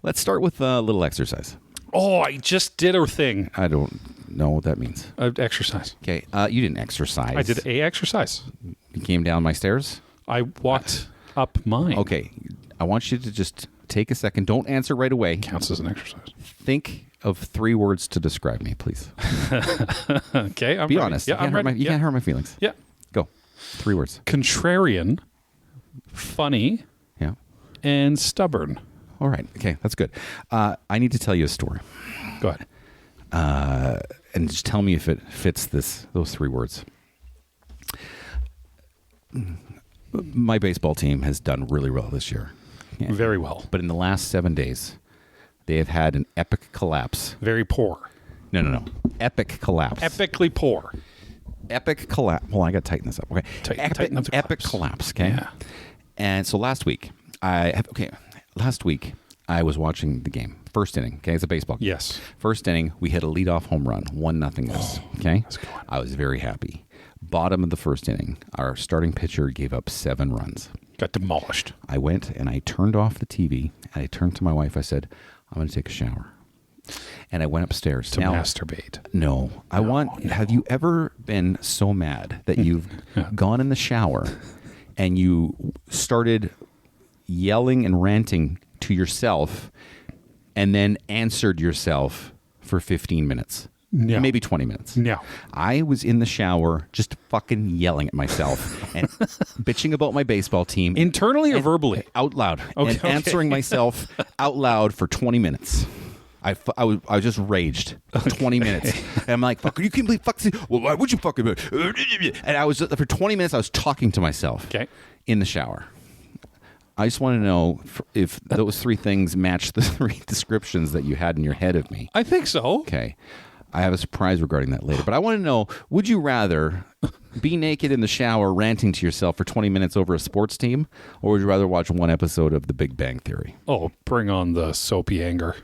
Let's start with a little exercise. Oh, I just did a thing. I don't know what that means. Exercise. Okay, you didn't exercise. I did a exercise. You came down my stairs? I walked up mine. Okay, I want you to just take a second. Don't answer right away. Counts as an exercise. Think of 3 words to describe me, please. Okay, I'm Be ready. honest. Yeah, You can't hurt my feelings. Yeah. Go. 3 words. Contrarian, funny, Yeah. and stubborn. All right. Okay, that's good. I need to tell you a story. Go ahead. And just tell me if it fits those 3 words. My baseball team has done really well this year. Yeah. Very well. But in the last 7 days, they have had an epic collapse. Very poor. No. Epic collapse. Epically poor. Epic collapse. Well, I got to tighten this up. Okay. Tighten up the epic collapse. Okay. Yeah. And so last week, I was watching the game. First inning. Okay. It's a baseball game. Yes. First inning, we hit a leadoff home run. 1-0 us. Okay. That's a good one. I was very happy. Bottom of the first inning, our starting pitcher gave up 7 runs. Got demolished. I went and I turned off the TV and I turned to my wife. I said, I'm going to take a shower. And I went upstairs. To masturbate. No. Have you ever been so mad that you've gone in the shower and you started yelling and ranting to yourself and then answered yourself for 15 minutes? No. Maybe 20 minutes. No. I was in the shower just fucking yelling at myself and bitching about my baseball team. Internally or verbally? Out loud. Okay, and answering myself out loud for 20 minutes. I just raged 20 minutes. And I'm like, fuck, you can't believe, fuck, well, why would you fucking... And I was, for 20 minutes, I was talking to myself in the shower. I just want to know if those 3 things match the 3 descriptions that you had in your head of me. I think so. Okay. I have a surprise regarding that later. But I want to know, would you rather be naked in the shower ranting to yourself for 20 minutes over a sports team, or would you rather watch 1 episode of The Big Bang Theory? Oh, bring on the soapy anger.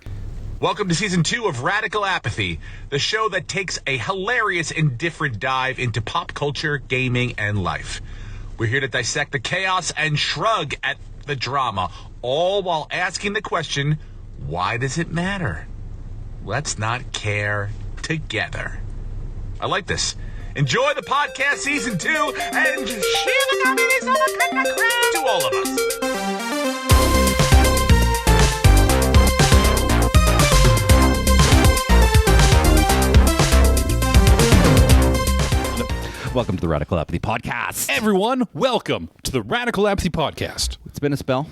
Welcome to Season 2 of Radical Apathy, the show that takes a hilarious and different dive into pop culture, gaming, and life. We're here to dissect the chaos and shrug at the drama, all while asking the question, why does it matter? Let's not care together. I like this. Enjoy the podcast Season 2 and share the communities of a to all of us. Welcome to the Radical Apathy Podcast. Everyone, welcome to the Radical Apathy Podcast. It's been a spell.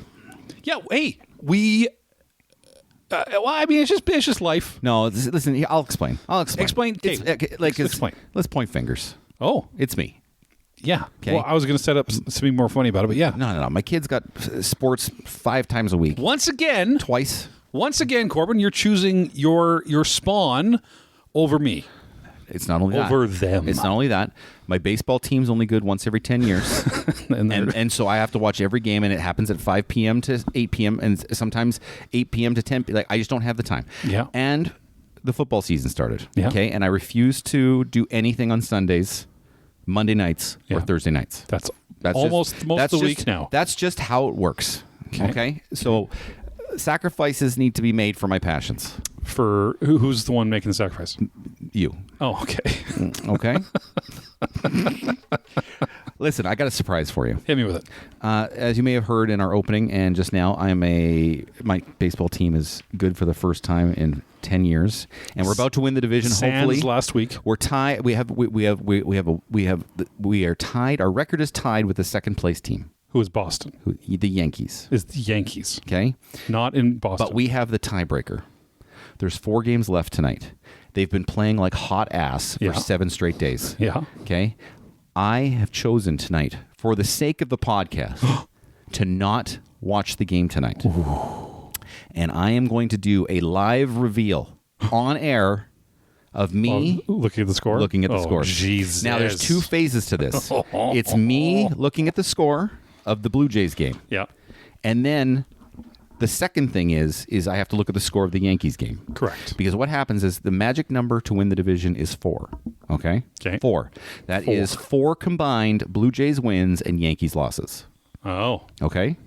Yeah, hey, we... well, I mean, it's just life. No, listen, I'll explain. Explain. Explain. Let's point fingers. Oh. It's me. Yeah. Okay. Well, I was going to set up something more funny about it, but yeah. No. My kid's got sports 5 times a week. Once again, Corbin, you're choosing your spawn over me. It's not only over that. them. It's not only that. My baseball team's only good once every 10 years. and so I have to watch every game, and it happens at 5 p.m. to 8 p.m. and sometimes 8 p.m. to 10 p.m. Like, I just don't have the time. Yeah. And the football season started. Yeah. Okay. And I refuse to do anything on Sundays, Monday nights, or Thursday nights. That's almost most of the week now. That's just how it works. Okay. So sacrifices need to be made for my passions. For who's the one making the sacrifice? You. Oh, okay. Okay. Listen, I got a surprise for you. Hit me with it. As you may have heard in our opening and just now, my baseball team is good for the first time in 10 years, and we're about to win the division. Hopefully, last week we're tied. We are tied. Our record is tied with the second place team. Who is Boston? The Yankees. Is the Yankees. Okay. Not in Boston. But we have the tiebreaker. There's 4 games left tonight. They've been playing like hot ass for 7 straight days. Yeah. Okay. I have chosen tonight, for the sake of the podcast, to not watch the game tonight. Ooh. And I am going to do a live reveal on air of me looking at the score. Jesus. Now, there's 2 phases to this. It's me looking at the score of the Blue Jays game. Yeah. And then the second thing is I have to look at the score of the Yankees game. Correct. Because what happens is the magic number to win the division is 4. Okay? 4. That is 4 combined Blue Jays wins and Yankees losses. Oh. Okay?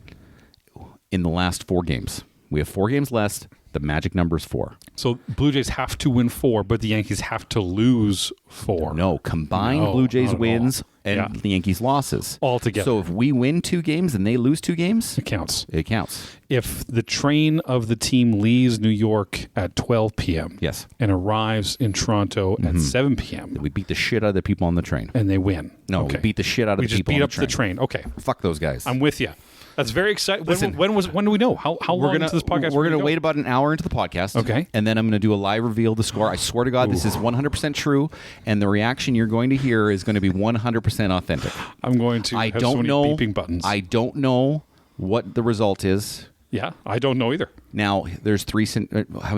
In the last 4 games. We have 4 games left. The magic number is 4. So Blue Jays have to win 4, but the Yankees have to lose 4. No, combined Blue Jays not at wins all. and the Yankees losses. All together. So if we win 2 games and they lose 2 games, It counts. it counts. If the train of the team leaves New York at 12 p.m. Yes. and arrives in Toronto at 7 p.m. We beat the shit out of the people on the train. and they win. No, okay. we beat the shit out of We the just people beat on up the train. Okay. Fuck those guys. I'm with you. That's very exciting. Listen, when do we know? How long into this podcast? We're gonna wait about an hour into the podcast. Okay. And then I'm gonna do a live reveal of the score. I swear to God, this is 100% true, and the reaction you're going to hear is going to be 100% authentic. I'm going to have so many beeping buttons. I don't know what the result is. Yeah, I don't know either. Now, there's 3.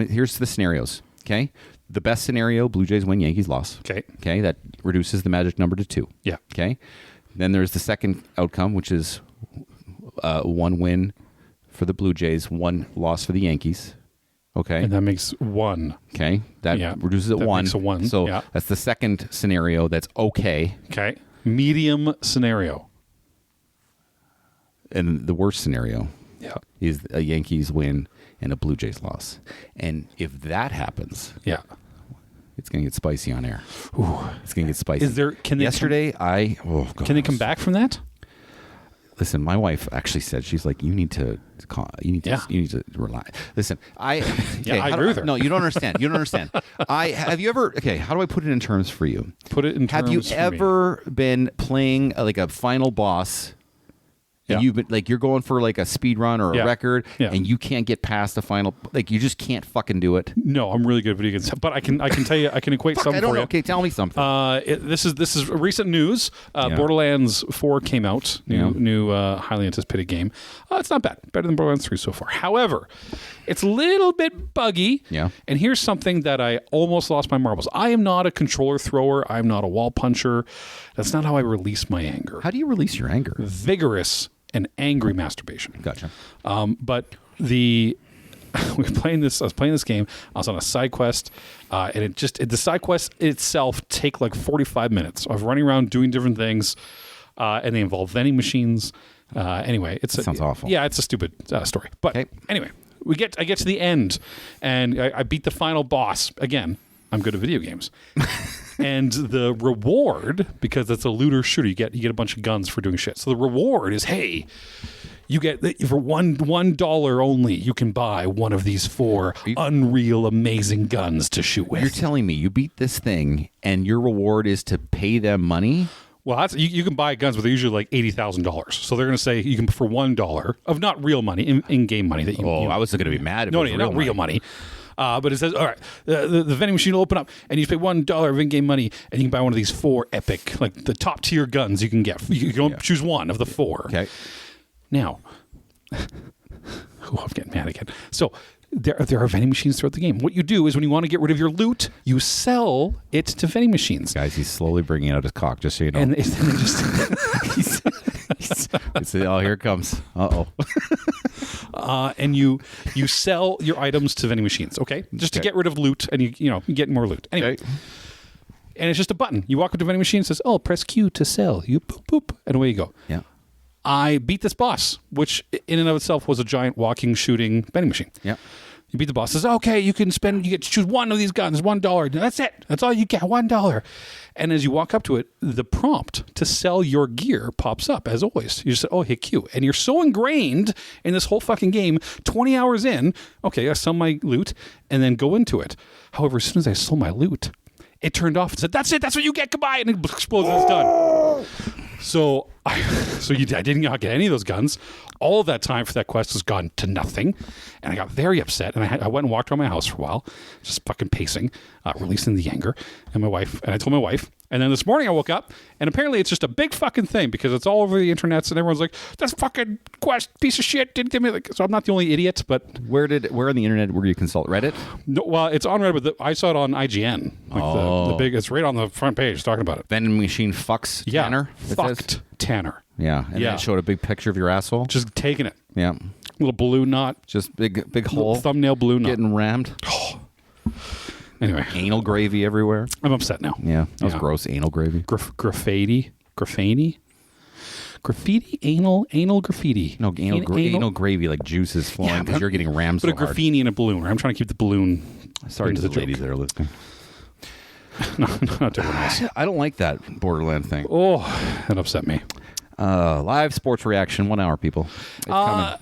Here's the scenarios. Okay. The best scenario: Blue Jays win, Yankees loss. Okay. Okay. That reduces the magic number to 2. Yeah. Okay. Then there's the second outcome, which is 1 win for the Blue Jays, 1 loss for the Yankees. Okay. And that makes 1. Okay. That reduces it that 1. makes a 1. So Yeah. that's the second scenario that's okay. Okay. Medium scenario. And the worst scenario Yeah. is a Yankees win and a Blue Jays loss. And if that happens, Yeah. it's going to get spicy on air. It's going to get spicy. Is there? Can they Yesterday, God, Can they come back from that? Listen, my wife actually said, she's like, you need to relax. Listen, I agree with her. No, you don't understand. You don't understand. Have you ever? Okay, how do I put it in terms for you? Put it in terms. Have you for me. ever been playing like a final boss? And Yeah. you've been like, you're going for like a speed run or a record, and you can't get past the final. Like, you just can't fucking do it. No, I'm really good at video games, but I can tell you, I can equate something I don't for know. you. Okay, tell me something. This is recent news. Borderlands 4 came out. New highly anticipated game. It's not bad. Better than Borderlands 3 so far. However, it's a little bit buggy. Yeah. And here's something that I almost lost my marbles. I am not a controller thrower. I'm not a wall puncher. That's not how I release my anger. How do you release your anger? Vigorous and angry masturbation. Gotcha. But we were playing this. I was playing this game. I was on a side quest, and the side quest itself take like 45 minutes of running around doing different things, and they involve vending machines. Anyway, Sounds awful. Yeah, it's a stupid story. But anyway, I get to the end, and I beat the final boss again. I'm good at video games. And the reward, because it's a looter shooter, you get a bunch of guns for doing shit. So the reward is, hey, you get for $1 only, you can buy one of these 4 unreal amazing guns to shoot with. You're telling me you beat this thing and your reward is to pay them money? Well, you can buy guns, but they're usually like $80,000. So they're going to say you can for $1 of not real money, in-game money that you. I was going to be mad if no, it was not real money. But it says, all right, the vending machine will open up, and you pay $1 of in-game money, and you can buy one of these 4 epic, like the top tier guns you can get. You can choose one of the 4. Okay. Now, I'm getting mad again. So there are vending machines throughout the game. What you do is when you want to get rid of your loot, you sell it to vending machines. Guys, he's slowly bringing out his cock, just so you know. And they just... Oh, here it comes. Uh-oh. And you sell your items to vending machines, okay? Just to get rid of loot, and you get more loot. Anyway, and it's just a button. You walk up to a vending machine, and says, "Oh, press Q to sell." You boop boop, and away you go. Yeah. I beat this boss, which in and of itself was a giant walking, shooting vending machine. Yeah. You beat the boss. Says, okay, you get to choose one of these guns, $1. That's it. That's all you get, $1. And as you walk up to it, the prompt to sell your gear pops up, as always. You just say, oh, hit Q. And you're so ingrained in this whole fucking game, 20 hours in, okay, I sell my loot, and then go into it. However, as soon as I sold my loot, it turned off and said, that's it, that's what you get, goodbye, and it explodes and it's done. So I did not get any of those guns. All of that time for that quest has gone to nothing, and I got very upset. And I went and walked around my house for a while, just fucking pacing, releasing the anger. And I told my wife. And then this morning I woke up, and apparently it's just a big fucking thing because it's all over the internet, and everyone's like, "That's fucking quest piece of shit." So I'm not the only idiot, but where on the internet were you consult Reddit? No, well, it's on Reddit, but I saw it on IGN. Like the big, it's right on the front page talking about it. Vending machine fucks Tanner. Fucked Tanner. Yeah, and then it showed a big picture of your asshole. Just taking it. Yeah, little balloon knot. just big hole. Thumbnail balloon knot. Getting rammed. Anyway, Anal gravy everywhere. I'm upset now. Yeah, that was gross. Anal gravy. Graffiti. Graffiti? Anal graffiti. No, anal gravy, like juices flowing because you're getting rammed so But a hard. graffiti in a balloon. I'm trying to keep the balloon. Sorry to into the ladies that are listening. No, not doing this. I don't like that Borderland thing. Oh, that upset me. Live sports reaction, 1 hour, people. It's coming.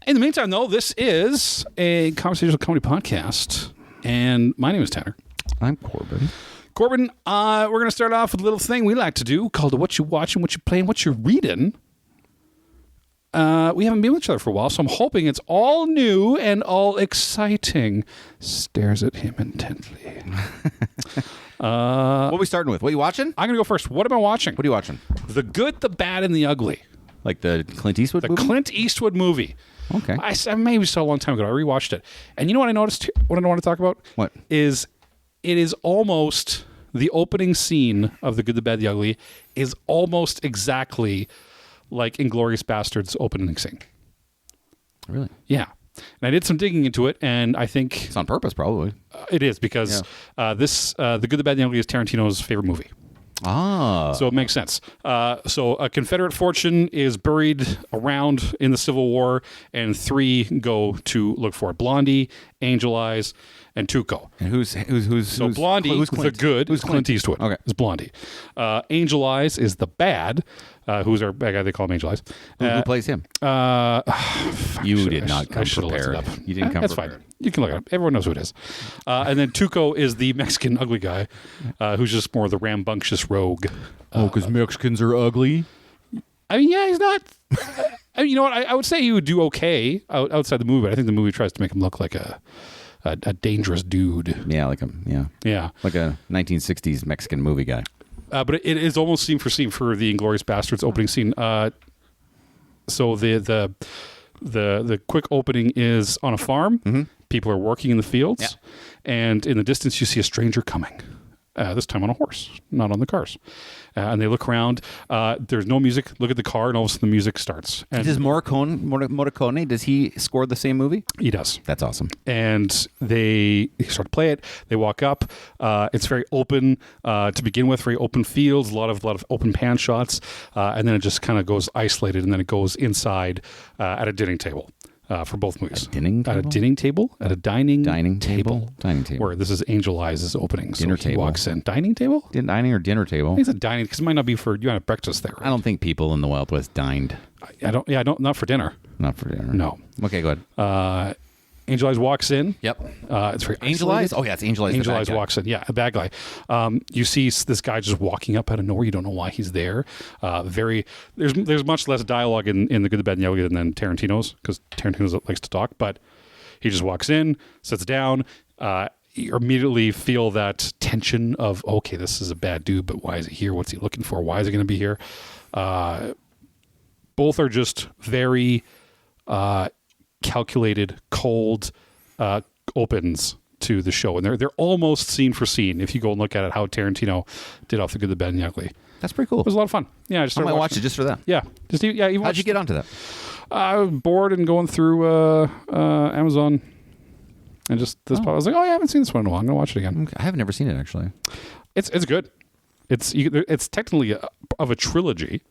In the meantime, though, this is a conversational comedy podcast, and my name is Tanner. I'm Corbin. Corbin, we're going to start off with a little thing we like to do called What You Watching, What You Playing, What You Reading. We haven't been with each other for a while, so I'm hoping it's all new and all exciting. Stares at him intently. What are we starting with? What are you watching? I'm going to go first. What am I watching? What are you watching? The Good, the Bad, and the Ugly. Like the Clint Eastwood The movie? Clint Eastwood movie. Okay. I maybe saw a long time ago. I rewatched it. And you know what I noticed? What I want to talk about? What? It is almost the opening scene of The Good, the Bad, the Ugly is almost exactly like Inglourious Bastards' opening scene. Really? Yeah. And I did some digging into it, and I think It's on purpose, probably. it is because The Good, the Bad, the Ugly is Tarantino's favorite movie. Ah. So it makes sense. So a Confederate fortune is buried around in the Civil War, and 3 go to look for it. Blondie, Angel Eyes, and Tuco. And who's Blondie, who's Clint? the good, Who's Clint Eastwood. Okay. Is Blondie. Angel Eyes is the bad. Who's our bad guy? They call him Angel Eyes. Who plays him? You did not come prepared. You didn't come That's prepared. fine. You can look it up. Everyone knows who it is. And then Tuco is the Mexican ugly guy, who's just more the rambunctious rogue. Because Mexicans are ugly? I mean, yeah, he's not. I mean, you know what? I would say he would do okay outside the movie. But I think the movie tries to make him look like a dangerous dude. Yeah, Yeah. like a 1960s Mexican movie guy. But it is almost scene for scene for the Inglourious Bastards opening scene. So the quick opening is on a farm. Mm-hmm. People are working in the fields, and in the distance you see a stranger coming. This time on a horse, not on the cars. And they look around. There's no music. Look at the car, and all of a sudden the music starts. And Does Morricone, does he score the same movie? he does. That's awesome. And they start to play it. They walk up. It's very open to begin with, very open fields, a lot of open pan shots, and then it just kind of goes isolated, and then it goes inside at a dining table. For both movies. Dining table? At a dining table? At a dining table? Dining table. Where this is Angel Eyes' opening. Dinner so he table. walks in. Dining table? Dining or dinner table? I think it's a dining, because it might not be for, you have breakfast there. Right? I don't think people in the Wild West dined. Not for dinner. Not for dinner. No. Okay, go ahead. Angel Eyes walks in. Yep. It's very Angel isolated. Eyes? Oh, yeah, it's Angel Eyes. Angel Eyes walks in. Yeah, a bad guy. You see this guy just walking up out of nowhere. You don't know why he's there. There's much less dialogue in The Good, the Bad, and the Ugly than Tarantino's, because Tarantino likes to talk, but he just walks in, sits down. You immediately feel that tension of, okay, this is a bad dude, but why is he here? What's he looking for? Why is he going to be here? Both are just very calculated, cold opens to the show, and they're almost scene for scene. If you go and look at it, how Tarantino did off The Good, the Bad, and the Ugly, That's pretty cool. it was a lot of fun. Yeah, I just I might started watch it just for that. Yeah, even How'd you get onto that? I was bored and going through Amazon, and just I was like, oh yeah, I haven't seen this one in a while. I'm gonna watch it again. I have never seen it, actually. It's good. It's technically of a trilogy,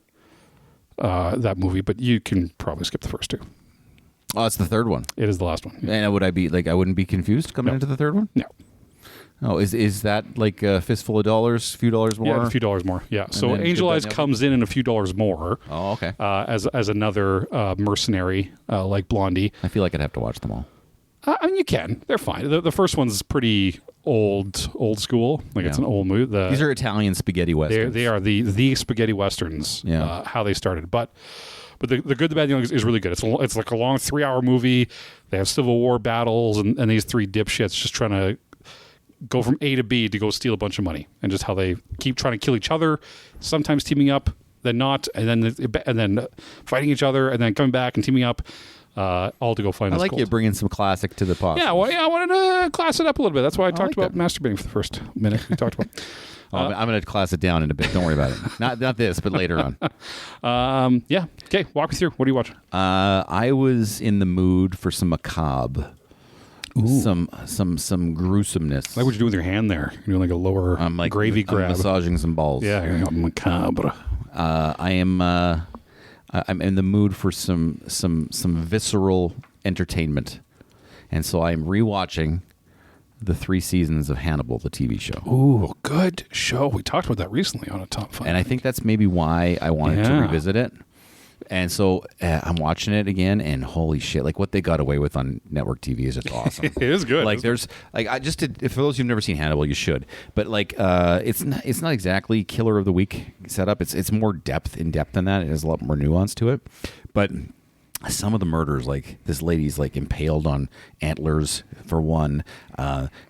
that movie, but you can probably skip the first 2. Oh, it's the third one. It is the last one. And would I be I wouldn't be confused coming into the third one? No. Oh, is that like a fistful of dollars, a few dollars more? Yeah, a few dollars more. Yeah. So then Angel Good, Bad, Eyes and Ugly? comes in a few dollars more. Oh, okay. As another mercenary like Blondie. I feel like I'd have to watch them all. I mean, you can. They're fine. The first one's pretty old school. It's an old movie. These are Italian spaghetti westerns. They are the spaghetti westerns. Yeah. How they started, but the Good, the Bad, and the Ugly is really good. It's like a long 3-hour movie. They have Civil War battles, and these 3 dipshits just trying to go from A to B to go steal a bunch of money, and just how they keep trying to kill each other, sometimes teaming up, then not, and then fighting each other, and then coming back and teaming up. All to go find I this like gold. you bringing some classic to the pot. Yeah, well, I wanted to class it up a little bit. That's why I talked like about masturbating for the first minute we talked about. I'm going to class it down in a bit. Don't worry about it. Not this, but later on. Yeah. Okay, walk me through. What are you watching? I was in the mood for some macabre. Ooh. Some gruesomeness. Like what you do with your hand there. You're doing like a lower gravy grab. I'm massaging some balls. Yeah, macabre. I'm I'm in the mood for some visceral entertainment, and so I'm rewatching the 3 seasons of Hannibal, the TV show. Ooh, good show. We talked about that recently on a top 5. And I think that's maybe why I wanted to revisit it. And so I'm watching it again, and holy shit! Like what they got away with on network TV is just awesome. It is good. Like there's like I just did. For those who've never seen Hannibal, you should. But like it's not exactly killer of the week setup. It's more in depth than that. It has a lot more nuance to it. But some of the murders, like this lady's like impaled on antlers for one.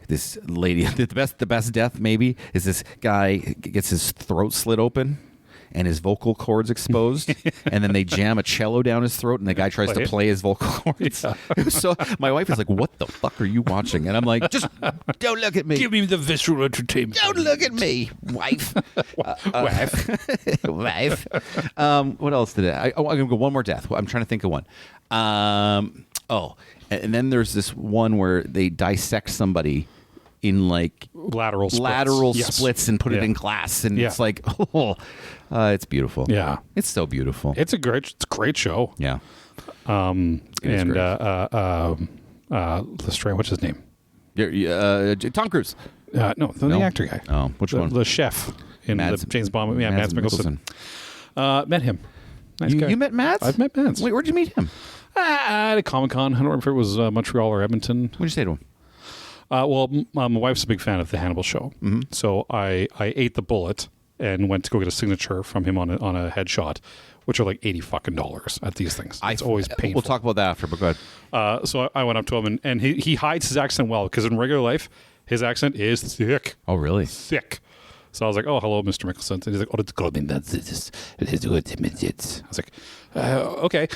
This lady, the best death maybe is this guy gets his throat slit open and his vocal cords exposed, and then they jam a cello down his throat, and the guy tries to play his vocal cords. Yeah. So my wife is like, "What the fuck are you watching?" And I'm like, "Just don't look at me. Give me the visceral entertainment. Don't look at me, wife." Wife. What else did I'm gonna go one more death. I'm trying to think of one. And then there's this one where they dissect somebody in like lateral splits and put it in glass, and it's like, it's beautiful. Yeah, it's so beautiful. It's a great show. Yeah. And Lestrade, what's his name? Tom Cruise. No, the actor guy. Oh, which one? The chef in the James Bond. Yeah, Mads Mikkelsen. Met him. Nice guy. You met Mads? I've met Mads. Wait, where'd you meet him? At a Comic-Con. I don't remember if it was Montreal or Edmonton. What'd you say to him? Well, my wife's a big fan of the Hannibal show, so I ate the bullet and went to go get a signature from him on a headshot, which are like $80 at these things. It's always painful. We'll talk about that after, but go ahead. So I went up to him, and he hides his accent well, because in regular life, his accent is thick. Oh, really? Thick. So I was like, "Oh, hello, Mr. Mickelson." And he's like, "Oh, it's Corbyn. I was like, "Okay."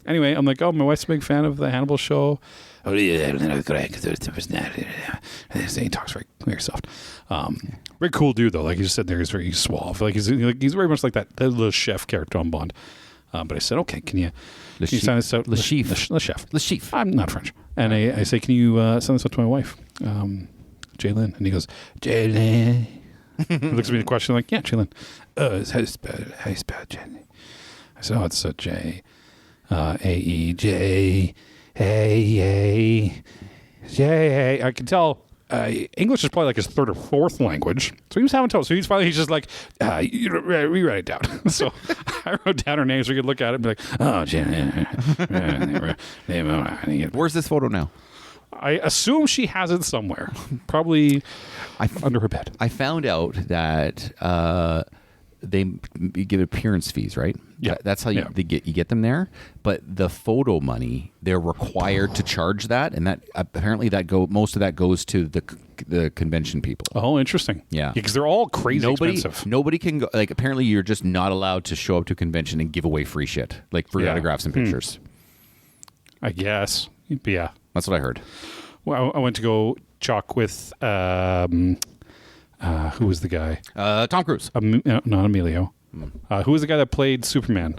Anyway, I'm like, "Oh, my wife's a big fan of the Hannibal show." Oh, yeah, he talks very soft. Very cool dude, though. Like, he just said there, he's very suave. Like he's very much like that little chef character on Bond. But I said, "Okay, can you sign this out?" Le chef. I'm not French. And I say, "Can you send this out to my wife, Jaylyn?" And he goes, "Jaylyn." He looks at me with a question like, "Yeah, Jaylyn. How you spell Jaylyn?" I said, "Oh, it's a J, A-E-J, J. I can tell English is probably like his 3rd or 4th language. So he was having trouble. So he's just like, rewrite it down. So I wrote down her name so we could look at it and be like, "Oh, Jaylyn." Where's this photo now? I assume she has it somewhere, probably under her bed. I found out that they give appearance fees, right? Yeah, that's how you get them there. But the photo money, they're required to charge that, and that apparently most of that goes to the convention people. Oh, interesting. Yeah, because they're all crazy expensive. Nobody can go. Like, apparently, you're just not allowed to show up to a convention and give away free shit, like free autographs and pictures. I guess. Yeah. That's what I heard. Well, I went to go chalk with who was the guy? Tom Cruise. Not Emilio. Who was the guy that played Superman?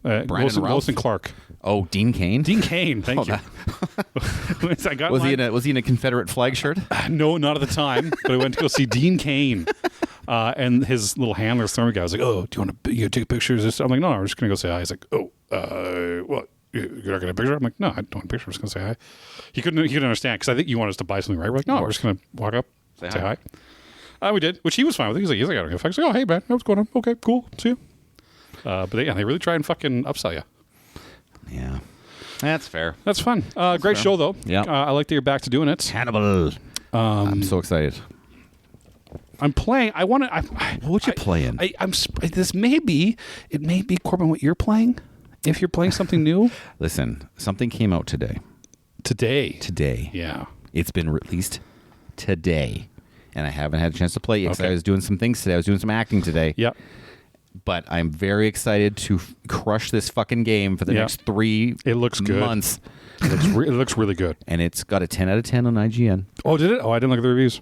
Wilson Clark. Oh, Dean Cain. Dean Cain. Thank you. Was he in a Confederate flag shirt? No, not at the time. But I went to go see Dean Cain. And his little handler, thermie guy, was like, "Oh, do you want to take pictures?" I'm like, "No, I'm just going to go say hi." He's like, "Oh, what? You're not going to picture?" I'm like, "No, I don't want a picture. I'm just going to say hi." He couldn't understand, because I think you want us to buy something, right? We're like, "No, we're just going to walk up, say hi." We did, which he was fine with. He's like, "I don't give a fuck." I was like, "Oh, hey, man, what's going on? Okay, cool, see you." But they really try and fucking upsell you. Yeah, that's fair. That's fun. Great show, though. Yeah, I like that you're back to doing it. Hannibal. I'm so excited. I'm playing. I want to. What you playing? It may be Corbin, what you're playing. If you're playing something new, listen. Something came out today. Today. Yeah. It's been released today, and I haven't had a chance to play it yet, because I was doing some things today. I was doing some acting today. Yep. But I'm very excited to crush this fucking game for the next 3 It looks good. months. It looks really good. And it's got a 10 out of 10 on IGN. Oh, did it? Oh, I didn't look at the reviews.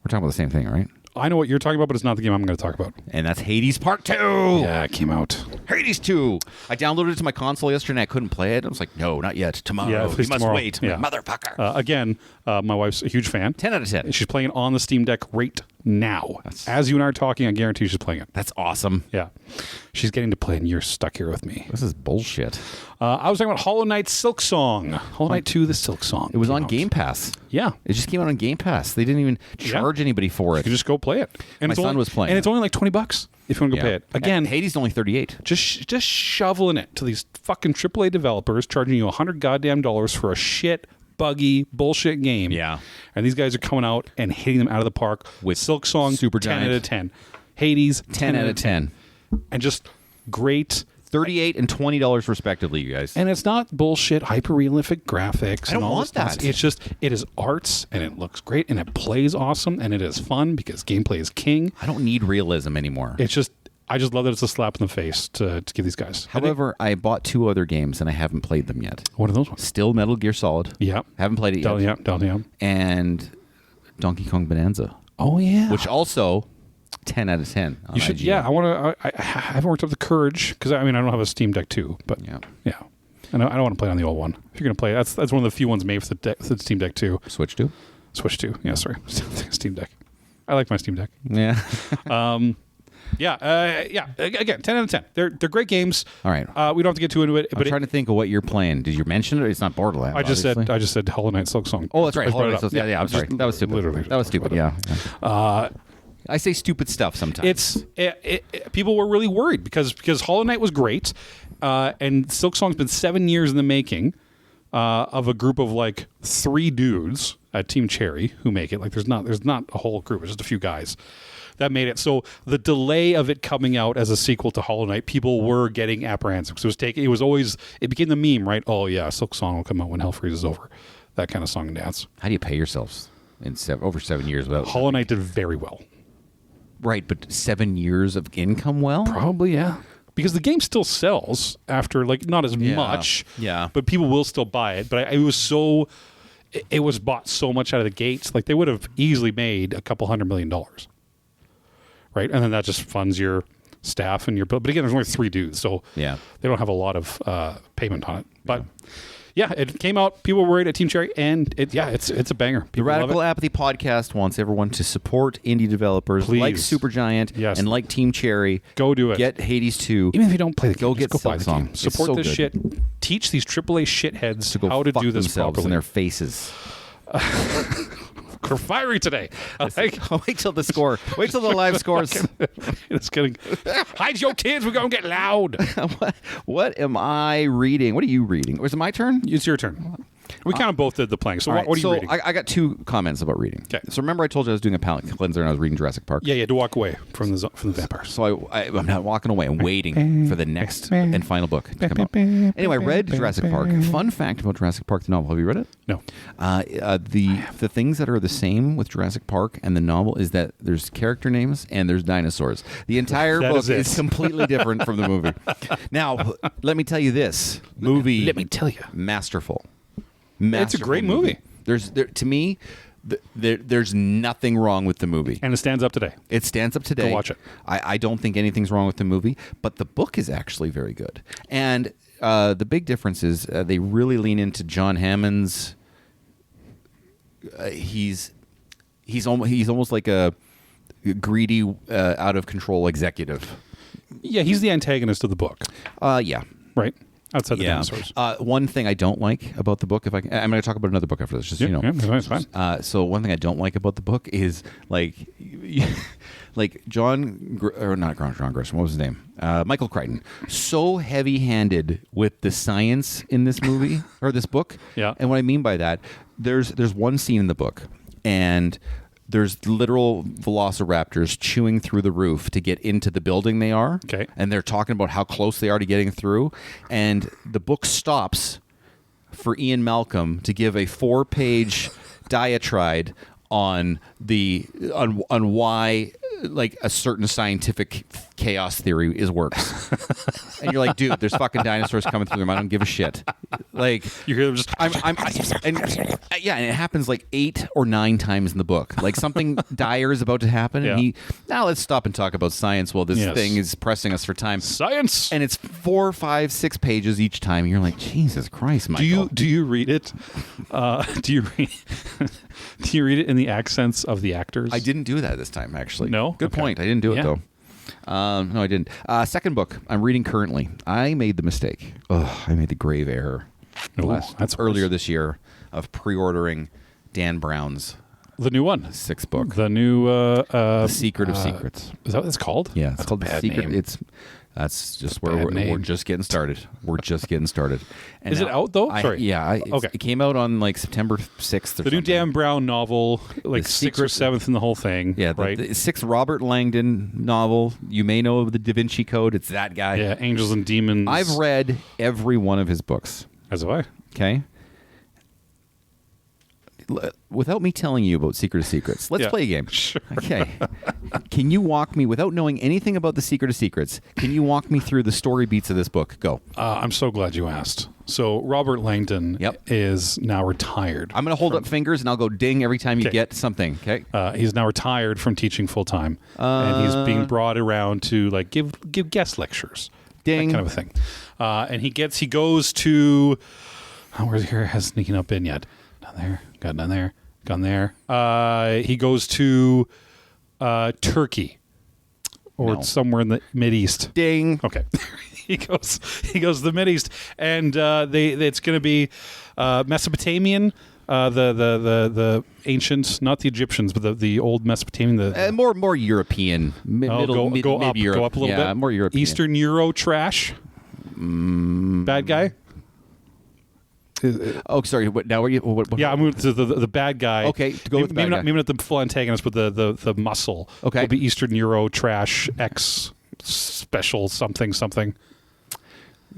We're talking about the same thing, right? I know what you're talking about, but it's not the game I'm going to talk about. And that's Hades Part 2. Yeah, it came out. Hades 2. I downloaded it to my console yesterday, and I couldn't play it. I was like, no, not yet. Tomorrow. Yeah, you must wait. Yeah. Motherfucker. Again, my wife's a huge fan. 10 out of 10. She's playing it on the Steam Deck right now. As you and I are talking, I guarantee she's playing it. That's awesome. Yeah. She's getting to play, and you're stuck here with me. This is bullshit. I was talking about Hollow Knight Silk Song. Hollow Knight 2, the Silk Song. It was came on out. Game Pass. Yeah. It just came out on Game Pass. They didn't even charge anybody for it. You just go play it. And My it's son only, was playing and it. it's only like $20 if you want to go play it. Again, And Hades is only $38. just shoveling it to these fucking AAA developers, charging you $100 goddamn dollars for a shit, buggy, bullshit game. Yeah. And these guys are coming out and hitting them out of the park with Silk Song, Supergiant. 10 out of 10. Hades, 10 out of 10. And just great. $38 and $20 respectively, you guys. And it's not bullshit, hyper-realistic graphics. I don't and all want this stuff. that. It's just, it is arts, and it looks great, and it plays awesome, and it is fun because gameplay is king. I don't need realism anymore. It's just, I just love that it's a slap in the face to give these guys. However, I bought 2 other games and I haven't played them yet. What are those ones? Still Metal Gear Solid. Yeah. Haven't played it yet. Yeah. And Donkey Kong Bonanza. Oh, yeah. Which also 10 out of 10. On You should, IGN. yeah. I haven't worked up the courage because I don't have a Steam Deck 2, but yeah. I don't want to play it on the old one. If you're going to play it, that's one of the few ones made for the Steam Deck 2. Switch 2? Switch 2. Yeah, sorry. Steam Deck. I like my Steam Deck. Yeah. Again, 10 out of 10. They're great games. All right. We don't have to get too into it, I'm but trying to think of what you're playing. Did you mention it? It's not Borderlands. I just obviously. said Hollow Knight Silk Song. Oh, that's right. I brought Hollow it Knight up. Silk- yeah, I'm sorry. That was stupid. Literally. That was stupid. Yeah. I say stupid stuff sometimes. People were really worried because Hollow Knight was great, and Silk Song's been 7 years in the making of a group of like 3 dudes at Team Cherry who make it. Like there's not a whole group. It's just a few guys that made it. So the delay of it coming out as a sequel to Hollow Knight, people were getting apprehensive because it became the meme, right? Oh yeah, Silk Song will come out when Hell freezes over. That kind of song and dance. How do you pay yourselves in over 7 years without Hollow Knight did very well. Right, but 7 years of income well? Probably, yeah. Because the game still sells after, like, not as much. Yeah. But people will still buy it. But it was bought so much out of the gates. Like, they would have easily made a couple $100 million. Right? And then that just funds your staff and your bill. But again, there's only 3 dudes. So Yeah. they don't have a lot of payment on it. But yeah, it came out. People were worried at Team Cherry. And it's a banger. The People love Radical it. Apathy Podcast wants everyone to support indie developers Please. like Supergiant Yes. and like Team Cherry. Go do it. Get Hades 2. Even if you don't play the game, Go just get go buy the Silk game. Song. It's Support so this good. shit. Teach these AAA shitheads to go how to fuck do this themselves properly. in their faces. We're fiery today. Wait till the score. Wait till the live scores. It's getting. Hide your kids. We're going to get loud. What am I reading? What are you reading? Was it my turn? It's your turn. We kind of both did the playing. So All what right, are you reading? I got 2 comments about reading. Okay. So remember I told you I was doing a palate cleanser and I was reading Jurassic Park? Yeah, to walk away from the vampires. So I'm not walking away. I'm waiting for the next and final book to come out. Anyway, I read Jurassic Park. Fun fact about Jurassic Park, the novel. Have you read it? No. The things that are the same with Jurassic Park and the novel is that there's character names and there's dinosaurs. The entire That book is it. is completely different from the movie. Now, let me tell you this. Movie. Let me tell you. Masterful. It's a great movie. To me, there's nothing wrong with the movie. And it stands up today. It stands up today. Go watch it. I don't think anything's wrong with the movie, but the book is actually very good. And the big difference is they really lean into John Hammond's. He's almost like a greedy, out of control executive. Yeah, he's the antagonist of the book, Yeah. right? Outside the dinosaurs. One thing I don't like about the book, I'm going to talk about another book after this, just so you know. Yeah, it's fine. So one thing I don't like about the book is like John Gresham. What was his name? Michael Crichton. So heavy-handed with the science in this movie or this book. Yeah. And what I mean by that, there's one scene in the book, and there's literal velociraptors chewing through the roof to get into the building they are. Okay. And they're talking about how close they are to getting through. And the book stops for Ian Malcolm to give a 4-page diatribe on why like a certain scientific chaos theory works. And you're like, dude, there's fucking dinosaurs coming through them. I don't give a shit. Like You hear them just. and it happens like 8 or 9 times in the book. Like something dire is about to happen, Yeah. and now let's stop and talk about science while this Yes. thing is pressing us for time. Science. And it's 4, 5, 6 pages each time. And you're like, Jesus Christ, Michael. Do you read it? Do you read? Do you read it in the accents of the actors? I didn't do that this time, actually. No? Good Okay. point. I didn't do it, Yeah. though. No, I didn't. Second book I'm reading currently. I made the mistake. I made the grave error That's earlier worse. this year of pre-ordering Dan Brown's The new one. sixth book, The new... The Secret of Secrets. Is that what it's called? Yeah, it's That's called a The bad Secret. name. That's just bad where we're name. just getting started. We're just getting started. And Is it out, though? Sorry. Okay. It came out on like September 6th or The new something. Dan Brown novel, like The 6th or Secret- 7th in the whole thing. Yeah, right? the sixth Robert Langdon novel. You may know of the Da Vinci Code. It's that guy. Yeah, Angels and Demons. I've read every one of his books. As have I. Okay. Without me telling you about Secret of Secrets, let's Yeah. play a game. Sure. Okay. Can you walk me, without knowing anything about the Secret of Secrets, can you walk me through the story beats of this book? Go. I'm so glad you asked. So Robert Langdon Yep. is now retired. I'm going to hold up fingers and I'll go ding every time you Okay. get something. Okay. He's now retired from teaching full time, and he's being brought around to like give guest lectures, Ding. that kind of a thing. And he goes to where's here has sneaking up in yet? Down there, got down there, gone there. He goes to Turkey or No. somewhere in the Mideast. Ding. Okay. he goes to the Mideast, and it's going to be Mesopotamian, the ancient, not the Egyptians, but the old Mesopotamian. More European. Middle, Go up Europe. a little yeah, bit. more European. Eastern Euro trash. Bad guy. Oh, sorry. What, now are you? What, Yeah, I'm moving to the bad guy. Okay, to go with the bad guy. Maybe not the full antagonist, but the muscle. Okay. Will be Eastern Euro trash X special something.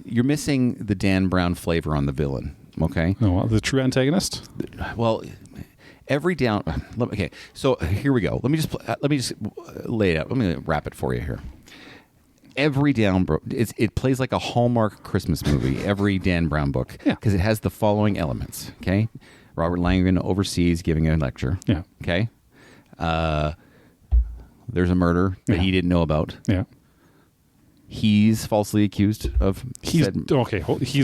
You're missing the Dan Brown flavor on the villain. Okay. No, the true antagonist. Well, every down. Okay, so here we go. Let me just lay it out. Let me wrap it for you here. Every it plays like a Hallmark Christmas movie. Every Dan Brown book, Yeah. because it has the following elements. Okay, Robert Langdon overseas giving a lecture. Yeah. Okay. There's a murder that Yeah. he didn't know about. Yeah. He's falsely accused of. He's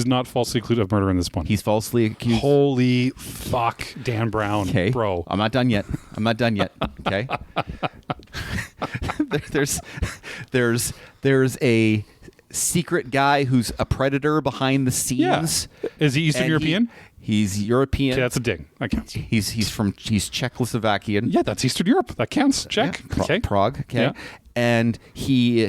not falsely accused of murder in this one. He's falsely accused. Holy fuck, Dan Brown, Okay, bro. I'm not done yet. Okay. there's a secret guy who's a predator behind the scenes. Yeah. Is he Eastern And European? He's European. Okay, that's a ding. That counts. He's Czechoslovakian. Yeah, that's Eastern Europe. That counts. Check. Yeah, Okay. Prague. Okay. Yeah. And he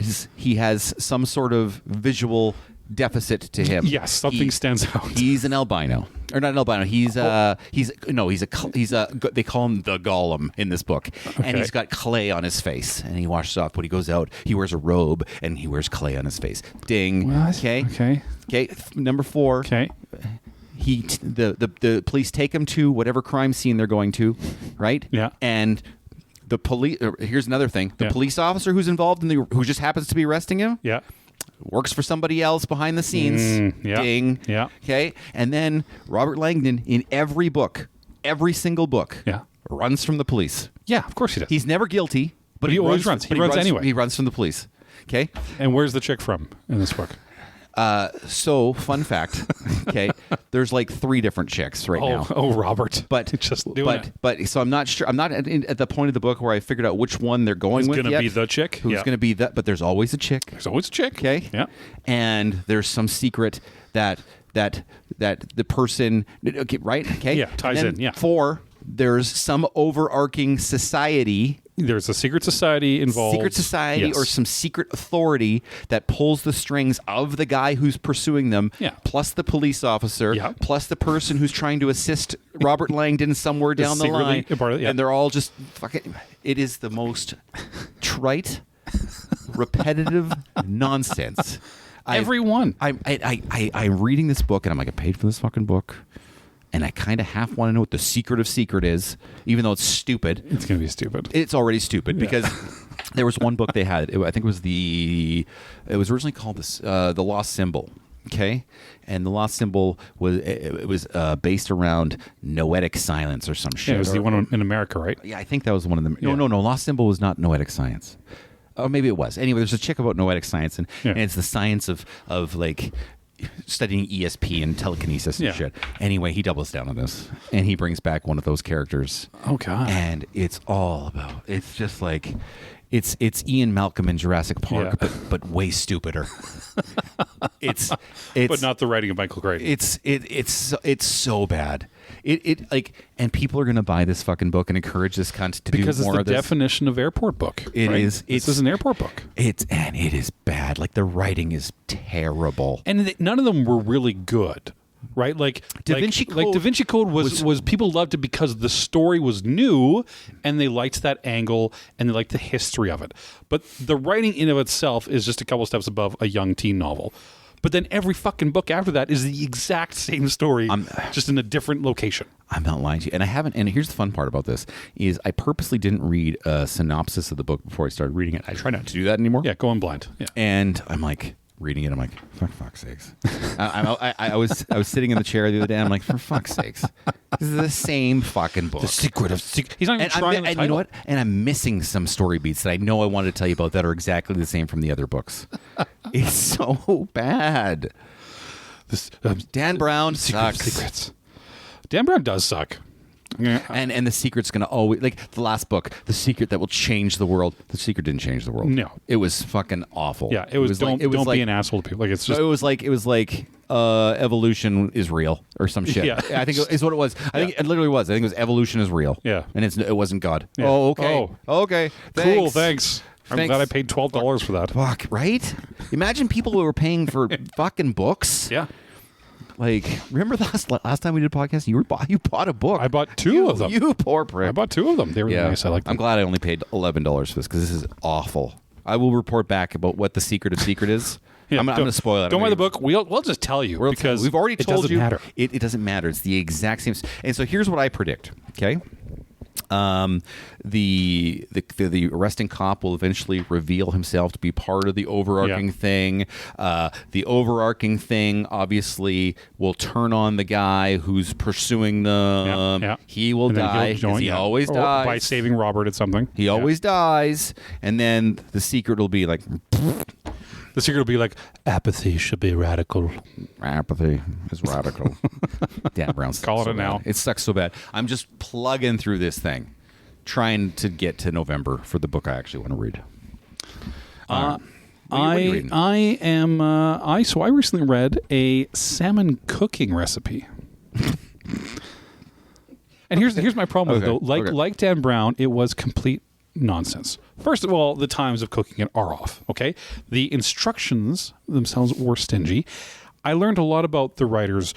has some sort of visual deficit to him. Yes, something stands out. He's an albino, or not an albino. They call him the Gollum in this book, and Okay. he's got clay on his face, and he washes off. When he goes out, he wears a robe, and he wears clay on his face. Ding. What? Okay. Okay. Number 4. Okay. The police take him to whatever crime scene they're going to, right? Yeah. And the police. Here's another thing: the Yeah. police officer who's involved who just happens to be arresting him, Yeah. works for somebody else behind the scenes. yeah. Ding. Yeah. Okay. And then Robert Langdon in every single book, Yeah. runs from the police. Yeah, of course he does. He's never guilty, but he always runs. He runs anyway. He runs from the police. Okay. And where's the chick from in this book? So fun fact. Okay. There's like 3 different chicks right now. Oh, Robert. But just doing it. But so I'm not sure. I'm not at the point of the book where I figured out which one they're going Who's with gonna yet. be the chick? Who's Yeah. going to be that? But there's always a chick. There's always a chick. Okay. Yeah. And there's some secret that the person. Okay. Right. Okay. Yeah, ties And then in, yeah. 4. There's some overarching society. There's a secret society involved. Secret society Yes. or some secret authority that pulls the strings of the guy who's pursuing them, Yeah. plus the police officer, Yeah. plus the person who's trying to assist Robert Langdon somewhere down the secretly line. a part of it, yeah. And they're all just fucking. It is the most trite, repetitive nonsense. Everyone. I'm reading this book and I'm like, I paid for this fucking book. And I kind of half want to know what the secret of secret is, even though it's stupid. It's going to be stupid. It's already stupid because there was one book they had. I think it was originally called The Lost Symbol. Okay, and The Lost Symbol was based around noetic silence or some shit. Yeah, it was the one in America, right? Yeah, I think that was one of them. Yeah. No. Lost Symbol was not noetic science. Or maybe it was. Anyway, there's a chick about noetic science, and Yeah. it's the science of like studying ESP and telekinesis and Yeah. shit. Anyway, he doubles down on this, and he brings back one of those characters. Oh, God. And it's all about. It's just like. It's Ian Malcolm in Jurassic Park, Yeah. but way stupider. it's But not the writing of Michael Crichton. it's so bad. It like, and people are gonna buy this fucking book and encourage this cunt to because do it's more the of this. definition of airport book. It right? is. This is an airport book. It is bad. Like the writing is terrible. And none of them were really good. Right, like Da Vinci Code- like Da Vinci Code was people loved it because the story was new and they liked that angle and they liked the history of it. But the writing in of itself is just a couple steps above a young teen novel. But then every fucking book after that is the exact same story, just in a different location. I'm not lying to you, and I haven't. And here's the fun part about this: is I purposely didn't read a synopsis of the book before I started reading it. I try not to do that anymore. Yeah, going blind. Yeah. And I'm like reading it. I'm like, for fuck's sakes. I was sitting in the chair the other day. I'm like, for fuck's sakes, this is the same fucking book. The secret of secret. He's not even And, trying. and you know what? And I'm missing some story beats that I know I wanted to tell you about that are exactly the same from the other books. It's so bad. Dan Brown sucks. Secrets. Dan Brown does suck. And the secret's going to always, like the last book, The Secret That Will Change the World. The Secret didn't change the world. No. It was fucking awful. Yeah, it was don't like, be an asshole to people. Like it's just it was like evolution is real or some shit. Yeah. I think it's what it was. I think it literally was. I think it was evolution is real. Yeah. And it wasn't God. Yeah. Oh, okay. Oh. Okay. cool. Thanks. I'm Thanks. glad I paid $12 for that. Fuck, right? Imagine people who were paying for fucking books. Yeah. Like, remember last time we did a podcast? You bought a book. I bought two of them. You poor prick. I bought two of them. They were nice. I like them. I'm glad I only paid $11 for this because this is awful. I will report back about what the secret of secret is. Yeah, I'm going to spoil it. Don't buy the book. We'll just tell you because we've already told it you. doesn't matter. It doesn't matter. It's the exact same. And so here's what I predict. Okay. The arresting cop will eventually reveal himself to be part of the overarching thing. The overarching thing obviously will turn on the guy who's pursuing them. Yeah. He will And then die. he'll join, 'cause he always or dies by saving Robert at something. He always dies, and then the secret will be like The secret will be like apathy should be radical. apathy is radical. Dan Brown's Call it so a now. bad. It sucks so bad. I'm just plugging through this thing, trying to get to November for the book I actually want to read. What are you reading? I recently read a salmon cooking recipe. And here's my problem with it though. Like Dan Brown, it was complete nonsense. First of all, the times of cooking it are off. Okay, the instructions themselves were stingy. I learned a lot about the writer's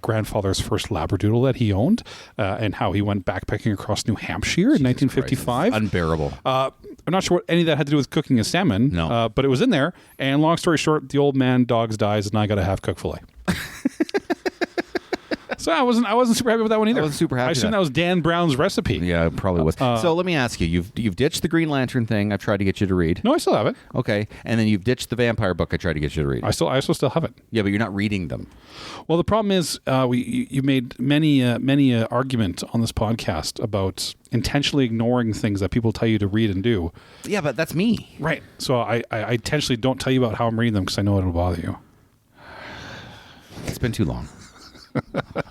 grandfather's first Labradoodle that he owned, and how he went backpacking across New Hampshire in 1955. Unbearable. I'm not sure what any of that had to do with cooking a salmon. No. But it was in there. And long story short, the old man dogs dies, and I got a half cooked fillet. So I wasn't super happy with that one either. I wasn't super happy I with assume that. that was Dan Brown's recipe. Yeah, it probably was. So let me ask you: you've ditched the Green Lantern thing. I've tried to get you to read. No, I still have it. Okay, and then you've ditched the vampire book. I tried to get you to read. I still have it. Yeah, but you're not reading them. Well, the problem is, you made many argument on this podcast about intentionally ignoring things that people tell you to read and do. Yeah, but that's me. Right. So I intentionally don't tell you about how I'm reading them because I know it'll bother you. It's been too long.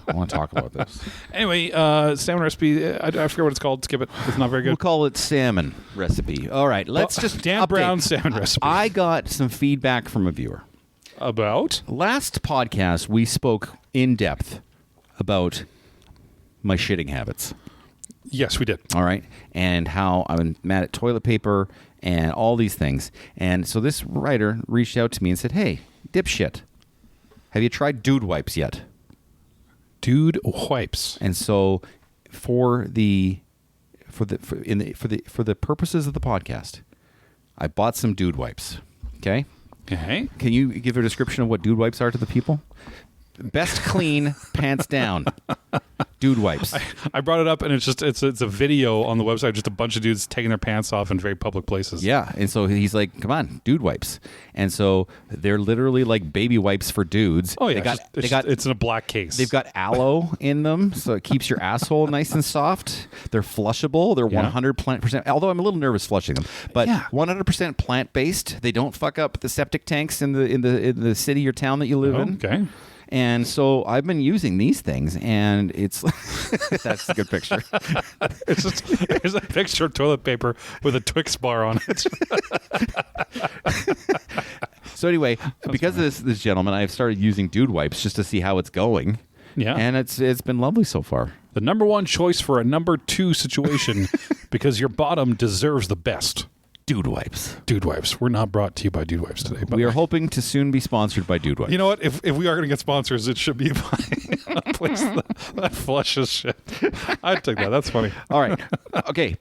I want to talk about this. Anyway, salmon recipe. I forget what it's called. Skip it. It's not very good. We'll call it salmon recipe. All right, let's just Dan update. Brown salmon recipe. I got some feedback from a viewer. About? Last podcast, we spoke in depth about my shitting habits. Yes, we did. All right, and how I'm mad at toilet paper and all these things. And so this writer reached out to me and said, "Hey, dipshit, have you tried Dude Wipes yet?" Dude Wipes. And so, for the purposes of the podcast, I bought some Dude Wipes. Okay. Okay. Can you give a description of what Dude Wipes are to the people? Best clean, pants down. Dude wipes. I brought it up, and it's a video on the website, just a bunch of dudes taking their pants off in very public places. Yeah, and so he's like, "Come on, dude wipes," and so they're literally like baby wipes for dudes. Oh yeah, it's in a black case. They've got aloe in them, so it keeps your asshole nice and soft. They're flushable. They're 100%. Although I'm a little nervous flushing them, but 100% plant based. They don't fuck up the septic tanks in the city or town that you live in. Okay. And so I've been using these things, and it's that's a good picture. There's a picture of toilet paper with a Twix bar on it. So anyway, because of this gentleman, I've started using dude wipes just to see how it's going. Yeah. And it's been lovely so far. The number one choice for a number two situation, because your bottom deserves the best. Dude wipes. Dude wipes. We're not brought to you by Dude Wipes today. But We are hoping to soon be sponsored by Dude wipes. You know what? If we are going to get sponsors, it should be by a place that flushes shit. I'd take that. That's funny. All right. Okay.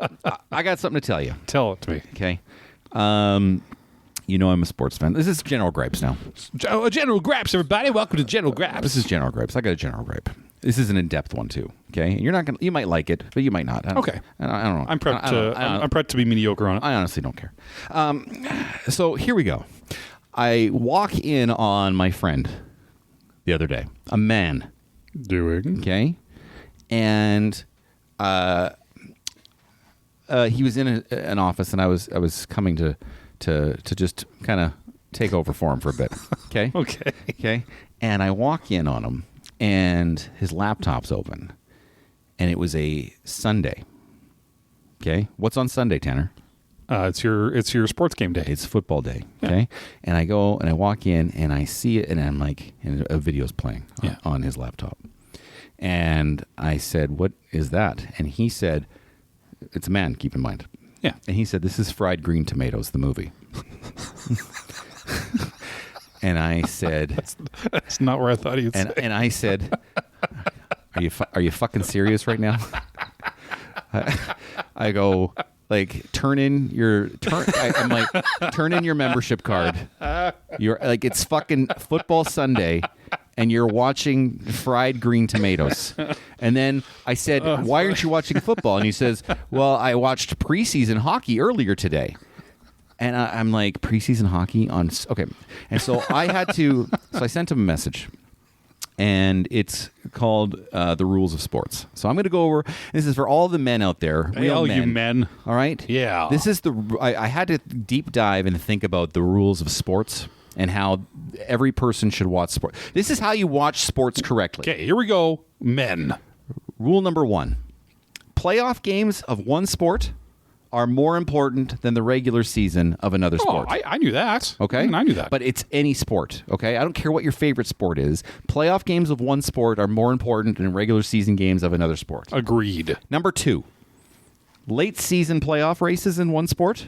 I got something to tell you. Tell it to me. Okay. You know I'm a sports fan. This is General Gripes now. General Gripes, everybody. Welcome to General Gripes. This is General Gripes. I got a General Gripe. This is an in-depth one too. Okay, you're not gonna. You might like it, but you might not. Okay. I don't know. I'm prepped to be mediocre on it. I honestly don't care. So here we go. I walk in on my friend the other day, a man. Doing. Okay, and he was in an office, and I was coming to just kind of take over for him for a bit. Okay. Okay. And I walk in on him, and his laptop's open, and it was a Sunday. Okay. What's on Sunday, Tanner? It's your sports game day. It's football day. Okay. Yeah. And I go and I walk in and I see it, and I'm like, and a video's playing on his laptop. And I said, "What is that?" And he said, "It's a man, keep in mind." Yeah. And he said, "This is Fried Green Tomatoes, the movie." And I said, "That's not where I thought he'd say." And I said, "Are you fucking serious right now?" I go, like, turn in your membership card. You're like, it's fucking football Sunday, and you're watching Fried Green Tomatoes. And then I said, "Why aren't you watching football?" And he says, "Well, I watched preseason hockey earlier today." And I'm like, preseason hockey on... Okay. And so I sent him a message. And it's called The Rules of Sports. So I'm going to go over... This is for all the men out there. Real men. You men. All right? Yeah. This is I had to deep dive and think about the rules of sports and how every person should watch sport. This is how you watch sports correctly. Okay, here we go. Men. Rule number 1. Playoff games of one sport are more important than the regular season of another sport. I knew that. Okay? I knew that. But it's any sport, okay? I don't care what your favorite sport is. Playoff games of one sport are more important than regular season games of another sport. Agreed. Number 2, late season playoff races in one sport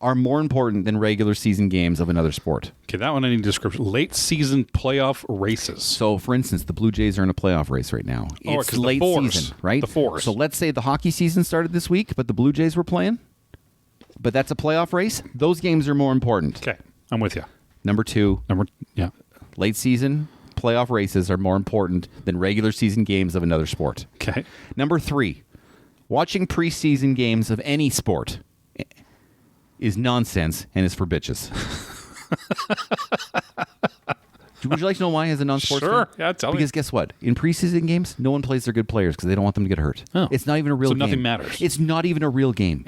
are more important than regular season games of another sport. Okay, that one I need a description. Late season playoff races. So, for instance, the Blue Jays are in a playoff race right now. It's late season, right? The fours. So let's say the hockey season started this week, but the Blue Jays were playing. But that's a playoff race. Those games are more important. Okay, I'm with you. Number 2, yeah. Late season playoff races are more important than regular season games of another sport. Okay. Number 3, watching preseason games of any sport is nonsense and is for bitches. Would you like to know why as a non-sports Sure. fan? Yeah, tell me. Because guess what? In preseason games, no one plays their good players because they don't want them to get hurt. Oh. It's not even a real game. So nothing matters. It's not even a real game.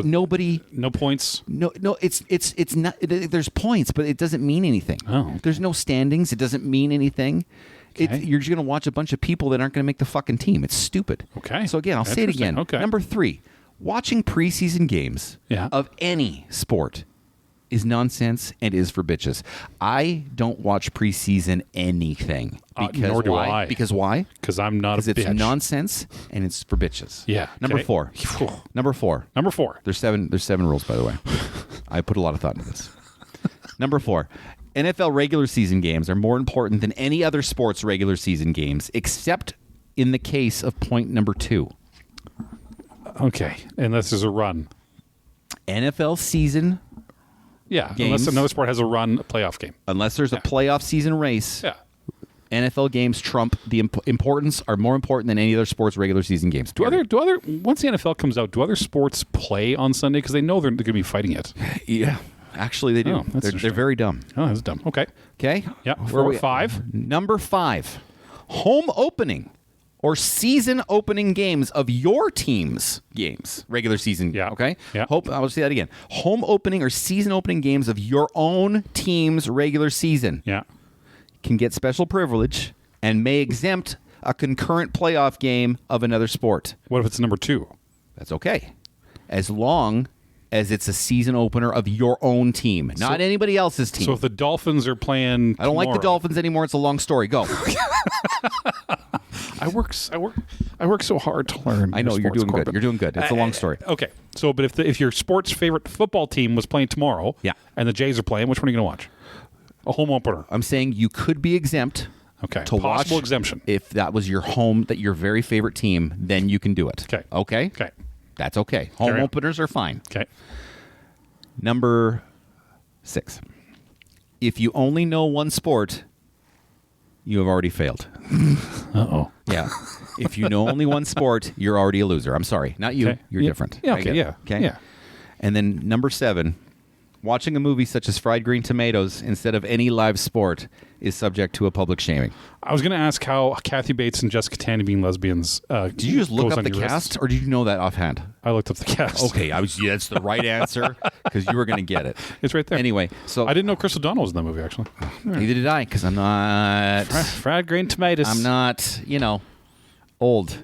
Nobody... No points? No, it's not... There's points, but it doesn't mean anything. Oh. There's no standings. It doesn't mean anything. Okay. You're just going to watch a bunch of people that aren't going to make the fucking team. It's stupid. Okay. So again, I'll say it again. Okay. Number 3, watching preseason games of any sport is nonsense and is for bitches. I don't watch preseason anything. Because nor do why? I. Because why? Because I'm not a bitch. Because it's nonsense and it's for bitches. Yeah. Number okay. 4. Number 4. Number 4. There's 7 rules, by the way. I put a lot of thought into this. Number 4. NFL regular season games are more important than any other sport's regular season games, except in the case of point number 2. Okay. Unless there's a run. NFL season... Yeah, games, unless another sport has a playoff game. Unless there's a playoff season race. Yeah. NFL games trump the importance, are more important than any other sports regular season games. Do other once the NFL comes out, do other sports play on Sunday because they know they're going to be fighting it? Yeah, actually they do. Oh, that's They're very dumb. Oh, that's dumb. Okay. Okay. Yeah. Where For 5. Number 5, home opening or season opening games of your team's games, regular season. Yeah. Okay. Yeah. I'll say that again. Home opening or season opening games of your own team's regular season. Yeah. Can get special privilege and may exempt a concurrent playoff game of another sport. What if it's number 2? That's okay, as long as it's a season opener of your own team, not anybody else's team. So if the Dolphins are playing, I don't like the tomorrow- Dolphins anymore. It's a long story. Go. I work so hard to learn. I know you're sports, doing good. Corbin. You're doing good. It's a long story. Okay, so but if your sports favorite football team was playing tomorrow, Yeah. and the Jays are playing, which one are you going to watch? A home opener. I'm saying you could be exempt. Okay, To possible watch, exemption. If that was your home, that your very favorite team, then you can do it. Okay. Okay. Okay. That's okay. Home Carry on. openers are fine. Okay. Number 6. If you only know one sport, you have already failed. Uh-oh. Yeah. If you know only one sport, you're already a loser. I'm sorry. Not you. Okay. You're Yeah. different. Yeah, I okay, get it. yeah. Okay. Yeah. And then number 7, watching a movie such as Fried Green Tomatoes instead of any live sport is subject to a public shaming. I was going to ask how Kathy Bates and Jessica Tandy being lesbians. Did you just look up the cast, or did you know that offhand? I looked up the cast. Okay, that's the right answer because you were going to get it. It's right there. Anyway, so I didn't know Chris O'Donnell was in that movie, actually. neither did I because I'm not. Fried green tomatoes. I'm not. Old.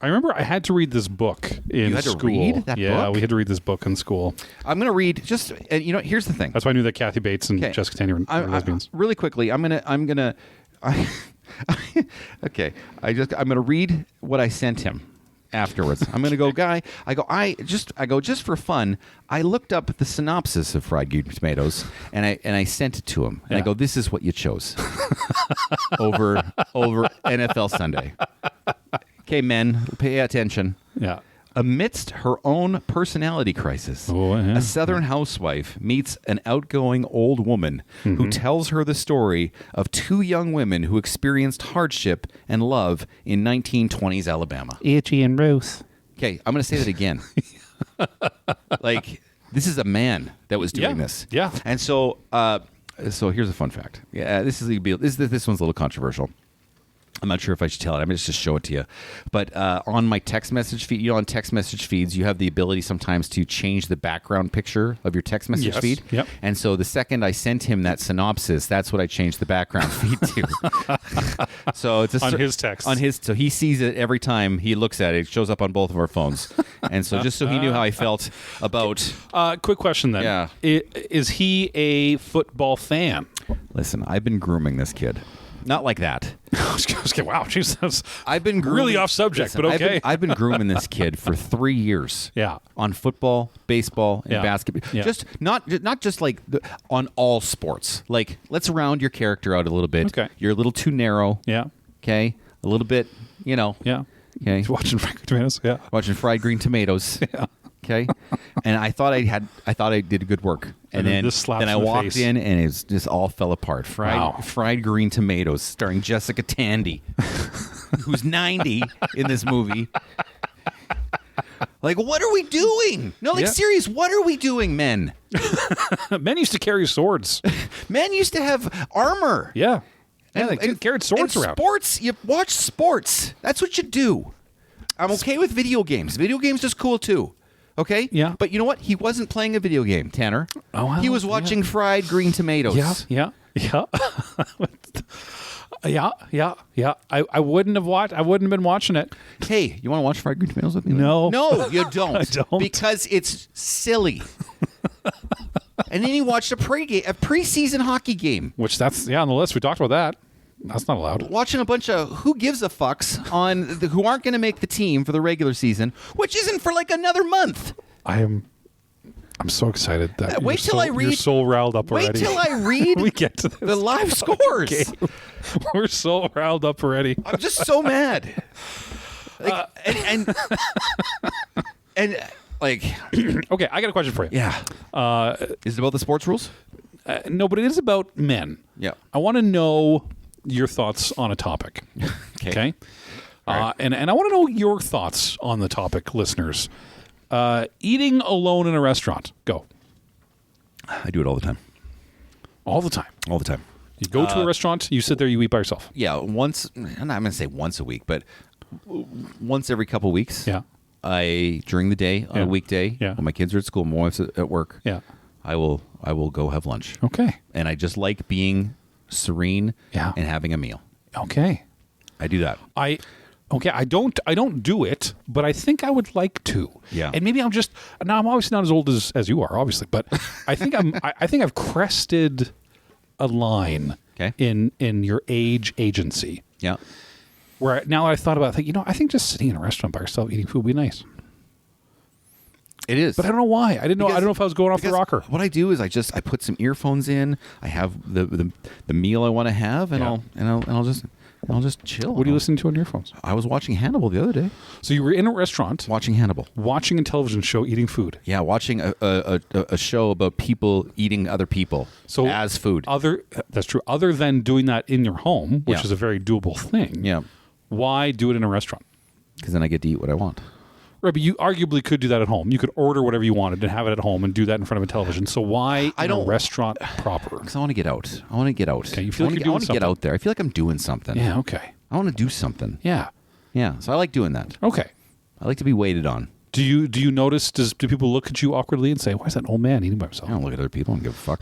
I remember I had to read this book in You had to school. read that yeah, book? we had to read this book in school. I'm going to read just. And here's the thing. That's why I knew that Kathy Bates and Okay. Jessica Tandy were lesbians. Really quickly, I'm gonna. Okay, I'm gonna read what I sent him afterwards. I'm gonna go, guy. I go just for fun. I looked up the synopsis of Fried Green Tomatoes, and I sent it to him. And I Yeah. go, this is what you chose over NFL Sunday. Okay, men, pay attention. Yeah. Amidst her own personality crisis, Oh, yeah. a Southern housewife meets an outgoing old woman who tells her the story of 2 young women who experienced hardship and love in 1920s Alabama. Itchy and Ruth. Okay, I'm going to say that again. Like, this is a man that was doing Yeah, this. yeah. And so here's a fun fact. Yeah, this one's a little controversial. I'm not sure if I should tell it. I'm going to just show it to you. But on my text message feed, on text message feeds, you have the ability sometimes to change the background picture of your text message Yes. feed. Yep. And so the second I sent him that synopsis, that's what I changed the background feed to. So it's On his text. so he sees it every time he looks at it. It shows up on both of our phones. And so just so he knew how I felt about. Quick question then. Yeah. Is he a football fan? Listen, I've been grooming this kid. Not like that. Wow, Jesus. I've been grooming, Really off subject, but okay. I've been grooming this kid for 3 years. Yeah. On football, baseball, and Yeah. basketball. Yeah. Just not just like on all sports. Like, let's round your character out a little bit. Okay. You're a little too narrow. Yeah. Okay. A little bit. Yeah. Okay. He's watching Fried Tomatoes. Yeah. Watching Fried Green Tomatoes. Yeah. Okay. And I thought I did good work. And then this slaps then I in the walked face. in and it just all fell apart. Wow. Fried Green Tomatoes, starring Jessica Tandy, who's 90 in this movie. Like, what are we doing? No, like, Yeah. serious, what are we doing, men? Men used to carry swords. Men used to have armor. Yeah. Yeah, they carried swords and around. Sports, you watch sports. That's what you do. I'm okay with video games. Video games is cool too. Okay? Yeah. But you know what? He wasn't playing a video game, Tanner. Oh, well, he was watching Fried Green Tomatoes. Yeah. Yeah. I wouldn't have been watching it. Hey, you want to watch Fried Green Tomatoes with me? No. No, you don't. I don't. Because it's silly. And then he watched a preseason hockey game. Which that's on the list. We talked about that. That's not allowed. Watching a bunch of who gives a fucks who aren't going to make the team for the regular season, which isn't for like another month. I'm so excited that Wait till I read. You're so riled up Wait already. till I read we get to this the live scores. game. We're so riled up already. I'm just so mad. Like, and like, Okay, I got a question for you. yeah. Is it about the sports rules? No, but it is about men. Yeah. I want to know your thoughts on a topic. Okay. Okay? And I want to know your thoughts on the topic, listeners. Eating alone in a restaurant. Go. I do it all the time. All the time. All the time. You go to a restaurant, you sit there, you eat by yourself. Yeah, once. I'm not going to say once a week, but once every couple weeks. Yeah. During the day on Yeah. a weekday Yeah. when my kids are at school, my wife's at work. Yeah. I will go have lunch. Okay. And I just like being serene Yeah. and having a meal. Okay. I do that. I don't do it, but I think I would like to. Yeah. And maybe I'm obviously not as old as you are, obviously, but I think I think I've crested a line Okay. in your agency. Yeah. Where now I thought about it, I think just sitting in a restaurant by yourself eating food would be nice. It is. But I don't know why. I don't know if I was going off the Because rocker. What I do is I put some earphones in. I have the meal I want to have, and Yeah. I'll just chill. What are you listening to on your earphones? I was watching Hannibal the other day. So you were in a restaurant Watching Hannibal. watching a television show, eating food. Yeah, watching a show about people eating other people as food. That's true. Other than doing that in your home, which Yeah. is a very doable thing. Yeah, Why do it in a restaurant? because then I get to eat what I want. Right, but you arguably could do that at home. You could order whatever you wanted and have it at home and do that in front of a television. So why in a restaurant proper? Because I want to get out. I want to get out. Okay, you feel like you're doing I want to get something. out there. I feel like I'm doing something. Yeah, okay. I want to do something. Yeah. Yeah, so I like doing that. Okay. I like to be waited on. Do you notice, do people look at you awkwardly and say, why is that old man eating by himself? I don't look at other people and give a fuck.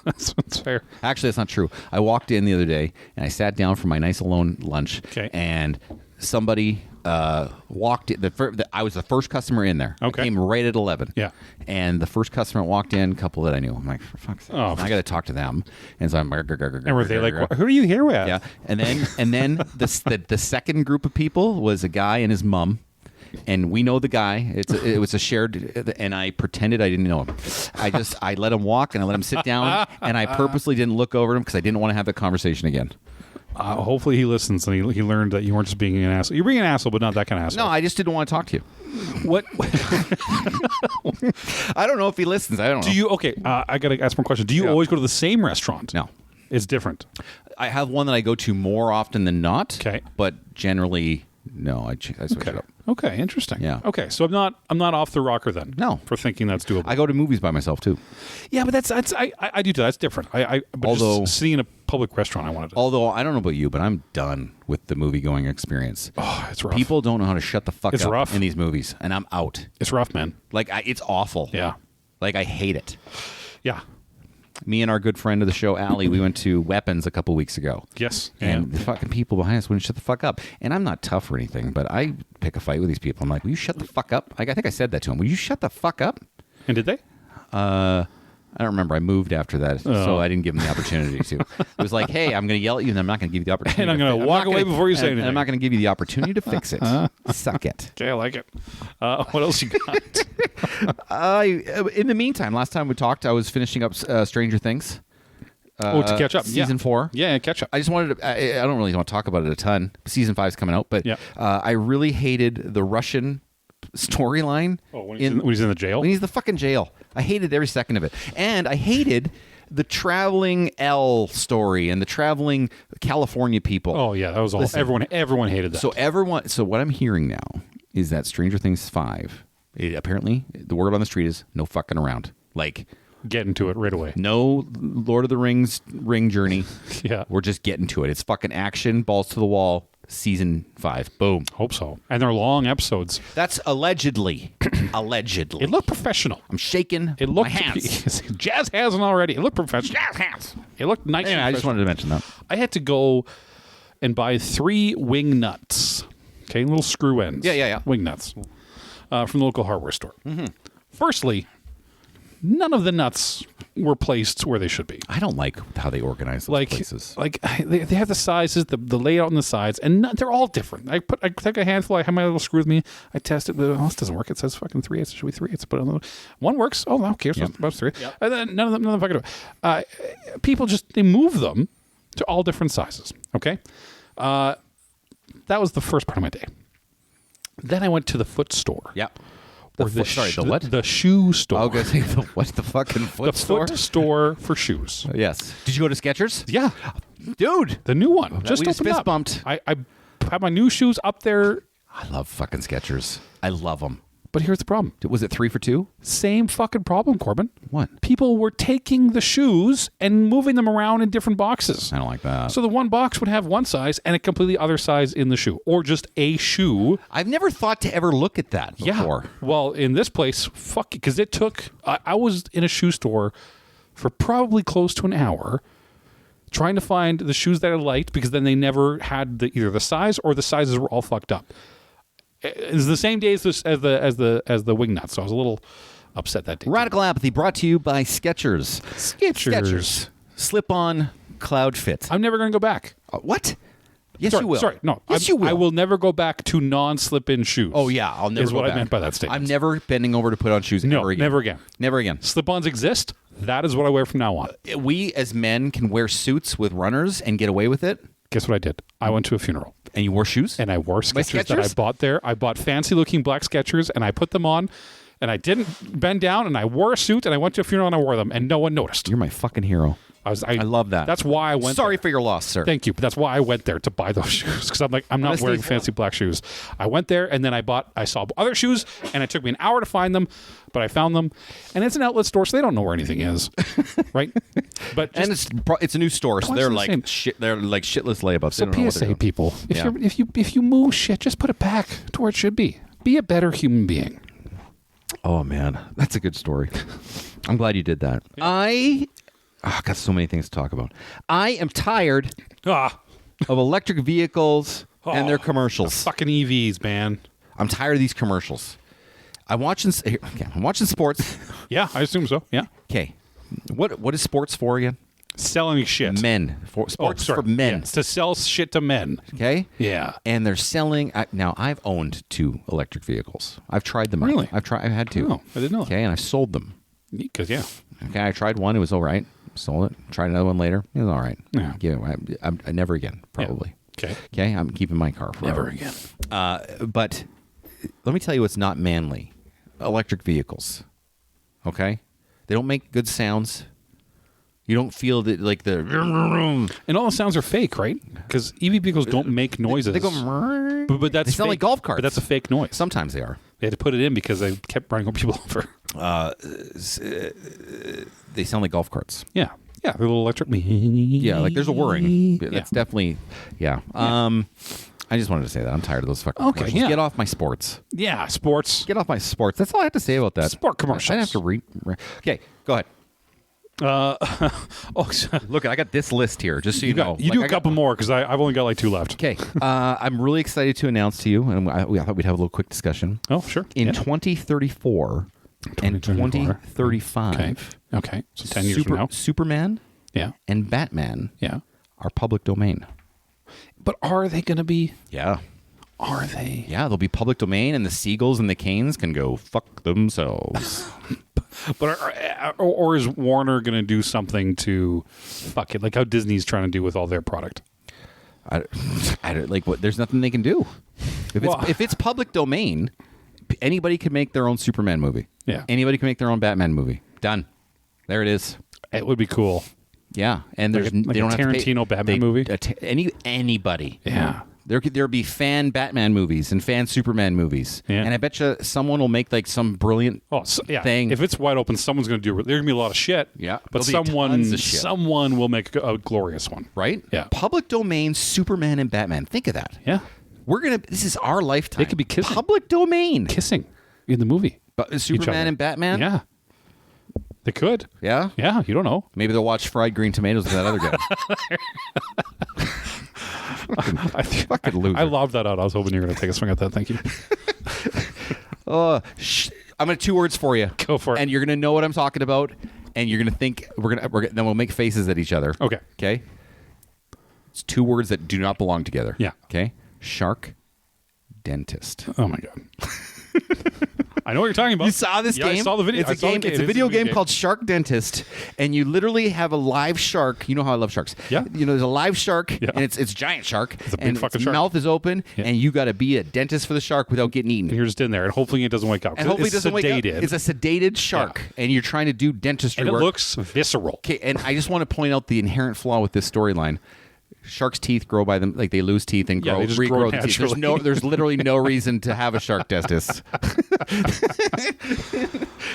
That's fair. Actually, that's not true. I walked in the other day and I sat down for my nice alone lunch. Okay. And somebody walked in. I was the first customer in there. Okay. I came right at 11. Yeah. And the first customer walked in, a couple that I knew. I'm like, for fuck's sake. Oh. I got to talk to them. And so I'm like, And were they like, who are you here with? yeah. And then the second group of people was a guy and his mom. And we know the guy. It was a shared, and I pretended I didn't know him. I let him walk and I let him sit down, and I purposely didn't look over at him because I didn't want to have that conversation again. Hopefully he listens and he learned that you weren't just being an asshole. You're being an asshole, but not that kind of asshole. No, I just didn't want to talk to you. What? I don't know if he listens. I don't know. Do you? Okay, I got to ask one question. Do you always go to the same restaurant? No. It's different. I have one that I go to more often than not. Okay. But generally, no. I switch it up. Okay, interesting. Yeah. Okay, so I'm not off the rocker then. No. For thinking that's doable. I go to movies by myself too. Yeah, but that's I do too. That's different. But Although- just sitting in a public restaurant, I wanted to. Although I don't know about you, but I'm done with the movie going experience. Oh, it's rough. People don't know how to shut the fuck It's up rough. in these movies, and I'm out. It's rough, man. Like it's awful. Yeah. Like I hate it. Yeah. Me and our good friend of the show, Allie, we went to Weapons a couple weeks ago. Yes. And the fucking people behind us wouldn't shut the fuck up. And I'm not tough or anything, but I pick a fight with these people. I'm like, will you shut the fuck up? I think I said that to him. Will you shut the fuck up? And did they? I don't remember. I moved after that, so I didn't give him the opportunity to. It was like, hey, I'm going to yell at you, and I'm not going to give you the opportunity. And I'm gonna walk away before you say and anything. I'm not going to give you the opportunity to fix it. Suck it. Okay, I like it. What else you got? In the meantime, last time we talked, I was finishing up Stranger Things. To catch up. Season 4. Yeah, catch up. I just wanted to. I don't really want to talk about it a ton. Season 5 is coming out, but Yeah. I really hated the Russian storyline. When he's in the jail? When he's in the fucking jail. I hated every second of it. And I hated the traveling L story and the traveling California people. Oh yeah, that was all. Listen. Everyone hated that. So what I'm hearing now is that Stranger Things 5, apparently the word on the street is no fucking around. Like, get into it right away. no Lord of the Rings ring journey. Yeah. We're just getting to it. It's fucking action, balls to the wall, season 5. Boom. Hope so. And they're long episodes. That's allegedly. Allegedly. It looked professional. I'm shaking It looked my hands. Jazz hasn't already. It looked professional. Jazz hands. It looked nice. Anyway, and I just wanted to mention that. I had to go and buy 3 wing nuts. Okay, little screw ends. Yeah. Wing nuts from the local hardware store. Mm-hmm. Firstly, none of the nuts were placed where they should be. I don't like how they organize those places. Like they have the sizes, the layout on the sides, and they're all different. I take a handful. I have my little screw with me. I test it, but this doesn't work. It says fucking 3/8. It should be 3/8. But one works. Oh, okay, so it's about 3. Yep. And then none of them fucking do it. People they move them to all different sizes. Okay, that was the first part of my day. Then I went to the foot store. Yeah. or the what? The shoe store. I was gonna say what's the fucking foot the store? foot store for shoes. Yes. Did you go to Skechers? Yeah, Dude, the new one just we just opened fist up. bumped. I have my new shoes up there, I love fucking Skechers. I love them. but here's the problem. Was it 3 for 2? Same fucking problem, Corbin. What? People were taking the shoes and moving them around in different boxes. I don't like that. So the one box would have one size and a completely other size in the shoe, or just a shoe. I've never thought to ever look at that before. Yeah. Well, in this place, fuck it, because it took. I was in a shoe store for probably close to an hour, trying to find the shoes that I liked, because then they never had either the size or the sizes were all fucked up. It's the same day as the Wingnut, so I was a little upset that day. Radical Apathy brought to you by Skechers. Skechers. Slip-on cloud fit. I'm never going to go back. What? Yes, Sorry, you will. Sorry, no. Yes, you will. I will never go back to non-slip-in shoes. Oh, yeah. I'll never is go what back. I meant by that statement. I'm never bending over to put on shoes No, ever again. never again. Never again. Slip-ons exist. That is what I wear from now on. We, as men, can wear suits with runners and get away with it. Guess what I did? I went to a funeral. And you wore shoes? And I wore Skechers that I Skechers? bought there. I bought fancy-looking black Skechers, and I put them on, and I didn't bend down, and I wore a suit, and I went to a funeral, and I wore them, and no one noticed. You're my fucking hero. I love that. That's why I went Sorry there. for your loss, sir. Thank you. But that's why I went there, to buy those shoes, because I'm like, I'm not Honestly, wearing fancy black shoes. I went there, and then I saw other shoes, and it took me an hour to find them, but I found them. And it's an outlet store, so they don't know where anything is, right? But And it's a new store, so Twice they're the like same. shit. They're like shitless layabouts. They don't know what they're PSA doing. people, Yeah. if you move shit, just put it back to where it should be. Be a better human being. Oh man, that's a good story. I'm glad you did that. I got so many things to talk about. I am tired Ah, of electric vehicles and their commercials. fucking EVs, man. I'm tired of these commercials. I'm watching sports. Yeah, I assume so. Yeah, Okay, what is sports for again? selling shit. Men. Sports sorry. for men. Yeah, to sell shit to men. Okay. Yeah. And they're selling. Now I've owned 2 electric vehicles. I've tried them. Really? I've had 2. Oh, I didn't know that. Okay, and I sold them. Because yeah, Okay, I tried one. It was all right. Sold it. Tried another one later. It was all right. Yeah. Give it. I never again. Probably. okay, Okay. I'm keeping my car forever. never again. But let me tell you, what's not manly. Electric vehicles. Okay, they don't make good sounds. You don't feel that like the. And all the sounds are fake, right? Because EV vehicles don't make noises. They go. but that's They sound fake. like golf carts. But that's a fake noise. Sometimes they are. They had to put it in because they kept running people over. They sound like golf carts. Yeah, they're little electric. Yeah, like there's a whirring. That's Yeah. definitely. Yeah. I just wanted to say that I'm tired of those fucking Okay, commercials. yeah. Get off my sports. Yeah, sports. Get off my sports. That's all I have to say about that. Sport commercials. I have to read. Okay, go ahead. So Look, I got this list here, just so you, know. you do a couple more because I've only got like 2 left. Okay, I'm really excited to announce to you, and I thought we'd have a little quick discussion. Oh, sure. In Yeah. 2034 and 2035, Okay. So 10 years from now. Superman Yeah. and Batman Yeah. are public domain. But are they going to be? Yeah. Are they? Yeah, they'll be public domain, and the Seagulls and the Canes can go fuck themselves. But or is Warner going to do something to fuck it, like how Disney's trying to do with all their product? I don't, like what? There's nothing they can do. If it's public domain, anybody can make their own Superman movie. Yeah. Anybody can make their own Batman movie. Done. There it is. It would be cool. Yeah, and Like there's a they don't have to pay- Tarantino Batman movie? Anybody. Yeah. There'd be fan Batman movies and fan Superman movies. Yeah. And I bet you someone will make like some brilliant thing. If it's wide open, someone's going to do it. There's going to be a lot of shit. Yeah. But There'll be tons of shit. someone will make a glorious one. Right? Yeah. Public domain Superman and Batman. Think of that. Yeah. This is our lifetime. They could be kissing. Public domain. Kissing in the movie. But Each Superman other. and Batman? Yeah. They could. Yeah? Yeah, you don't know. Maybe they'll watch Fried Green Tomatoes with that other guy. Fucking loser. I lobbed that out. I was hoping you were going to take a swing at that. Thank you. I'm going to 2 words for you. Go for it. And you're going to know what I'm talking about, and you're going to think then we'll make faces at each other. Okay. Okay? It's 2 words that do not belong together. Yeah. Okay? Shark, dentist. Oh, my God. I know what you're talking about. You saw this game? I saw the video. It's a game. It's a video game called Shark Dentist, and you literally have a live shark. You know how I love sharks. Yeah. You know, there's a live shark, Yeah. and it's a giant shark. It's a big and fucking its shark. mouth is open, Yeah. and you got to be a dentist for the shark without getting eaten. And you're just in there, and hopefully it doesn't wake up. And hopefully it it's doesn't wake up. sedated. It's a sedated shark, and you're trying to do dentistry and it work. looks visceral. Okay, and I just want to point out the inherent flaw with this storyline. Sharks' teeth grow by them, like they lose teeth and Yeah, grow, they just regrow grow the teeth. naturally. There's literally no reason to have a shark dentist.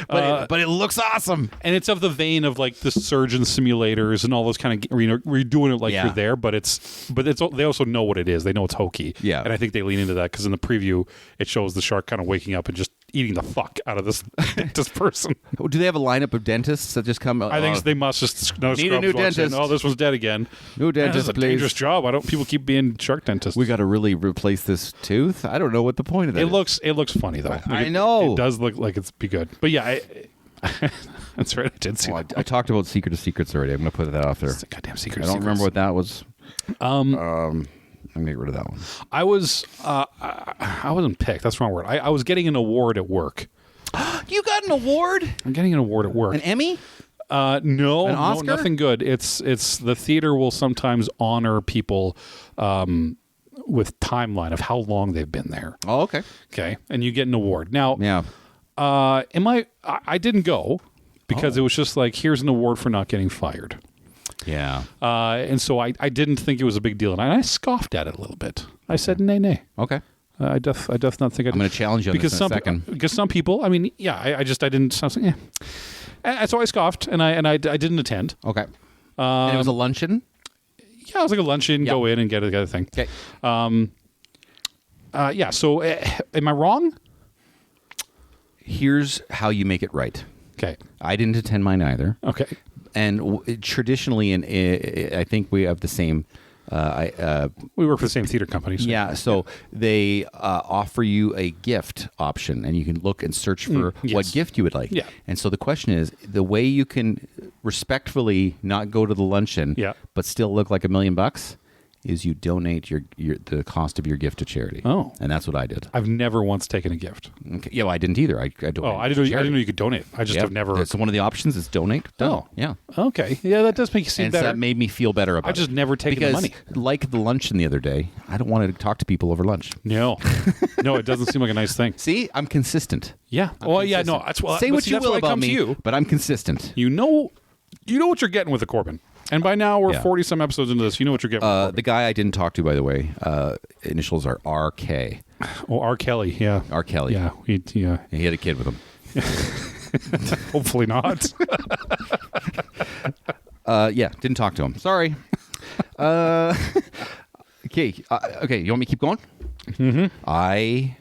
but it looks awesome. And it's of the vein of like the surgeon simulators and all those kind of, where you're doing it like Yeah. you're there, but they also know what it is. They know it's hokey. Yeah. And I think they lean into that because in the preview, it shows the shark kind of waking up and just eating the fuck out of this person. Do they have a lineup of dentists that just come? I think they must just know. Need a new Scrubs walks in, dentist. oh, this one's dead again. New dentist, This is a please. dangerous job. Why don't people keep being shark dentists? We got to really replace this tooth. I don't know what the point of that is. It looks funny though. I know. it does look like it's be good. But yeah, that's right. I did see. Well, I talked about Secret of Secrets already. I'm going to put that off there. It's a goddamn secret. I don't remember what that was. I'm going to get rid of that one. I wasn't picked. That's the wrong word. I was getting an award at work. You got an award? I'm getting an award at work. An Emmy? No, An Oscar? no, nothing good. It's the theater will sometimes honor people with timeline of how long they've been there. Oh, okay. Okay, and you get an award. Now, Yeah. I didn't go because it was just like, here's an award for not getting fired. Yeah. And so I didn't think it was a big deal, and I scoffed at it a little bit. I said, nay. Okay. I doth not think I did. I'm going to challenge you on this in a second. Because some people, I mean, yeah, I didn't. I was like, yeah. And so I scoffed, and I didn't attend. Okay. And it was a luncheon? Yeah, it was like a luncheon, go in and get the other thing. Okay. Yeah. So, am I wrong? Here's how you make it right. Okay. I didn't attend mine either. Okay. And traditionally, I think we have the same. We work for the same theater company. So. Yeah, so they offer you a gift option, and you can look and search for yes. what gift you would like. Yeah. And so the question is, the way you can respectfully not go to the luncheon, Yeah. but still look like $1 million is you donate the cost of your gift to charity. Oh. And that's what I did. I've never once taken a gift. Okay. Yeah, well, I didn't either. I donated. Oh, I didn't know you could donate. I just have never. So one of the options is donate. Done. Oh. Yeah. Okay. Yeah, that does make you seem And so better. that made me feel better about it. I've just never taken the because, money. like the luncheon the other day, I don't want to talk to people over lunch. No, it doesn't seem like a nice thing. See, I'm consistent. Yeah. Well, yeah. No. Consistent. That's well. Say but what see, you that's will why I about come me, to you. but I'm consistent. You know what you're getting with the Corbyn. And by now we're Yeah. 40 some episodes into this. You know what you're getting. With The guy I didn't talk to, by the way, initials are RK. oh, R. Kelly. Yeah. R. Kelly. Yeah. He had a kid with him. Hopefully not. Yeah, didn't talk to him. Sorry. Okay. Okay. You want me to keep going? Mm-hmm. I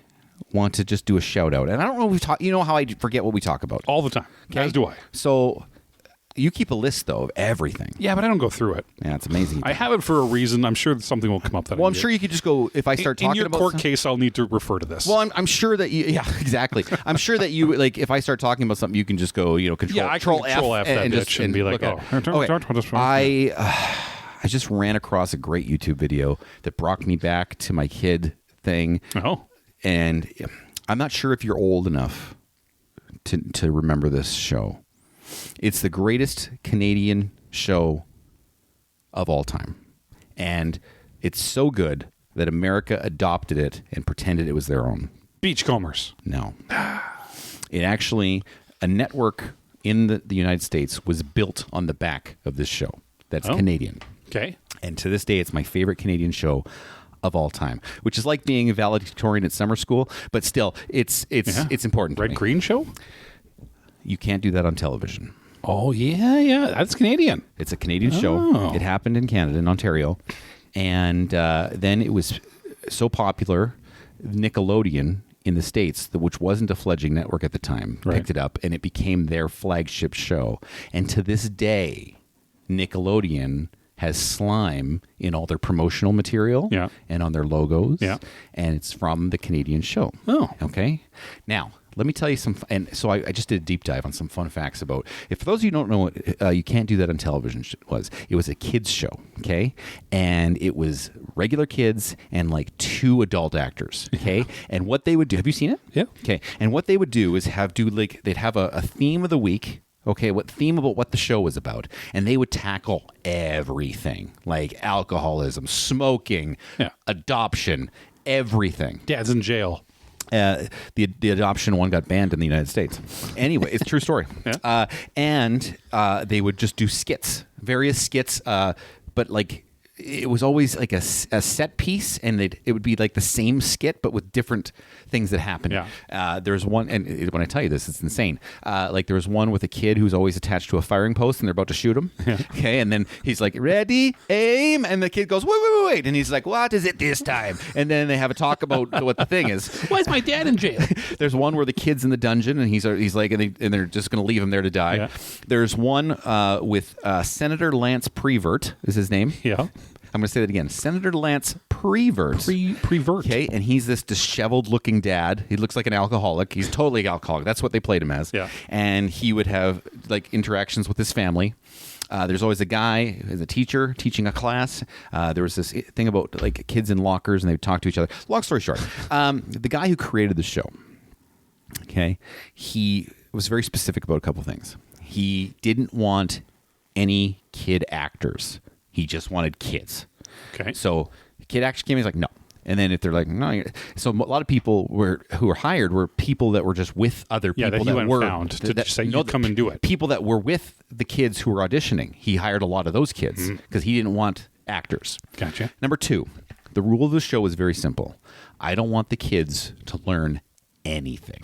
want to just do a shout out, and I don't know if we've talked. You know how I forget what we talk about All the time. Okay? As do I. So you keep a list though of everything. Yeah, but I don't go through it. Yeah, it's amazing. I have it for a reason. I'm sure that something will come up that. Well, I'm sure you could just go if I start in talking your about court something- case, I'll need to refer to this. Well, I'm sure that you. Yeah, exactly. I'm sure that you like if I start talking about something, you can just go, control. Yeah, I can control F that and bitch just and be like, look at it. oh, Okay. I just ran across a great YouTube video that brought me back to my kid thing, Oh, and I'm not sure if you're old enough to remember this show. It's the greatest Canadian show of all time, and it's so good that America adopted it and pretended it was their own. Beachcombers. No. It actually, a network in the United States was built on the back of this show. That's Canadian. Okay. And to this day, it's my favorite Canadian show of all time, which is like being a valedictorian at summer school, but still, it's important to Red me. Green Show. You can't do that on television. Oh yeah, that's Canadian. It's a Canadian show. Oh. It happened in Canada, in Ontario. And then it was so popular, Nickelodeon in the States, which wasn't a fledgling network at the time, Right. picked it up, and it became their flagship show. And to this day, Nickelodeon has slime in all their promotional material Yeah. and on their logos. Yeah. And it's from the Canadian show. Oh. Okay. Now, Let me tell you some. And so I just did a deep dive on some fun facts about. If for those of you who don't know what You Can't Do That on Television it was a kids show, okay, and it was regular kids and like 2 adult actors, okay, and what they would do. Have you seen it? Yeah. Okay, and what they would do is they'd have a theme of the week. Okay, what theme about what the show was about, and they would tackle everything like alcoholism, smoking, adoption, everything. Dad's in jail. The adoption one got banned in the United States. Anyway, it's a true story. Yeah. And they would just do skits, various skits, but like it was always like a set piece, and it would be like the same skit but with different things that happened. Yeah. There's one, and when I tell you this, it's insane. Like there was one with a kid who's always attached to a firing post, and they're about to shoot him. Yeah. Okay, and then he's like, "Ready, aim," and the kid goes, "Wait," and he's like, "What is it this time?" And then they have a talk about what the thing is. Why is my dad in jail? There's one where the kid's in the dungeon, and he's like, and they're just going to leave him there to die. Yeah. There's one with Senator Lance Prevert is his name. Yeah. I'm going to say that again. Senator Lance Prevert. Prevert. Okay, and he's this disheveled-looking dad. He looks like an alcoholic. He's totally alcoholic. That's what they played him as. Yeah. And he would have like interactions with his family. There's always a guy as a teacher teaching a class. There was this thing about like kids in lockers, and they would talk to each other. Long story short, the guy who created the show, okay, he was very specific about a couple things. He didn't want any kid actors. He just wanted kids. Okay. So kid actors came in, he's like, no. And then if they're like, no. So a lot of people who were hired were people that were just with other people that he went and found to say, you come and do it. People that were with the kids who were auditioning. He hired a lot of those kids because he didn't want actors. Gotcha. Number 2, the rule of the show is very simple. I don't want the kids to learn anything.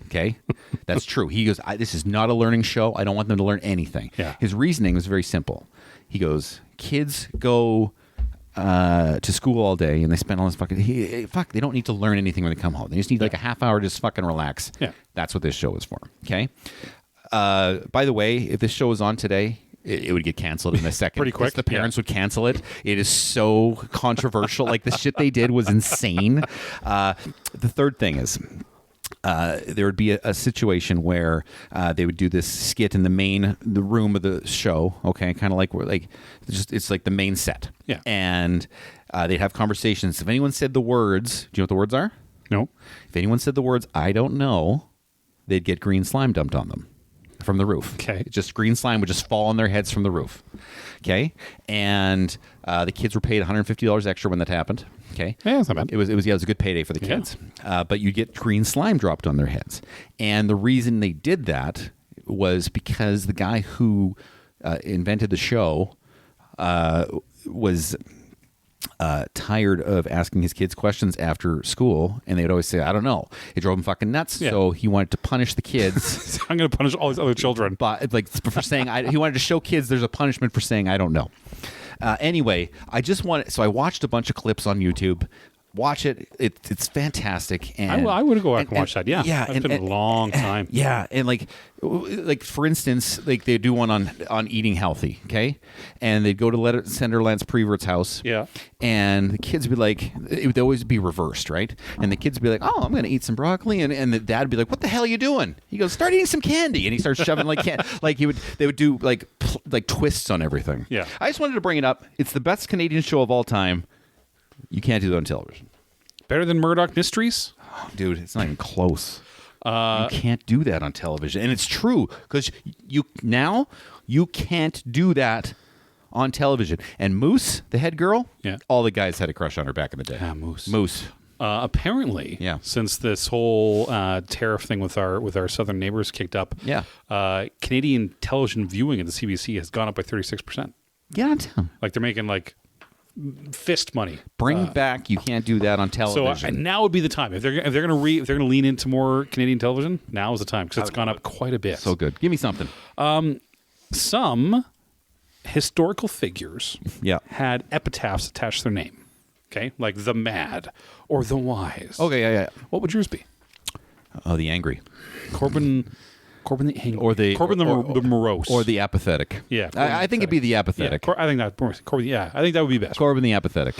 Okay? That's true. He goes, this is not a learning show. I don't want them to learn anything. Yeah. His reasoning was very simple. He goes, kids go to school all day and they spend all this they don't need to learn anything when they come home. They just need like a half hour to just fucking relax. Yeah. That's what this show is for. Okay? By the way, if this show was on today, it would get canceled in a second. Pretty quick. The parents would cancel it. It is so controversial. Like the shit they did was insane. The third thing is, there would be a situation where they would do this skit in the room of the show, okay, kind of like it's like the main set, yeah, and they'd have conversations. If anyone said the words, do you know what the words are? No. If anyone said the words "I don't know," they'd get green slime dumped on them from the roof. Okay, just green slime would just fall on their heads from the roof. Okay, and the kids were paid $150 extra when that happened. Okay, yeah, that's not bad. It was a good payday for the kids. Yeah. But you get green slime dropped on their heads, and the reason they did that was because the guy who invented the show was tired of asking his kids questions after school, and they'd always say, "I don't know." It drove him fucking nuts. Yeah. So he wanted to punish the kids. I'm going to punish all these other children, but like for saying, he wanted to show kids there's a punishment for saying, "I don't know." Anyway, so I watched a bunch of clips on YouTube. Watch it. It's fantastic. And I would go back and watch that. Yeah. Yeah. It's been a long time. Yeah. And like for instance, like they do one on eating healthy. Okay. And they'd go to Senator Lance Prevert's house. Yeah. And the kids would be like, it would always be reversed, right? And the kids would be like, "Oh, I'm going to eat some broccoli." And the dad would be like, "What the hell are you doing?" He goes, "Start eating some candy." And he starts shoving like candy. Like they would do like twists on everything. Yeah. I just wanted to bring it up. It's the best Canadian show of all time. You can't do that on television. Better than Murdoch Mysteries? Oh, dude, it's not even close. You can't do that on television. And it's true, because you can't do that on television. And Moose, the head girl, all the guys had a crush on her back in the day. Ah, Moose. Apparently, since this whole tariff thing with our southern neighbors kicked up, Canadian television viewing at the CBC has gone up by 36%. Get on town. Like they're making like fist money. Bring back. You can't do that on television. So now would be the time if they're going to lean into more Canadian television. Now is the time because it's gone up quite a bit. So good. Give me something. Some historical figures had epitaphs attached to their name. Okay, like the Mad or the Wise. Okay, yeah. What would yours be? Oh, the Angry. Corbyn Corbyn the angry. Or the Corbyn the morose. or the apathetic. Yeah, I think it'd be the apathetic. I think that Corbyn. Yeah, I think that would be best. Corbyn the apathetic.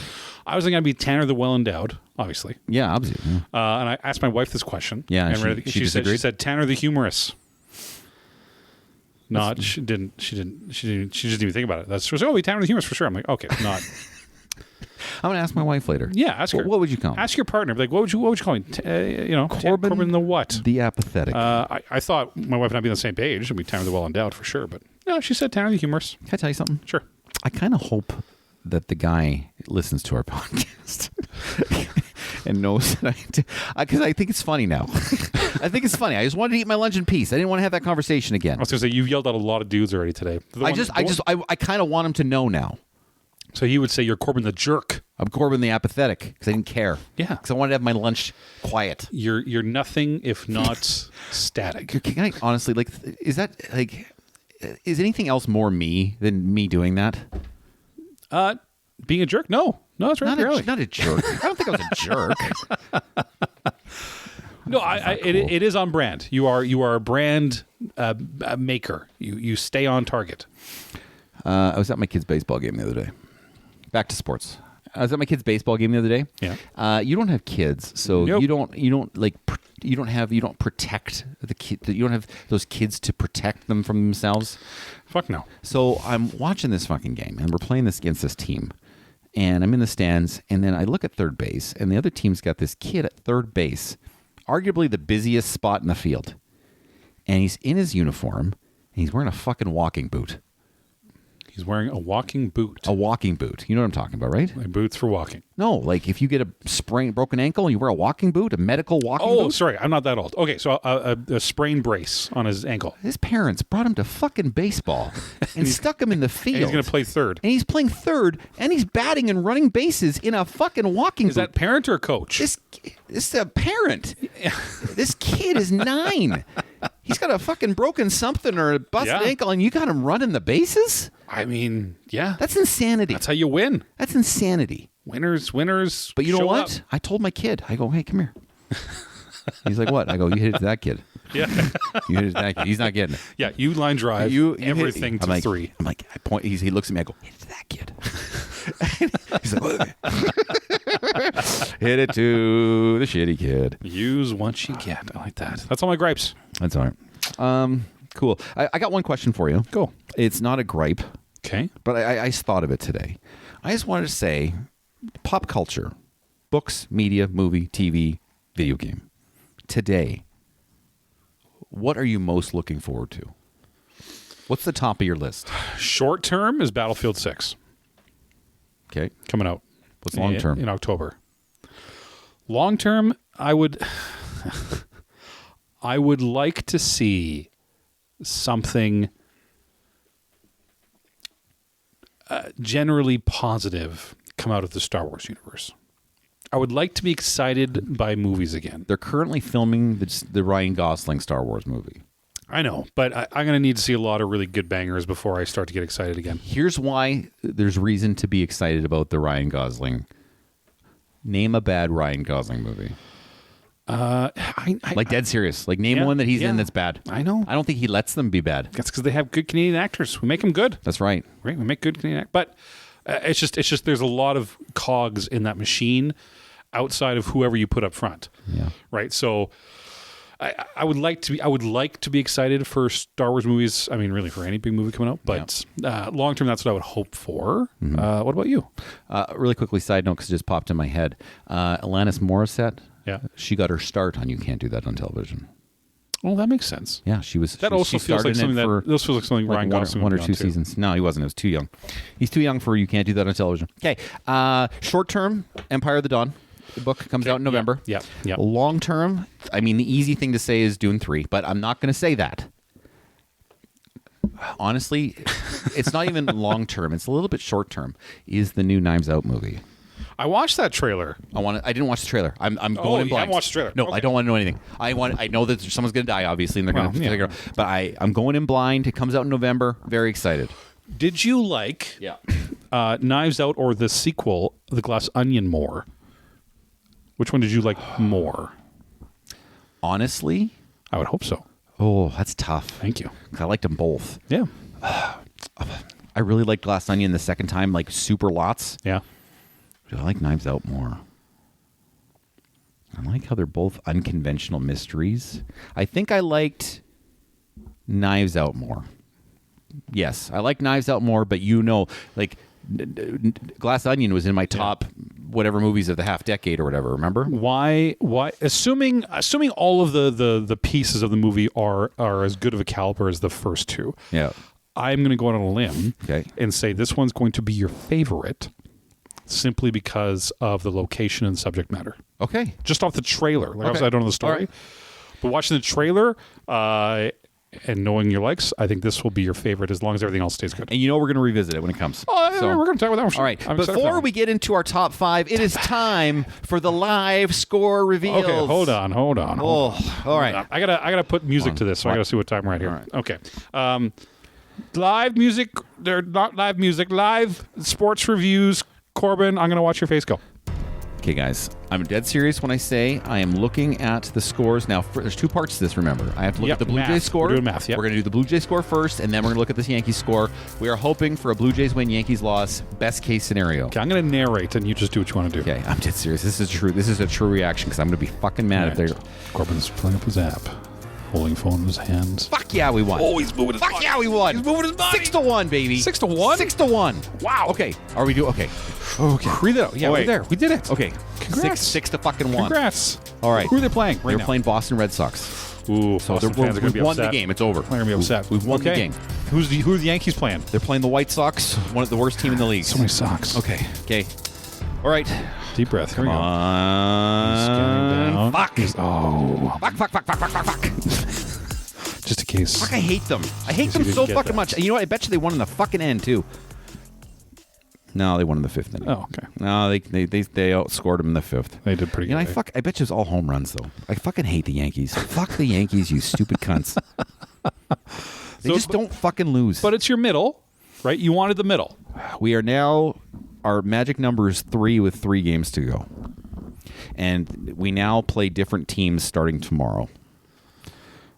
I was thinking I'd be Tanner the well endowed, obviously. Yeah, obviously. Yeah. And I asked my wife this question. Yeah, and and she she said Tanner the humorous. Not she didn't just even think about it. She was be Tanner the humorous for sure. I'm like, okay, not. I'm gonna ask my wife later. Yeah, ask her. What would you call him? Ask your partner. Like, what would you call him? Corbyn the what? The apathetic. I thought my wife and I be on the same page. It'd be Tanner the well endowed for sure. But no, she said Tanner the humorous. Can I tell you something? Sure. I kind of hope that the guy listens to our podcast and knows that because I think it's funny now. I think it's funny. I just wanted to eat my lunch in peace. I didn't want to have that conversation again. I was going to say, you've yelled at a lot of dudes already today. I kind of want him to know now. So he would say you're Corbyn the jerk. I'm Corbyn the apathetic because I didn't care. Yeah. Because I wanted to have my lunch quiet. You're nothing if not static. Can I honestly, is anything else more me than me doing that? Being a jerk? No, that's right. Not a jerk. I don't think I was a jerk. No, it is on brand. You are a brand maker. You stay on target. I was at my kid's baseball game the other day. Back to sports. I was at my kid's baseball game the other day. Yeah. You don't have kids, so Nope. you don't protect the kid. You don't have those kids to protect them from themselves. Fuck no. So I'm watching this fucking game, and we're playing this against this team, and I'm in the stands, and then I look at third base, and the other team's got this kid at third base, arguably the busiest spot in the field, and he's in his uniform, and he's wearing a fucking walking boot. He's wearing a walking boot. A walking boot. You know what I'm talking about, right? Like boots for walking. No, like if you get a broken ankle and you wear a walking boot, a medical walking boot. Oh, sorry. I'm not that old. Okay, so a sprain brace on his ankle. His parents brought him to fucking based and stuck him in the field. And he's going to play third. And he's playing third, and he's batting and running bases in a fucking walking boot. Is that parent or coach? This is a parent. This kid is 9. He's got a fucking broken something or a busted ankle, and you got him running the bases? I mean, yeah. That's insanity. That's how you win. That's insanity. Winners. But you know what? Up. I told my kid, I go, hey, come here. He's like, what? I go, you hit it to that kid. Yeah. You hit it to that kid. He's not getting it. Yeah, you line drive everything to like, 3. I'm like, I point. He looks at me. I go, hit it to that kid. He's like, what? Hit it to the shitty kid. Use what you get. I like that. That's all my gripes. That's all right. Cool. I got one question for you. Go. It's not a gripe. Okay. But I just thought of it today. I just wanted to say, pop culture, books, media, movie, TV, video game. Today, what are you most looking forward to? What's the top of your list? Short term is Battlefield 6. Okay. Coming out. What's long term? In October. Long term, I would like to see something generally positive come out of the Star Wars universe. I would like to be excited by movies again. They're currently filming the Ryan Gosling Star Wars movie. I know, but I'm going to need to see a lot of really good bangers before I start to get excited again. Here's why there's reason to be excited about the Ryan Gosling. Name a bad Ryan Gosling movie. Dead serious. Like name one that he's in that's bad. I know. I don't think he lets them be bad. That's because they have good Canadian actors. We make them good. That's right. Right, we make good Canadian actors. But it's just there's a lot of cogs in that machine outside of whoever you put up front. Yeah. Right. So I would like to be excited for Star Wars movies. I mean, really for any big movie coming out. But long term, that's what I would hope for. Mm-hmm. What about you? Really quickly, side note, because it just popped in my head. Alanis Morissette. Yeah. She got her start on You Can't Do That on Television. Well, that makes sense. Yeah, she was. That also feels like something Ryan Gosling one or would be two on too. seasons. No, he wasn't. It was too young. He's too young for You Can't Do That on Television. Okay. Short term, Empire of the Dawn. The book comes out in November. Yeah. Long term, I mean, the easy thing to say is Dune 3, but I'm not going to say that. Honestly, it's not even long term. It's a little bit short term. Is the new Knives Out movie? I watched that trailer. I didn't watch the trailer. I'm going in blind. You haven't watched the trailer? No, Okay. I don't want to know anything. I know that someone's going to die, obviously, and they're going to figure out. But I'm going in blind. It comes out in November. Very excited. Did you like Knives Out or the sequel, The Glass Onion, more? Which one did you like more? Honestly, I would hope so. Oh, that's tough. Thank you. 'Cause I liked them both. Yeah. I really liked Glass Onion the second time, like super lots. Yeah. But I like Knives Out more. I like how they're both unconventional mysteries. I think I liked Knives Out more. Yes, I like Knives Out more, but like Glass Onion was in my top whatever movies of the half decade or whatever, remember? Why assuming all of the pieces of the movie are as good of a caliber as the first two. Yeah. I'm going to go on a limb Okay. and say this one's going to be your favorite simply because of the location and subject matter. Okay. Just off the trailer. Like obviously Okay. I don't know the story. All right. But watching the trailer and knowing your likes, I think this will be your favorite as long as everything else stays good. And we're going to revisit it when it comes. We're going to talk about that one. All right. I'm excited for that Before one. we get into our top 5, it is time for the live score reveals. Okay, hold on. Oh, all right. I gotta put music to this, so I gotta see what time we're at here. All right. Okay. Live music. They're not live music. Live sports reviews. Corbin, I'm gonna watch your face go. Okay, guys, I'm dead serious when I say I am looking at the scores. Now, there's 2 parts to this, remember. I have to look Yep, at the Blue math. Jays score. We're doing math, yep. We're going to do the Blue Jays score first, and then we're going to look at this Yankees score. We are hoping for a Blue Jays win, Yankees loss, best case scenario. Okay, I'm gonna narrate, and you just do what you want to do. Okay, I'm dead serious. This is true. This is a true reaction because I'm going to be fucking mad if they're... Corbin's pulling up his app, holding phone in his hands. Fuck yeah, we won. Oh, he's moving his Fuck body. yeah, we won. He's moving his body. 6-1, baby. 6-1? 6-1. Wow. Okay, are we doing... Okay. Okay. Read it out. Yeah, Oh, we're wait. there. We did it. Okay. Congrats. 6 to fucking 1. Congrats. All right. Who are they playing right They're now? playing Boston Red Sox. Ooh, So Boston fans are gonna be we've won the upset. game. It's over. They're gonna be upset. We've won the game. Who are the Yankees playing? They're playing the White Sox, one of the worst team in the league. So many socks. Okay. All right. Deep breath. Here we go. Scanning down. Fuck. Oh, Fuck. just in case. Fuck, I hate them. I hate You them didn't so get fucking that. much. And you know what? I bet you they won in the fucking end, too. No, they won in the 5th inning. Oh, okay. No, they outscored them in the 5th. They did pretty You know, good. I bet you it's all home runs, though. I fucking hate the Yankees. Fuck the Yankees, you stupid cunts. They just don't fucking lose. But it's your middle, right? You wanted the middle. We are now, our magic number is 3 with 3 games to go. And we now play different teams starting tomorrow.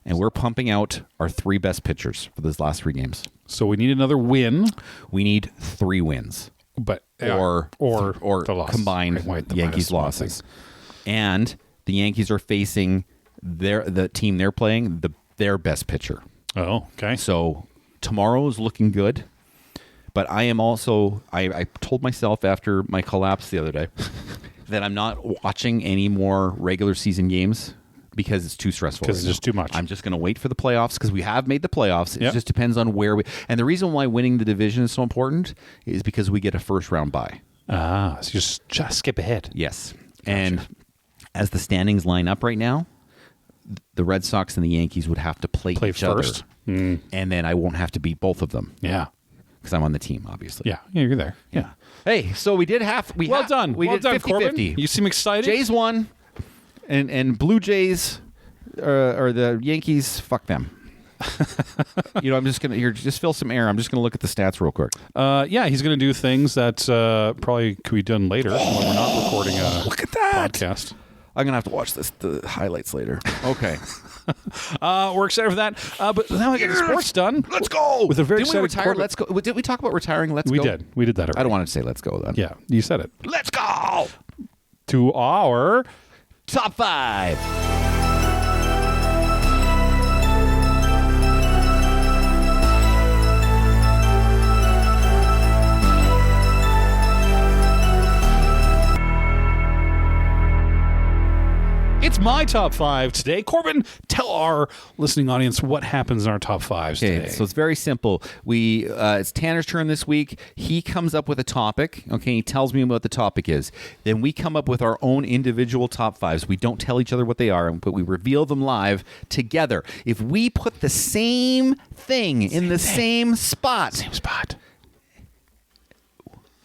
And we're pumping out our 3 best pitchers for those last 3 games. So we need another win, We need 3 wins. but Or the loss. combined Right, the Yankees minus one losses. And the Yankees are facing the team they're playing, their best pitcher. thing. Oh, okay. So tomorrow is looking good. But I am also, I told myself after my collapse the other day that I'm not watching any more regular season games because it's too stressful. Because it's just too much. I'm just going to wait for the playoffs because we have made the playoffs. It Yep. just depends on where we. And the reason why winning the division is so important is because we get a first round bye. So you just skip ahead. Yes. And as the standings line up right now, the Red Sox and the Yankees would have to play each first. other. And then I won't have to beat both of them Yeah. because I'm on the team, obviously. Yeah, you're there. Yeah. Hey, so we did half. Well done. We well did done, 50-50. Corbin. You seem excited. Jays won, and Blue Jays or the Yankees. Fuck them. I'm just gonna just fill some air. I'm just gonna look at the stats real quick. Yeah, he's going to do things that probably could be done later when we're not recording a Look at that. podcast. I'm gonna have to watch the highlights later. Okay, We're excited for that. But now we get the sports done. let's go. With a very did we excited retire? Corbin. Let's go. Did we talk about retiring? Let's We go. did. We did that already. I don't want to say let's go then. Yeah, you said it. Let's go. To our Top 5. It's my top 5 today. Corbin, tell our listening audience what happens in our top 5s today. Okay, so it's very simple. It's Tanner's turn this week. He comes up with a topic. Okay, he tells me what the topic is. Then we come up with our own individual top 5s. We don't tell each other what they are, but we reveal them live together. If we put the same thing in the same spot,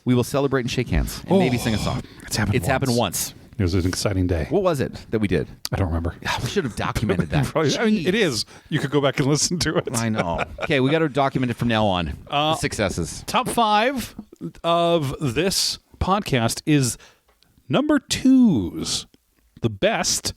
we will celebrate and shake hands and maybe sing a song. It's happened once. It was an exciting day. What was it that we did? I don't remember. We should have documented that. It is. You could go back and listen to it. I know. Okay, we got to document it from now on. The successes. Top 5 of this podcast is number 2's. The best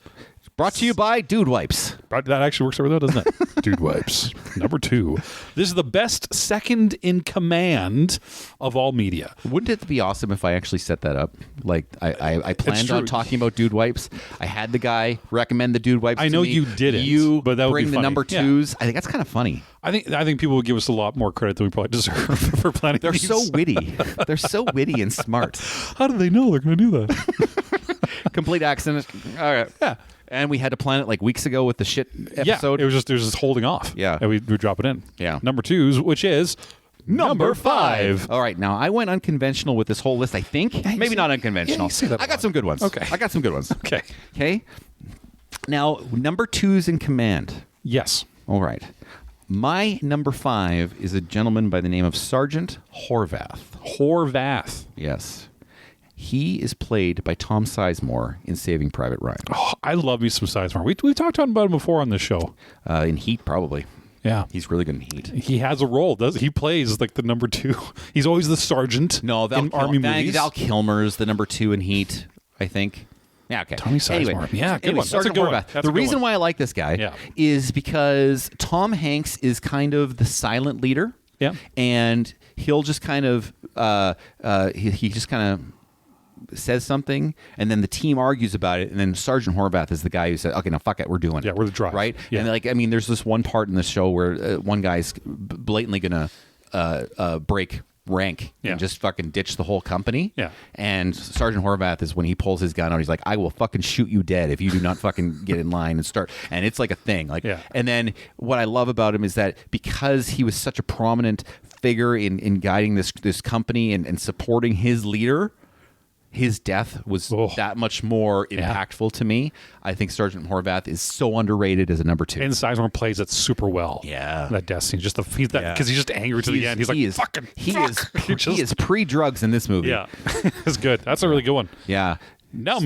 Brought to you by Dude Wipes. That actually works over there, doesn't it? Dude Wipes. Number 2. This is the best second in command of all media. Wouldn't it be awesome if I actually set that up? Like, I planned on talking about Dude Wipes. I had the guy recommend the Dude Wipes. I know to me. you didn't, You but that would bring be the funny. number Yeah. 2s. I think that's kind of funny. I think people would give us a lot more credit than we probably deserve for planning They're these. so witty. They're so witty and smart. How do they know they're going to do that? Complete accident. All right. Yeah. And we had to plan it like weeks ago with the shit episode. Yeah, it was just holding off. Yeah. And we drop it in. Yeah. Number 2, which is number 5. All right, now I went unconventional with this whole list. I think maybe not unconventional. Yeah, you say that a I got lot. some good ones. Okay. I got some good ones. Okay. Okay. Now number 2's in command. Yes. All right. My number 5 is a gentleman by the name of Sergeant Horvath. Horvath. Yes. He is played by Tom Sizemore in Saving Private Ryan. Oh, I love me some Sizemore. We talked about him before on this show. In Heat, probably. Yeah. He's really good in Heat. He has a role. He plays like the number 2. He's always the sergeant. No, in Army movies. Val Kilmer's the number 2 in Heat, I think. Yeah, okay. Tommy Sizemore. Anyway, Yeah, good anyway, one. That's a Sergeant good one. Horvath. That's a The good reason one. why I like this guy Yeah. is because Tom Hanks is kind of the silent leader. Yeah. And he'll just kind of he just kind of says something, and then the team argues about it, and then Sergeant Horvath is the guy who said, "Okay, now fuck it, we're doing it." Yeah, we're the drive. right? Yeah. And like, I mean, there's this one part in the show where one guy's blatantly gonna break rank Yeah. and just fucking ditch the whole company. Yeah. And Sergeant Horvath is when he pulls his gun out, he's like, "I will fucking shoot you dead if you do not fucking get in line and start." And it's like a thing. Like, Yeah. and then what I love about him is that because he was such a prominent figure in guiding this company and supporting his leader, his death was that much more impactful to me. I think Sergeant Horvath is so underrated as a number 2. And Sizemore plays it super well. Yeah. That death scene. Just because he's just angry to the end. He's like, fucking fuck. He is pre-drugs in this movie. Yeah. It's good. That's a really good one. Yeah. Now,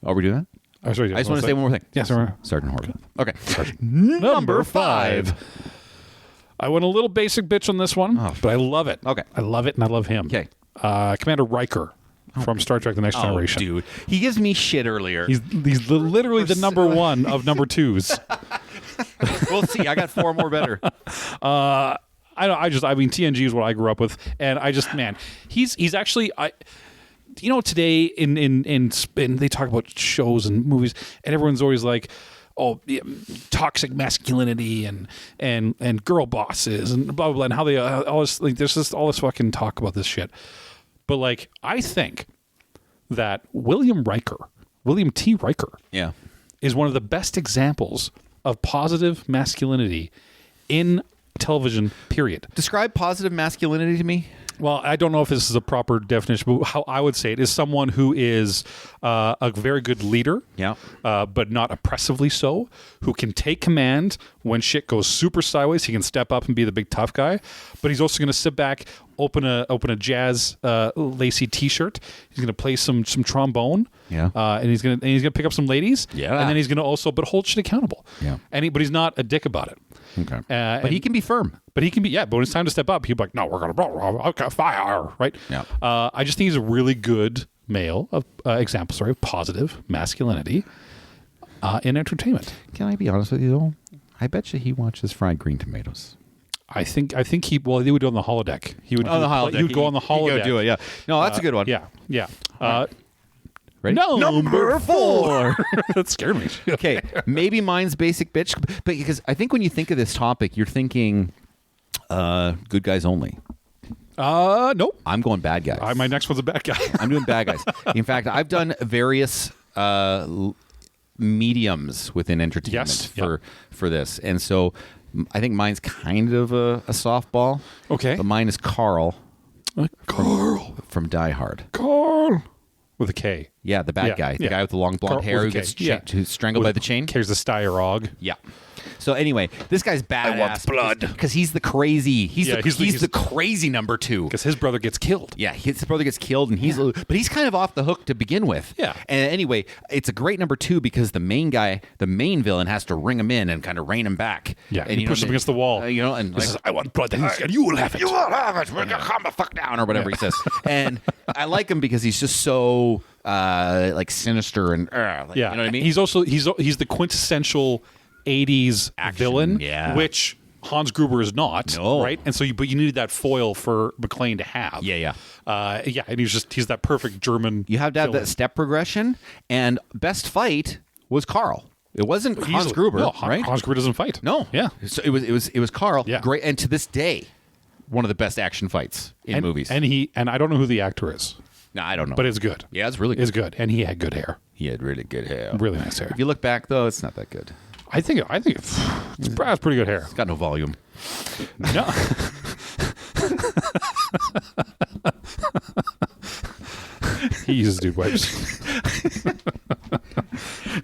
Are we doing that? oh, sorry, I just want to say one more thing. Yeah, sorry. Sergeant Horvath. Okay. Number 5. I went a little basic bitch on this one, but I love it. Okay. I love it, and I love him. Okay. Commander Riker from Star Trek The Next Generation. Dude. He gives me shit earlier. He's literally the number 1 of number 2s. We'll see. I got 4 more better. I mean, TNG is what I grew up with, and I just, man, he's actually, today in they talk about shows and movies, and everyone's always like, oh, yeah, toxic masculinity and girl bosses and blah blah blah, and how they always like there's just all this fucking talk about this shit. But like, I think that William T. Riker, Yeah. is one of the best examples of positive masculinity in television, period. Describe positive masculinity to me. Well, I don't know if this is a proper definition, but how I would say it is someone who is a very good leader, Yeah. but not oppressively so, who can take command when shit goes super sideways. He can step up and be the big tough guy, but he's also going to sit back, open a jazz lacy T-shirt. He's going to play some trombone, Yeah. and he's going to pick up some ladies, Yeah. and then he's going to also but hold shit accountable, Yeah. but he's not a dick about it. Okay. But he can be firm. But he can be, but when it's time to step up, he'd be like, no, we're going to fire, right? Yeah. I just think he's a really good male of example, of positive masculinity in entertainment. Can I be honest with you, though? I bet you he watches Fried Green Tomatoes. I think he would do it on the holodeck. He would on the holodeck. He would go on the holodeck. He'd go do it, yeah. No, that's a good one. Yeah. Ready? Number 4. That scared me. Okay, maybe mine's basic bitch, but because I think when you think of this topic, you're thinking good guys only. Nope. I'm going bad guys. My next one's a bad guy. I'm doing bad guys. In fact, I've done various mediums within entertainment for this, and so I think mine's kind of a softball. Okay. But mine is Carl Carl. from Die Hard. Carl. With a K. Yeah, the bad guy. The guy with the long blonde Carl hair who with a gets K. who's strangled by the chain. Carries the Steyr Og. Yeah. So anyway, this guy's badass. I want blood. Because he's the crazy. He's the crazy number 2. Because his brother gets killed. Yeah, his brother gets killed, and but he's kind of off the hook to begin with. Yeah. And anyway, it's a great number 2 because the main villain, has to ring him in and kind of rein him back. Yeah, and he pushes him against the wall. And he says, "I want blood," and you will have it. You will have it. We're gonna calm the fuck down, or whatever he says. And I like him because he's just so like sinister and yeah. you know what I mean. He's also he's the quintessential 80s villain, which Hans Gruber is not, right? And so, but you needed that foil for McClane to have. Yeah. And he's that perfect German. You have to have villain. that step progression, and best fight was Carl. It wasn't Hans Gruber, right? Hans Gruber doesn't fight. No. Yeah. So it was Carl. Yeah. Great, and to this day, one of the best action fights in movies. And I don't know who the actor is. No, I don't know. But it's good. Yeah, it's really good. It's good, and he had good hair. He had really good hair. Really nice hair. If you look back, though, it's not that good. I think it's pretty good hair. It's got no volume. No. He uses dude wipes.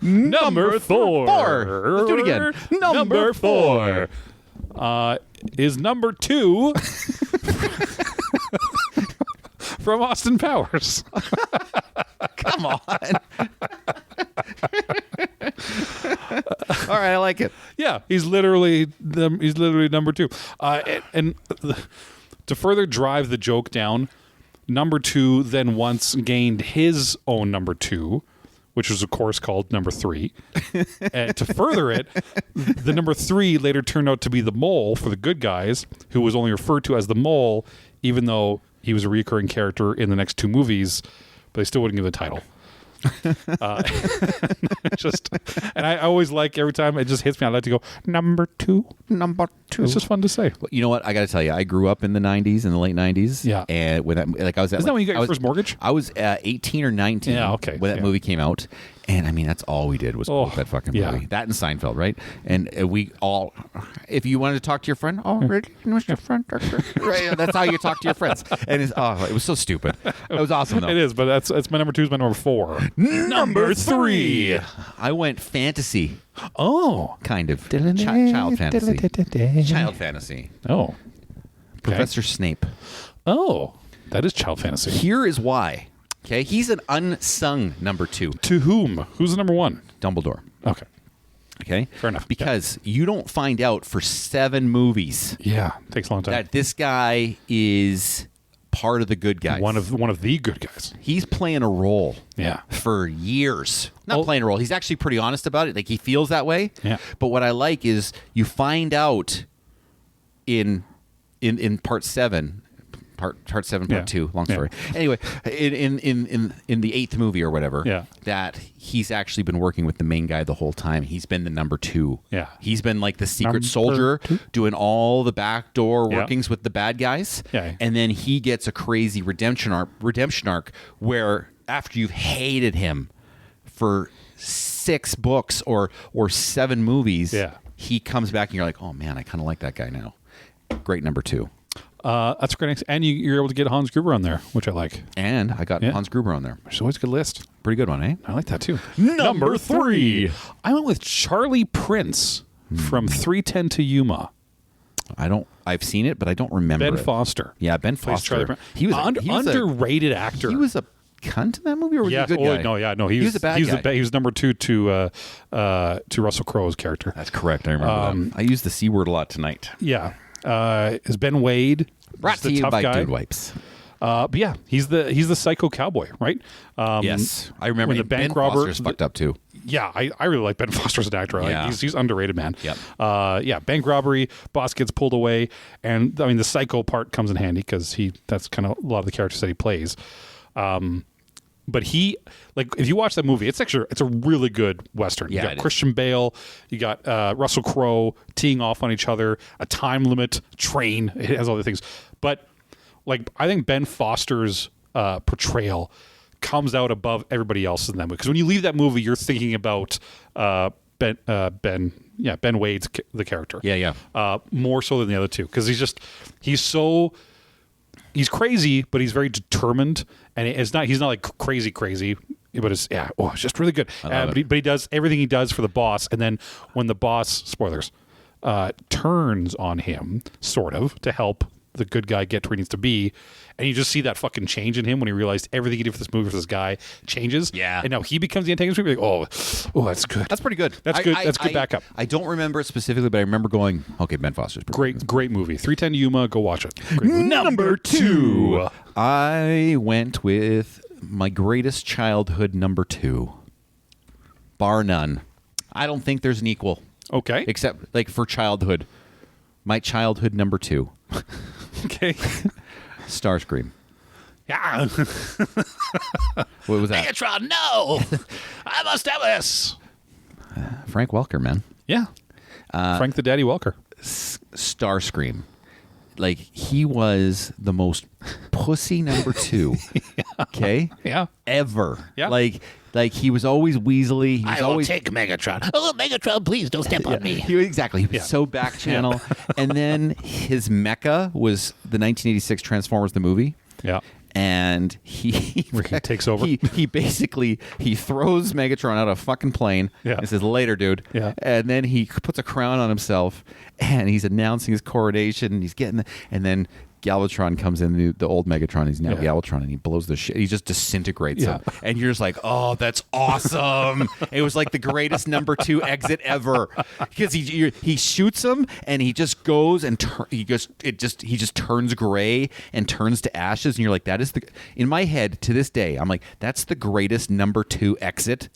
Number 4. Let's do it again. Number 4 is number 2 from Austin Powers. Come on. All right, I like it. Yeah, he's literally number 2. And to further drive the joke down, number 2 then once gained his own number 2, which was of course called number 3. And to further it, the number 3 later turned out to be the mole for the good guys, who was only referred to as the mole, even though he was a recurring character in the next 2 movies, but they still wouldn't give the title. And I always like, every time it just hits me, I like to go number 2. It's just fun to say. Well, you know what? I got to tell you, I grew up in the '90s, in the late '90s. Yeah, and when I was at, isn't that when you got your first mortgage? I was 18 or 19. Yeah, okay. When that movie came out, and I mean, that's all we did was quote that fucking movie. That and Seinfeld, right? And we all, if you wanted to talk to your friend, really, what's your friend? Right? That's how you talk to your friends. And it was so stupid. It was awesome though. It is, but that's my number 2 is my number 4. Number 3. I went fantasy. Oh, kind of child fantasy. Child fantasy. Oh, okay. Professor Snape. Oh, that is child fantasy. Here is why. Okay, he's an unsung number 2. To whom? Who's the number 1? Dumbledore. Okay, fair enough. Because you don't find out for 7 movies. Yeah, takes a long time. That this guy is part of the good guys. One of the good guys. He's playing a role. Yeah. For years. Not playing a role. He's actually pretty honest about it. Like, he feels that way. Yeah. But what I like is you find out in part 7. Part 7, part 2. Long story. Anyway, in the 8th movie or whatever, that he's actually been working with the main guy the whole time. He's been the number 2. Yeah, he's been like the secret soldier, doing all the backdoor workings with the bad guys. Yeah, and then he gets a crazy redemption arc where after you've hated him for 6 books or 7 movies, he comes back and you're like, oh man, I kind of like that guy now. Great number 2. That's great. And you're able to get Hans Gruber on there, which I like. And I got Hans Gruber on there. It's always a good list. Pretty good one, eh? I like that too. Number 3. I went with Charlie Prince from 3:10 to Yuma. I've seen it, but I don't remember Ben Foster. Yeah, Ben Foster. He was underrated actor. He was a cunt in that movie, or was he a good guy? No. He was a bad guy. He was number 2 to Russell Crowe's character. That's correct. I remember that. I used the C word a lot tonight. Yeah. Is Ben Wade. Brought to you by Dude Wipes. But yeah, he's the psycho cowboy, right? Yes, I remember. When the bank robber Foster's fucked up too. Yeah, I really like Ben Foster as an actor. Yeah. He's underrated, man. Yep. Bank robbery, boss gets pulled away, and I mean the psycho part comes in handy because that's kind of a lot of the characters that he plays. But if you watch that movie, it's a really good Western. Yeah, you got Christian Bale, you got Russell Crowe teeing off on each other, a time limit, train, it has all the things. But I think Ben Foster's portrayal comes out above everybody else in that movie. Because when you leave that movie, you're thinking about Ben Wade's the character. Yeah. More so than the other 2. Because he's crazy, but he's very determined, and he's not like crazy, but it's just really good. But he does everything he does for the boss, and then when the boss, spoilers, turns on him, sort of, to help the good guy get to where he needs to be. And you just see that fucking change in him when he realized everything he did for this movie for this guy changes. Yeah. And now he becomes the antagonist. You're like, oh, that's good. That's pretty good. That's good. That's good backup. I don't remember it specifically, but I remember going, okay, Ben Foster's pretty good. Great movie. 310 Yuma, go watch it. Great movie. Number 2. I went with my greatest childhood number 2. Bar none. I don't think there's an equal. Okay. Except, like, for childhood. My childhood number 2. Okay. Starscream. Yeah. What was that? Megatron, no! I must have this. Frank Welker, man. Yeah. Frank the Daddy Welker. Starscream. Like, he was the most pussy number 2. Okay? Yeah. Ever. Yeah. Like he was always weaselly. He was I will always take Megatron. Oh, Megatron, please don't step on me. He was so back channel. And then his mecha was the 1986 Transformers the movie. Yeah. And he takes over. He basically throws Megatron out of a fucking plane. Yeah. And says, "Later, dude." Yeah. And then he puts a crown on himself, and he's announcing his coronation. And he's and then Galvatron comes in, the old Megatron. He's now Galvatron, and he blows the shit. He just disintegrates him, and you're just like, "Oh, that's awesome!" It was like the greatest number 2 exit ever, because he shoots him, and he just goes and he just turns gray and turns to ashes, and you're like, "That is in my head to this day." I'm like, "That's the greatest number 2 exit,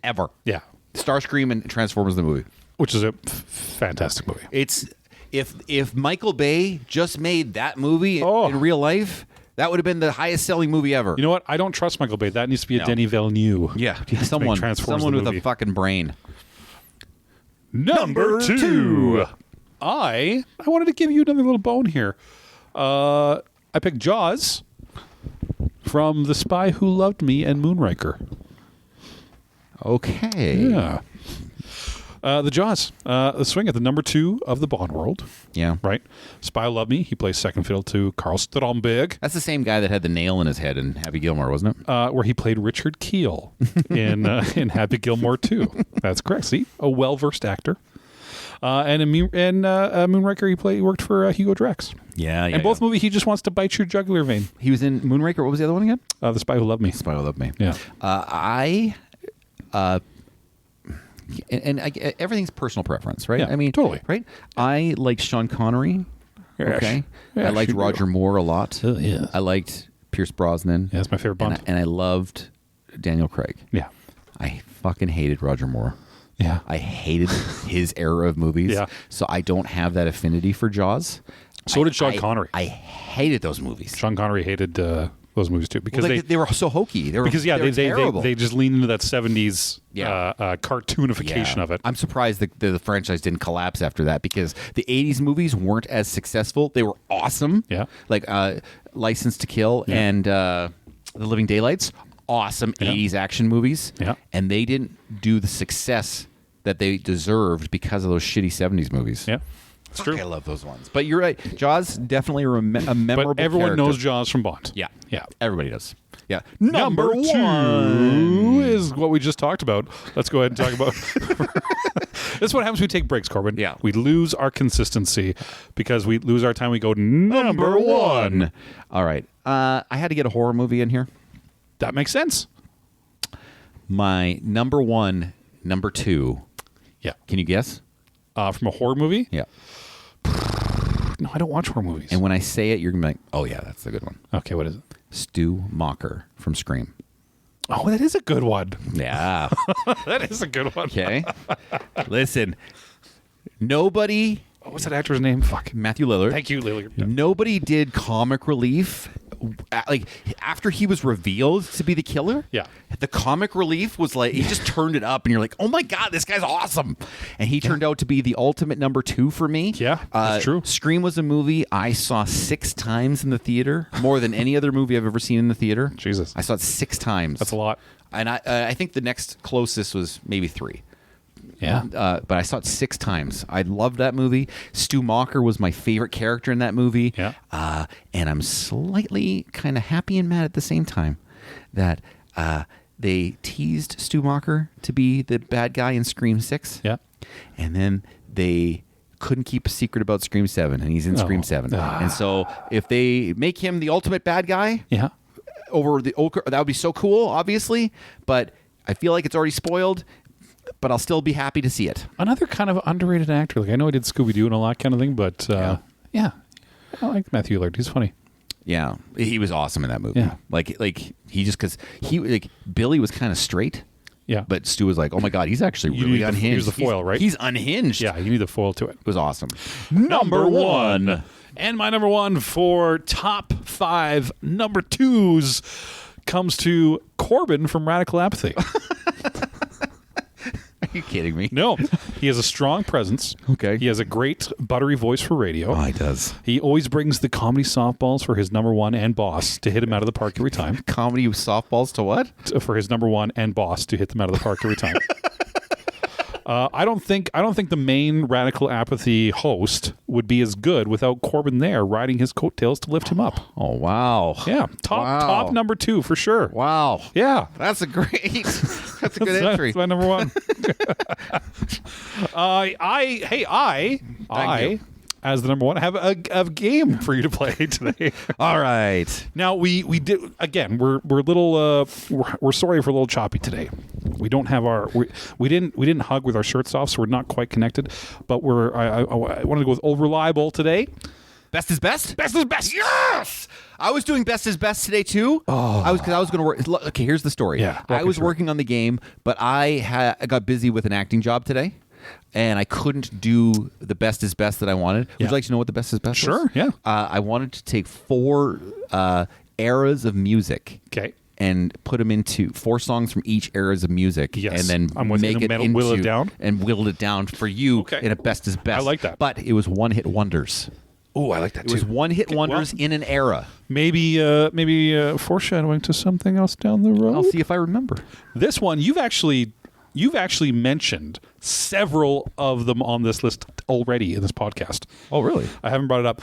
ever." Yeah. Starscream and Transformers the movie, which is a fantastic movie. It's. If Michael Bay just made that movie in real life, that would have been the highest selling movie ever. You know what? I don't trust Michael Bay. That needs to be a Denis Villeneuve. Yeah, someone with a fucking brain. Number 2. I wanted to give you another little bone here. I picked Jaws from The Spy Who Loved Me and Moonraker. Okay. Yeah. The Jaws, the swing at the number 2 of the Bond world. Yeah. Right? Spy Who Loved Me. He plays second fiddle to Carl Stromberg. That's the same guy that had the nail in his head in Happy Gilmore, wasn't it? Where he played Richard Keel in Happy Gilmore 2. That's correct. See? A well-versed actor. And in Moonraker, he worked for Hugo Drax. Yeah. And both movies, he just wants to bite your jugular vein. He was in Moonraker. What was the other one again? The Spy Who Loved Me. Spy Who Loved Me. Yeah. Everything's personal preference, right? Yeah, I mean, totally. Right? I liked Sean Connery. Okay. I liked Roger Moore a lot. Oh, yeah. I liked Pierce Brosnan. Yeah, that's my favorite Bond. And I loved Daniel Craig. Yeah. I fucking hated Roger Moore. Yeah. I hated his era of movies. Yeah. So I don't have that affinity for Jaws. So did Sean Connery. I hated those movies. Sean Connery hated those movies too because they were so hokey. They were terrible. They just leaned into that 70s cartoonification of it. I'm surprised the franchise didn't collapse after that, because the 80s movies weren't as successful. They were awesome. Yeah. Like License to Kill and The Living Daylights. Awesome 80s action movies. Yeah. And they didn't do the success that they deserved because of those shitty 70s movies. Yeah. It's true. I love those ones. But you're right. Jaws definitely a memorable But everyone character. knows Jaws from Bond. Yeah. Yeah. Everybody does. Yeah. Number 2 is what we just talked about. Let's go ahead and talk about. This is what happens when we take breaks, Corbin. Yeah. We lose our consistency because we lose our time. We go number 1. All right. I had to get a horror movie in here. That makes sense. My number 1, number 2. Yeah. Can you guess? From a horror movie? Yeah. No, I don't watch horror movies. And when I say it, you're going to be like, oh, yeah, that's a good one. Okay, what is it? Stu Macher from Scream. Oh, that is a good one. Yeah. That is a good one. Okay. Listen, nobody... What's that actor's name? Fuck. Matthew Lillard. Thank you, Lillard. Yeah. Nobody did comic relief. Like, after he was revealed to be the killer, the comic relief was like, he just turned it up, and you're like, oh my God, this guy's awesome. And he turned out to be the ultimate number 2 for me. Yeah, that's true. Scream was a movie I saw 6 times in the theater, more than any other movie I've ever seen in the theater. Jesus. I saw it 6 times. That's a lot. And I think the next closest was maybe 3. Yeah. But I saw it 6 times. I loved that movie. Stu Macher was my favorite character in that movie. Yeah. And I'm slightly kind of happy and mad at the same time that they teased Stu Macher to be the bad guy in Scream 6. Yeah. And then they couldn't keep a secret about Scream 7, and he's in Scream 7. And so if they make him the ultimate bad guy over the ochre, that would be so cool, obviously. But I feel like it's already spoiled, but I'll still be happy to see it. Another kind of underrated actor. Like I know he did Scooby-Doo and all that kind of thing, but I like Matthew Lillard. He's funny. Yeah, he was awesome in that movie. Yeah. Like he just because Billy was kind of straight. Yeah, but Stu was like, "Oh my god, he's actually really unhinged." Here's the foil, right? He's unhinged. Yeah, you need the foil to it. It was awesome. Number one. And my number one for top 5 number 2s comes to Corbyn from Radical Apathy. Are you kidding me? No. He has a strong presence. Okay. He has a great buttery voice for radio. Oh, he does. He always brings the comedy softballs for his number 1 and boss to hit him out of the park every time. Comedy softballs to what? For his number 1 and boss to hit them out of the park every time. I don't think the main Radical Apathy host would be as good without Corbyn there riding his coattails to lift him up. Oh, wow. Yeah, top number 2 for sure. Wow. Yeah, that's a great. That's a good entry. That's my number 1. I as the number 1 have a game for you to play today. All right. Now we did again. We're a little we're sorry for a little choppy today. We don't have we didn't hug with our shirts off, so we're not quite connected. But I wanted to go with old reliable today. Best is best. Best is best. Yes. I was doing best is best today too. Oh, I was going to work. Okay, here's the story. Yeah, I was working on the game, but I got busy with an acting job today. And I couldn't do the best is best that I wanted. Would you like to know what the best is best was? Sure, yeah. I wanted to take 4 eras of music. Okay. And put them into 4 songs from each eras of music. Yes. And then make it into... Whittle it down? And whittle it down for you in a best is best. I like that. But it was one-hit wonders. Oh, I like that too. It was one-hit wonders in an era. Maybe foreshadowing to something else down the road. I'll see if I remember. This one, you've actually mentioned several of them on this list already in this podcast. Oh, really? I haven't brought it up.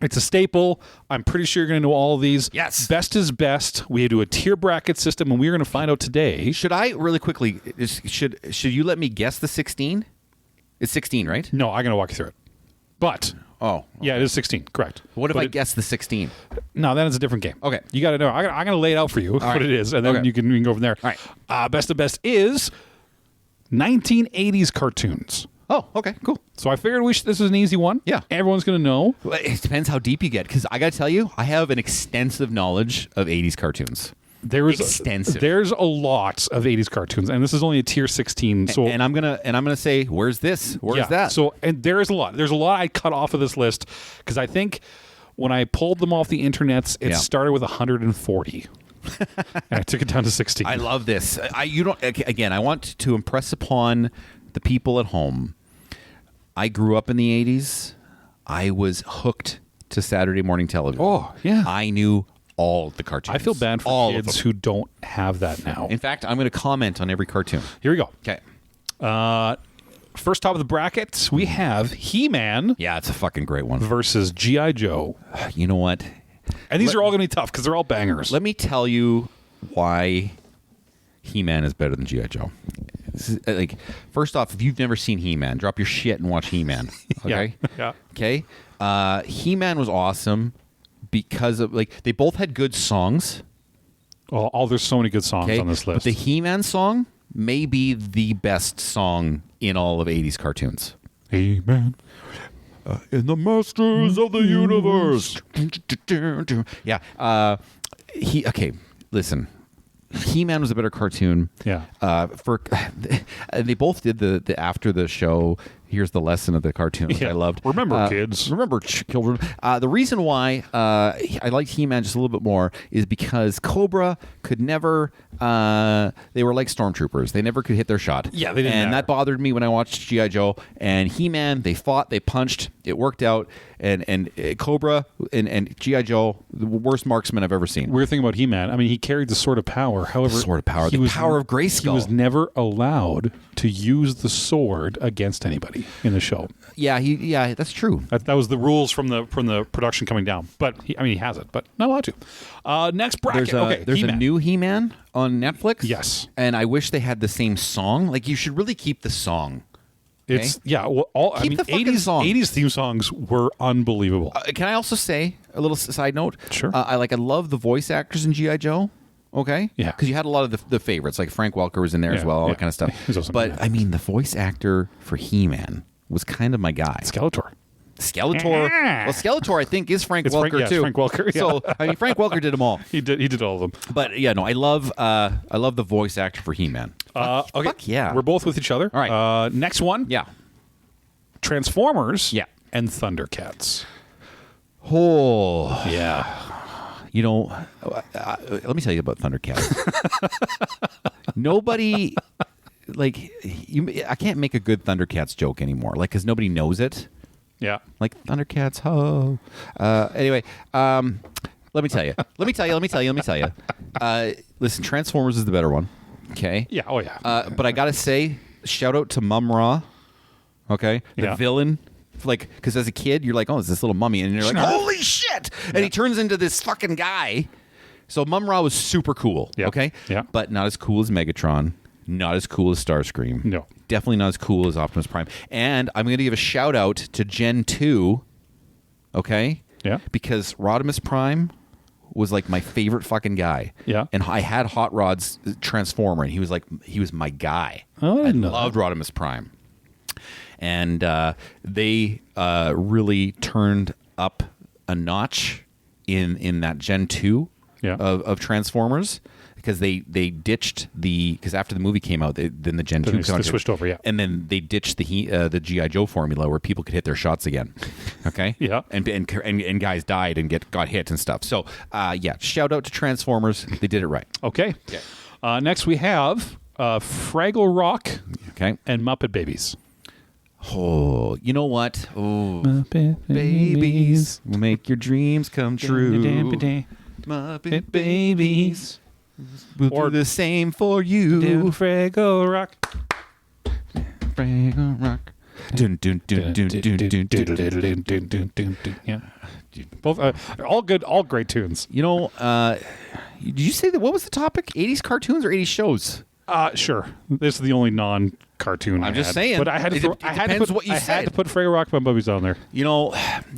It's a staple. I'm pretty sure you're going to know all of these. Yes. Best is best. We do a tier bracket system, and we're going to find out today. Should I really quickly? Should you let me guess the 16? It's 16, right? No, I'm going to walk you through it. But yeah, it is 16. Correct. What if I guess the 16? No, then it's a different game. Okay, you got to know. I'm going to lay it out for you what it is, and then you can go from there. All right. Best of best is 1980s cartoons. Oh, okay, cool. So I figured this is an easy one. Yeah. Everyone's going to know. Well, it depends how deep you get, because I got to tell you, I have an extensive knowledge of 80s cartoons. Extensive. There's a lot of 80s cartoons, and this is only a tier 16. So and I'm gonna say, where's this? Where's that? So and there's a lot. There's a lot I cut off of this list because I think when I pulled them off the internets, it started with 140. And I took it down to 16. I love this. I want to impress upon the people at home. I grew up in the 80s. I was hooked to Saturday morning television. Oh, yeah. I knew all the cartoons. I feel bad for all kids who don't have that now. In fact, I'm going to comment on every cartoon. Here we go. Okay. First top of the bracket, we have He-Man. Yeah, it's a fucking great one. Versus G.I. Joe. You know what? And these are all going to be tough because they're all bangers. Let me tell you why He-Man is better than G.I. Joe. This is, first off, if you've never seen He-Man, drop your shit and watch He-Man. Okay? Yeah. Okay? He-Man was awesome because of, they both had good songs. Oh, there's so many good songs on this list. But the He-Man song may be the best song in all of 80s cartoons. He-Man. In the Masters of the Universe. Yeah. Listen. He-Man was a better cartoon. Yeah. They both did the after the show. Here's the lesson of the cartoon, which I loved. Remember, kids. Remember, children. The reason why I liked He-Man just a little bit more is because Cobra could never. They were like stormtroopers. They never could hit their shot. Yeah, they didn't. And that bothered me when I watched G.I. Joe. And He-Man, they fought, they punched, it worked out. And Cobra and G.I. Joe, the worst marksman I've ever seen. Weird thing about He-Man, I mean, he carried the Sword of Power. However, Sword of Power, the power of Grayskull. He was never allowed to use the sword against anybody in the show. Yeah, that's true. That was the rules from the production coming down. But he has it, but not allowed to. Next bracket. There's He-Man. a new He-Man on Netflix. Yes, and I wish they had the same song. You should really keep the song. It's well, Keep the fucking 80s song. 80s theme songs were unbelievable. Can I also say a little side note? Sure. I love the voice actors in G.I. Joe. Okay. Yeah. Because you had a lot of the favorites, like Frank Welker was in there as well, all that kind of stuff. He's awesome. But I mean, the voice actor for He-Man was kind of my guy. Skeletor. Skeletor. Well, Skeletor, I think, is Frank It's Welker Frank- too. Frank Welker, yeah. So I mean, Frank Welker did them all. He did all of them. But yeah, no, I love the voice actor for He-Man. Okay. Fuck yeah. We're both with each other. All right. Next one. Yeah. Transformers. Yeah. And Thundercats. Oh. Yeah. You know, let me tell you about Thundercats. Nobody, like, I can't make a good Thundercats joke anymore, like, because nobody knows it. Yeah. Like, Thundercats, ho. Anyway, let me tell you. Listen, Transformers is the better one, okay? Yeah. Oh, yeah. But I got to say, shout out to Mum Ra, okay? The Yeah. villain. Like, because as a kid, you're like, oh, it's this little mummy. And you're like, holy shit. And he turns into this fucking guy. So Mum Ra was super cool. Yeah. Okay? Yeah. But not as cool as Megatron. Not as cool as Starscream. No. Definitely not as cool as Optimus Prime. And I'm going to give a shout out to Gen 2. Okay? Yeah. Because Rodimus Prime was like my favorite fucking guy. Yeah. And I had Hot Rod's Transformer, and he was my guy. Oh, I didn't know loved Rodimus Prime. And they really turned up a notch in that Gen 2 of Transformers, because they ditched because after the movie came out, then the Gen 2 they switched over, yeah. and then they ditched the G.I. Joe formula where people could hit their shots again. Okay, Yeah. and guys died and got hit and stuff. So shout out to Transformers, they did it right. Okay. Next we have Fraggle Rock Okay, and Muppet Babies. oh, you know what? Oh, Muppet babies will make your dreams come true. Muppet babies will Or- do the same for you. Fraggle Rock. Fraggle Rock. Dun, dun, dun, dun, dun, dun, dun. Yeah. Both all good, all great tunes. You know, did you say that? What was the topic? 80s cartoons or 80s shows? Sure. This is the only non-cartoon. I'm I just had. saying. But I had to. It depends what you I had said. to put Fraggle Rock and Bubbies on there. You know,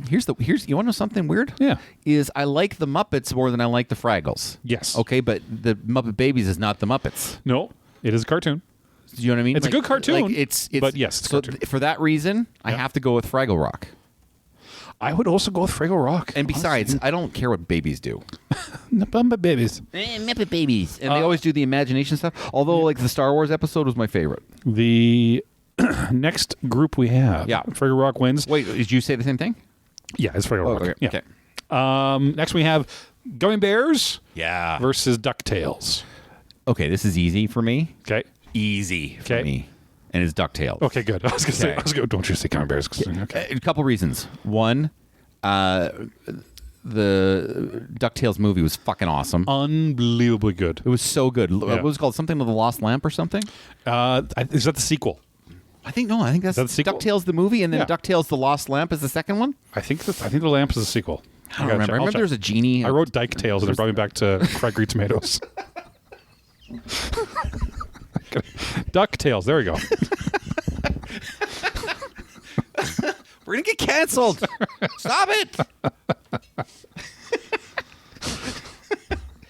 here's you want to know something weird? Yeah. Is I like the Muppets more than I like the Fraggles. Yes. Okay, but the Muppet Babies is not the Muppets. No, it is a cartoon. Do you know what I mean? It's a good cartoon, Like it's but yes, it's a so cartoon. for that reason, I have to go with Fraggle Rock. I would also go with Fraggle Rock. And besides, I don't care what babies do. Muppet Babies. Muppet Babies. And they always do the imagination stuff. Although, like, the Star Wars episode was my favorite. The next group we have. Yeah. Fraggle Rock wins. Wait, did you say the same thing? Yeah, it's Fraggle Rock. okay. Yeah. Okay. Next we have Gummy Bears Yeah. versus DuckTales. Okay, this is easy for me. Okay. Easy for Okay. me. And it's DuckTales. Okay, good. I was gonna say. Okay. I was gonna. Don't you say Gummy Bears? Okay. A couple reasons. One, the DuckTales movie was fucking awesome. Unbelievably good. It was so good. Yeah. What was it called? Something with the Lost Lamp or something? Is that the sequel? I think that's that the sequel? DuckTales the movie, and then Yeah. DuckTales the Lost Lamp is the second one? I think the lamp is a sequel. I don't remember. I remember there was a genie. I wrote Dyke Tales and it brought me back to Craigie Tomatoes. DuckTales. There we go. We're going to get canceled. Stop it.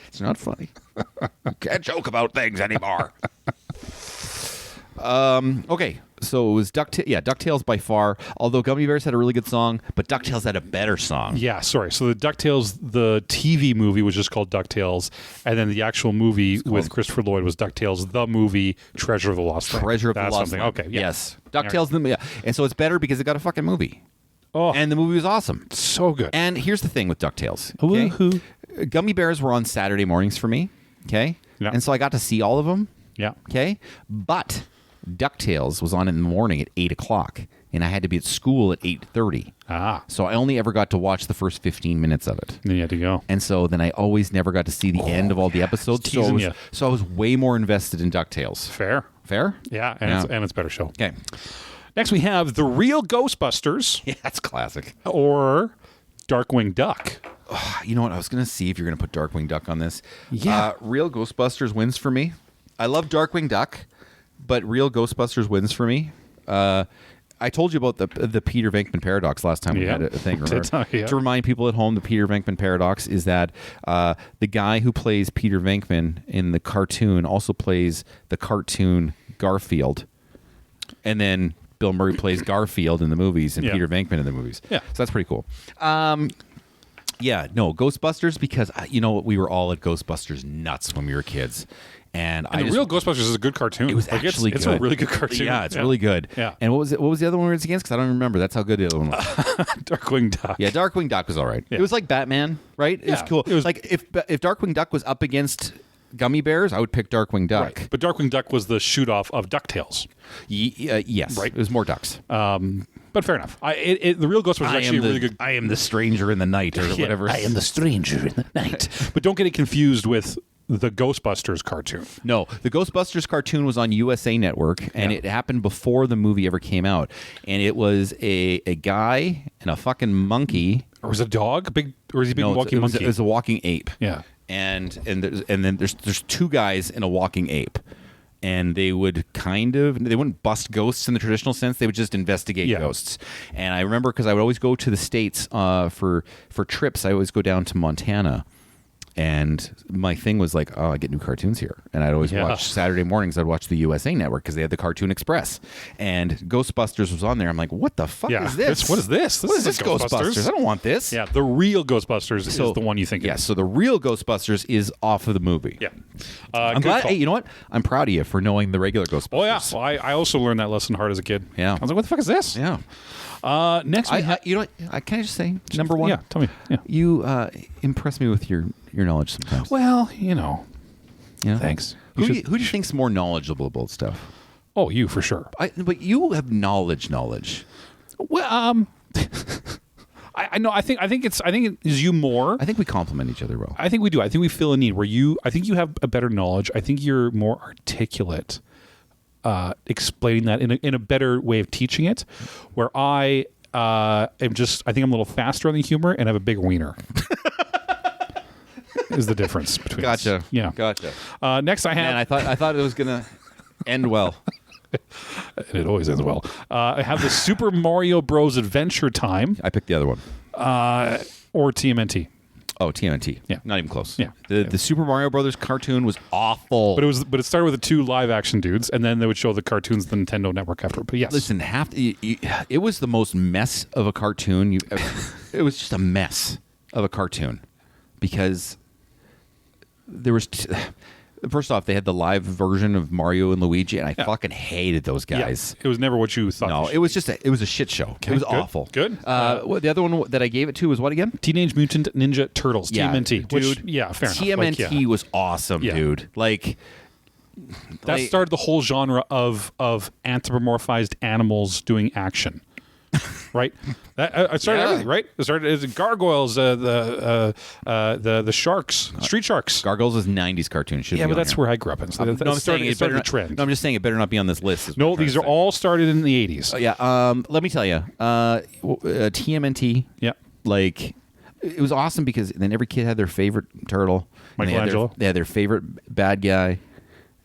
It's not funny. Can't joke about things anymore. Okay, so it was DuckTales by far. Although Gummy Bears had a really good song, but DuckTales had a better song. Yeah, sorry. So the DuckTales, the TV movie was just called DuckTales, and then the actual movie with Christopher Lloyd was DuckTales, the movie Treasure of the Lost Lamp. Treasure of the That's Lost something. Lamp. Okay, yeah. Yes, DuckTales. Yeah. And so it's better because it got a fucking movie. Oh, And the movie was awesome. so good. And here's the thing with DuckTales. Okay? Woohoo. Gummy Bears were on Saturday mornings for me. Okay. Yeah. And so I got to see all of them. Yeah. Okay. But DuckTales was on in the morning at 8 o'clock, and I had to be at school at 8:30. Ah. So I only ever got to watch the first 15 minutes of it. Then you had to go. And so then I always never got to see the end of all the episodes. So teasing ya. I was way more invested in DuckTales. Fair. Fair? Yeah, and it's a better show. Okay. Next we have The Real Ghostbusters Yeah, that's classic. or Darkwing Duck. You know what? I was going to see if you're going to put Darkwing Duck on this. Yeah. Real Ghostbusters wins for me. I love Darkwing Duck, but Real Ghostbusters wins for me. I told you about the Peter Venkman paradox last time we had a thing. To remind people at home, the Peter Venkman paradox is that the guy who plays Peter Venkman in the cartoon also plays the cartoon Garfield, and then Bill Murray plays Garfield in the movies and Peter Venkman in the movies. Yeah, so that's pretty cool. Ghostbusters, because we were all at Ghostbusters nuts when we were kids. And the real Ghostbusters is a good cartoon. It was actually good. It's a really good cartoon. Yeah, it's really good. Yeah. And what was the other one we were against? Because I don't remember. That's how good the other one was. Darkwing Duck. Yeah, Darkwing Duck was all right. Yeah. It was like Batman, right? It was cool. It was like if Darkwing Duck was up against Gummy Bears, I would pick Darkwing Duck. Right. But Darkwing Duck was the shoot-off of DuckTales. Yes. Right. It was more ducks. But fair enough. The real Ghostbusters is actually really good. I am the stranger in the night, or whatever. I am the stranger in the night. But don't get it confused with the Ghostbusters cartoon. No, the Ghostbusters cartoon was on USA Network, and it happened before the movie ever came out. And it was a guy and a fucking monkey. Or was it a dog? Or is he a big walking monkey? It was a walking ape. Yeah. And then there's two guys in a walking ape. And they would they wouldn't bust ghosts in the traditional sense. They would just investigate ghosts. And I remember because I would always go to the States for trips. I always go down to Montana. And my thing was like, I get new cartoons here. And I'd always watch Saturday mornings. I'd watch the USA Network because they had the Cartoon Express. And Ghostbusters was on there. I'm like, what the fuck is this? What is this? What is this Ghostbusters? I don't want this. Yeah, the real Ghostbusters is the one you think so the real Ghostbusters is off of the movie. Yeah. I'm glad. Hey, you know what? I'm proud of you for knowing the regular Ghostbusters. Oh, yeah. Well, I also learned that lesson hard as a kid. Yeah. I was like, what the fuck is this? Yeah. Next, you know what? Can I just say, number one? Yeah, tell me. Yeah. You impress me with your knowledge sometimes. Well, Thanks. Who do you think's more knowledgeable about stuff? Oh, you for sure. But you have knowledge. Well, I know. I think it is you more. I think we complement each other well. I think we do. I think we fill a need where I think you have a better knowledge. I think you're more articulate, explaining that in a better way of teaching it. Where I am I think I'm a little faster on the humor and have a big wiener. Is the difference between Gotcha. us. Yeah. Gotcha. Next, I have. Man, I thought it was gonna end well. And it always ends well. I have the Super Mario Bros. Adventure Time. I picked the other one. Or TMNT. Oh, TMNT. Yeah. Not even close. Yeah. The Super Mario Brothers cartoon was awful. But it started with the two live action dudes, and then they would show the cartoons on the Nintendo Network after. But yes. Listen, it was the most mess of a cartoon you've ever. It was just a mess of a cartoon because there was. First off, they had the live version of Mario and Luigi, and I fucking hated those guys. Yeah. It was never what you thought. No, it was just it was a shit show. Okay, it was awful. Good. The other one that I gave it to was what again? Teenage Mutant Ninja Turtles. TMNT. Dude. Fair enough. TMNT was awesome, dude. Like that started the whole genre of anthropomorphized animals doing action. Right, I started everything. Right, it started as gargoyles, the sharks, street sharks. Gargoyles is '90s cartoon. But that's where I grew up. And so I'm saying it started a trend. No, I'm just saying it better not be on this list. No, these are all started in the '80s. Let me tell you, TMNT. Yeah, like it was awesome because then every kid had their favorite turtle. Michelangelo. They had their favorite bad guy.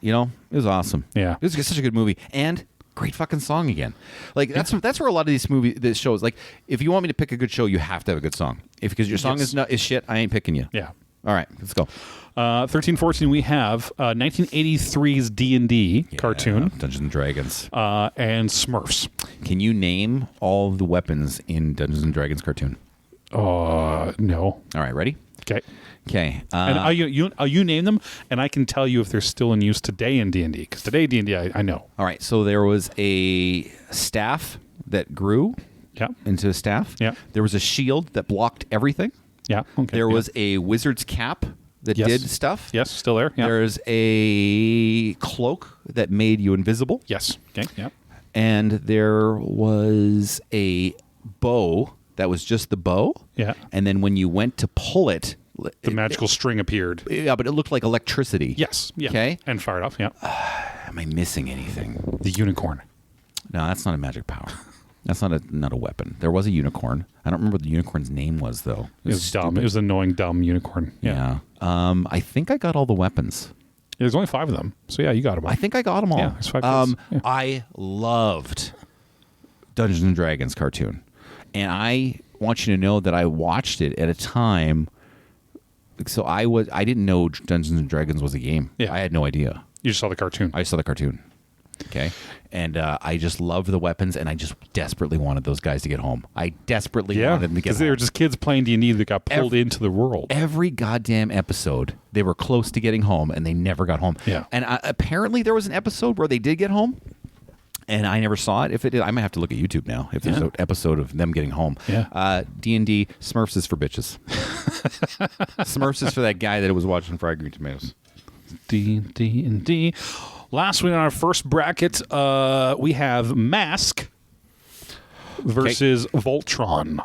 You know, it was awesome. Yeah, it was such a good movie and. Great fucking song again. Like that's where a lot of this shows. Like if you want me to pick a good show, you have to have a good song. Because your song is shit, I ain't picking you. Yeah. All right, let's go. 13-14, we have 1983's D&D cartoon, Dungeons and Dragons, and Smurfs. Can you name all the weapons in Dungeons and Dragons cartoon? No. All right, ready? Okay. And you name them, and I can tell you if they're still in use today in D&D. Because today D&D, I know. All right. So there was a staff that grew into a staff. Yeah. There was a shield that blocked everything. Yeah. Okay. There was a wizard's cap that did stuff. Yes, still there. Yeah. There's a cloak that made you invisible. Yes. Okay. Yeah. And there was a bow that was just the bow. Yeah. And then when you went to pull it, the magical string appeared. Yeah, but it looked like electricity. Yes. Yeah. Okay. And fired off. Yeah. Am I missing anything? The unicorn. No, that's not a magic power. That's not a weapon. There was a unicorn. I don't remember what the unicorn's name was though. It was dumb. It was an annoying dumb unicorn. Yeah. I think I got all the weapons. There's only 5 of them. So yeah, you got them all. I think I got them all. Yeah, there's 5 kids. I loved Dungeons and Dragons cartoon, and I want you to know that I watched it at a time. So I didn't know Dungeons and Dragons was a game. Yeah. I had no idea. You just saw the cartoon. I saw the cartoon. Okay. And I just loved the weapons, and I just desperately wanted those guys to get home. I desperately wanted them to get because home. they were just kids playing D&D that got pulled into the world. Every goddamn episode, they were close to getting home, and they never got home. Yeah. And apparently there was an episode where they did get home, and I never saw it. If it did, I might have to look at YouTube now if there's an episode of them getting home. Yeah. D&D, Smurfs is for bitches. Smurfs is for that guy that was watching Fried Green Tomatoes. D&D. Last week on our first bracket, we have Mask versus Voltron.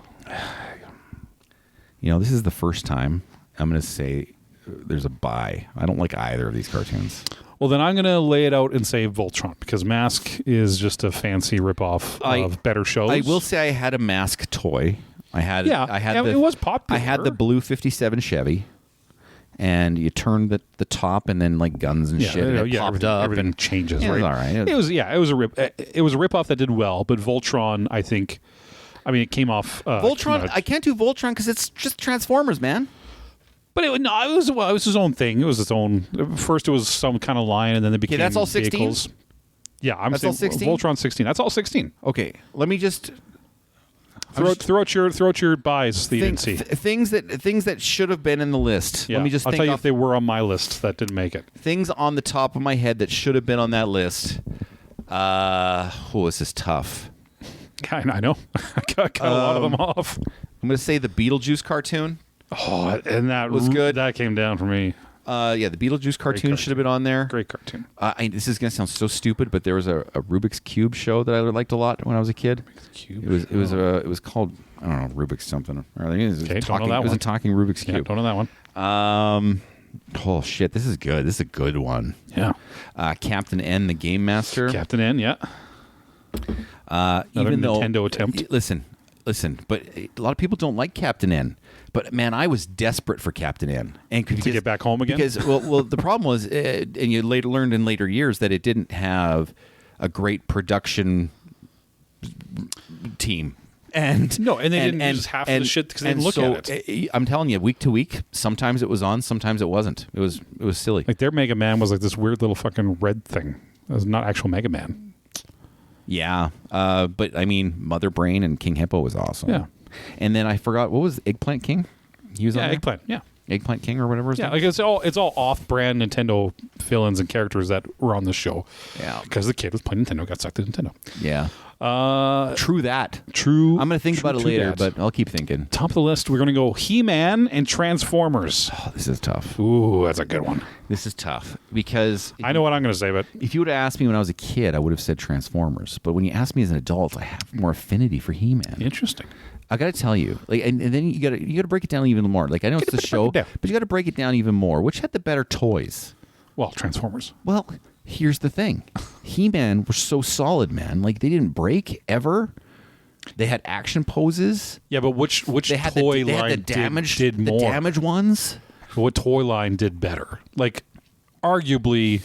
You know, this is the first time I'm going to say there's a bye. I don't like either of these cartoons. Well, then I'm going to lay it out and say Voltron because Mask is just a fancy ripoff of better shows. I will say I had a Mask toy. I had it was popular. I had the blue 57 Chevy. And you turned the top, and then like guns and shit, and it popped up. Everything and changes, it right? was all right. It was a ripoff that did well, but Voltron, I think, it came off. Voltron, I can't do Voltron because it's just Transformers, man. But it was his own thing. It was its own. First, it was some kind of line, and then it became. That's all 16? vehicles. Yeah, I'm saying all 16? Voltron 16. That's all 16. Okay, let me just Throw out your buys that you didn't see. things that should have been in the list. Yeah. Let me just I'll think tell you off if they were on my list that didn't make it. things on the top of my head that should have been on that list. This is tough. I know. I cut a lot of them off. I'm going to say the Beetlejuice cartoon. Oh, and that was good. That came down for me. The Beetlejuice cartoon should have been on there. Great cartoon. This is going to sound so stupid, but there was a Rubik's Cube show that I liked a lot when I was a kid. It was called, I don't know, Rubik's something. Or it was talking. It was a talking Rubik's Cube. Yeah, don't know that one. Oh shit, this is good. This is a good one. Yeah. Captain N, the Game Master. Captain N, yeah. Even though Nintendo attempt. Listen, but a lot of people don't like Captain N. But man, I was desperate for Captain N, and to get back home again. Because the problem was, and you learned in later years that it didn't have a great production team. And they didn't use half of the shit because they didn't look at it. I'm telling you, week to week, sometimes it was on, sometimes it wasn't. It was silly. Like their Mega Man was like this weird little fucking red thing. It was not actual Mega Man. Yeah, but I mean, Mother Brain and King Hippo was awesome. Yeah. And then I forgot, what was Eggplant King? He was on there? Eggplant. Yeah, Eggplant King or whatever. Like it's all off-brand Nintendo villains and characters that were on the show. Yeah, because the kid was playing Nintendo, got sucked to Nintendo. Yeah. True that. True. I'm going to think about it later, that. but I'll keep thinking. Top of the list, we're going to go He-Man and Transformers. Oh, this is tough. Ooh, that's a good one. This is tough because I know what I'm going to say, but if you would have asked me when I was a kid, I would have said Transformers. But when you ask me as an adult, I have more affinity for He-Man. Interesting. I got to tell you, like, and then you got to break it down even more. Like, I know it's the show, but you got to break it down even more. Which had the better toys? Well, Transformers. Well, here's the thing: He-Man were so solid, man. Like, they didn't break ever. They had action poses. Yeah, but which they had toy they line had the damage, did more? The damage ones. What toy line did better? Like, arguably.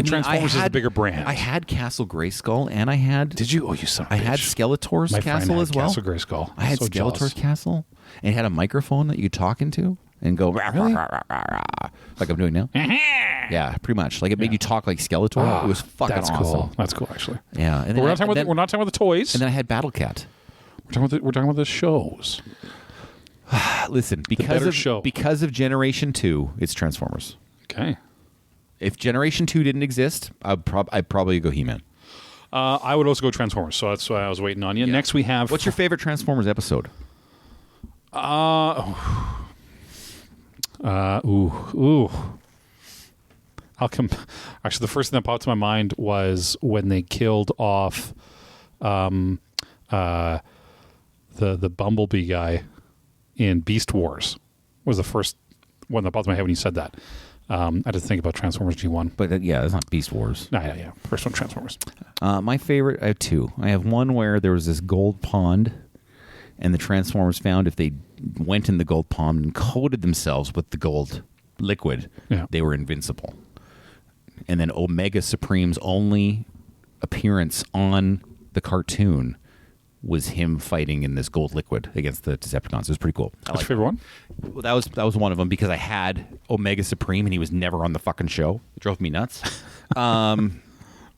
Transformers is the bigger brand. I had Castle Grayskull, and I had. Did you? Oh, you son of a I bitch. had Skeletor's My castle friend as had well. Castle Grayskull. I had So Skeletor's jealous. castle, and it had a microphone that you could talk into and go rah, Really? rah, rah, rah, rah, like I'm doing now. Yeah, pretty much. Like it made you talk like Skeletor. It was fucking That's awesome. cool. That's cool, actually. Yeah, and But we're not talking about the toys. And then I had Battle Cat. We're talking about the shows. Listen, better show. because of Generation 2, it's Transformers. Okay. If Generation 2 didn't exist, I'd probably go He-Man. I would also go Transformers, so that's why I was waiting on you. Yeah. Next we have... What's your favorite Transformers episode? I'll come... Actually, the first thing that popped to my mind was when they killed off the Bumblebee guy in Beast Wars. Was the first one that popped to my head when you said that. I had to think about Transformers G1. But it's not Beast Wars. No, yeah. First one, Transformers. My favorite, I have two. I have one where there was this gold pond, and the Transformers found if they went in the gold pond and coated themselves with the gold liquid, they were invincible. And then Omega Supreme's only appearance on the cartoon was him fighting in this gold liquid against the Decepticons. It was pretty cool. What's your favorite one? Well, that was one of them because I had Omega Supreme and he was never on the fucking show. It drove me nuts.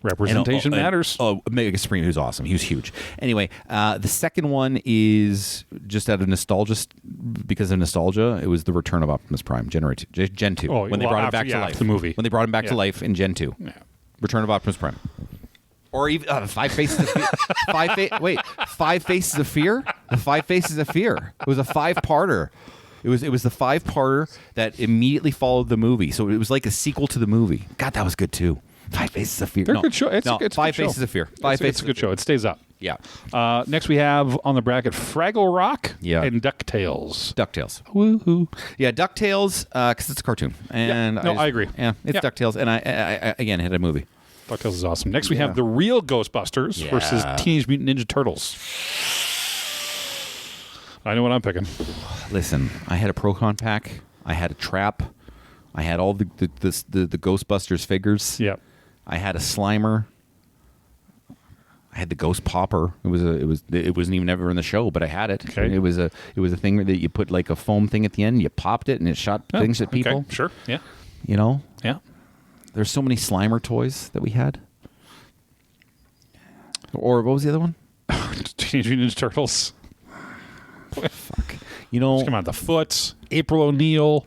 Representation matters. Omega Supreme, he was awesome. He was huge. Anyway, the second one is just out of nostalgia, because of nostalgia. It was the Return of Optimus Prime, Gen 2, when they brought him back to life. The movie. When they brought him back to life in Gen 2. Yeah. Return of Optimus Prime. Or even Five Faces of Fear. Five Faces of Fear? The Five Faces of Fear. It was a 5-parter. It was the 5-parter that immediately followed the movie. So it was like a sequel to the movie. God, that was good too. Five Faces of Fear. They're a good show. It's Five a good Faces show. of Fear. It's a good show. It stays up. Yeah. Next we have on the bracket Fraggle Rock and DuckTales. DuckTales. Woohoo. Yeah, DuckTales, because it's a cartoon. And I agree. Yeah, it's DuckTales. And I again, had a movie. DuckTales is awesome. Next we have the real Ghostbusters versus Teenage Mutant Ninja Turtles. I know what I'm picking. Listen, I had a Pro-Con pack. I had a trap. I had all the Ghostbusters figures. Yeah. I had a Slimer. I had the Ghost Popper. It wasn't even ever in the show, but I had it. Okay. It was a thing that you put like a foam thing at the end. You popped it and it shot things at people. Okay. Sure. Yeah. You know. Yeah. There's so many Slimer toys that we had. Or what was the other one? Teenage Mutant Ninja Turtles. Fuck. You know. Come on, the Foots, April O'Neil.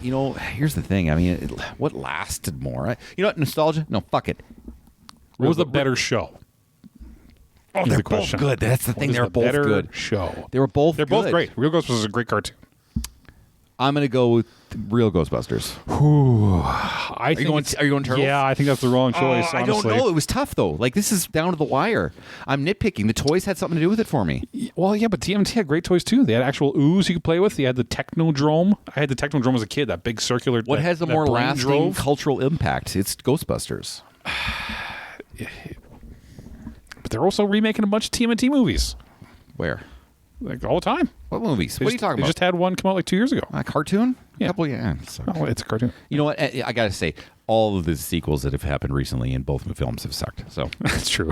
You know, here's the thing. I mean, what lasted more? You know what? Nostalgia? No, fuck it. What was the better show? Oh, they're both good. That's the thing. They're both good. Show. They were both. They're both great. Real Ghostbusters is a great cartoon. I'm gonna go with Real Ghostbusters. Are you going Turtles? Yeah, I think that's the wrong choice. I don't honestly. know. It was tough though. Like this is down to the wire. I'm nitpicking. The toys had something to do with it for me. Well, yeah, but TMT had great toys too. They had actual ooze you could play with. They had the Technodrome. I had the Technodrome as a kid. That big circular. What has a more brain lasting drove. cultural impact? It's Ghostbusters. But they're also remaking a bunch of TMNT movies, Where? like all the time. What movies? What are you talking They about? just had one come out like 2 years ago. A cartoon? Yeah. A couple. Yeah. Oh, it's a cartoon. You know what? I gotta say, all of the sequels that have happened recently in both films have sucked. So That's true.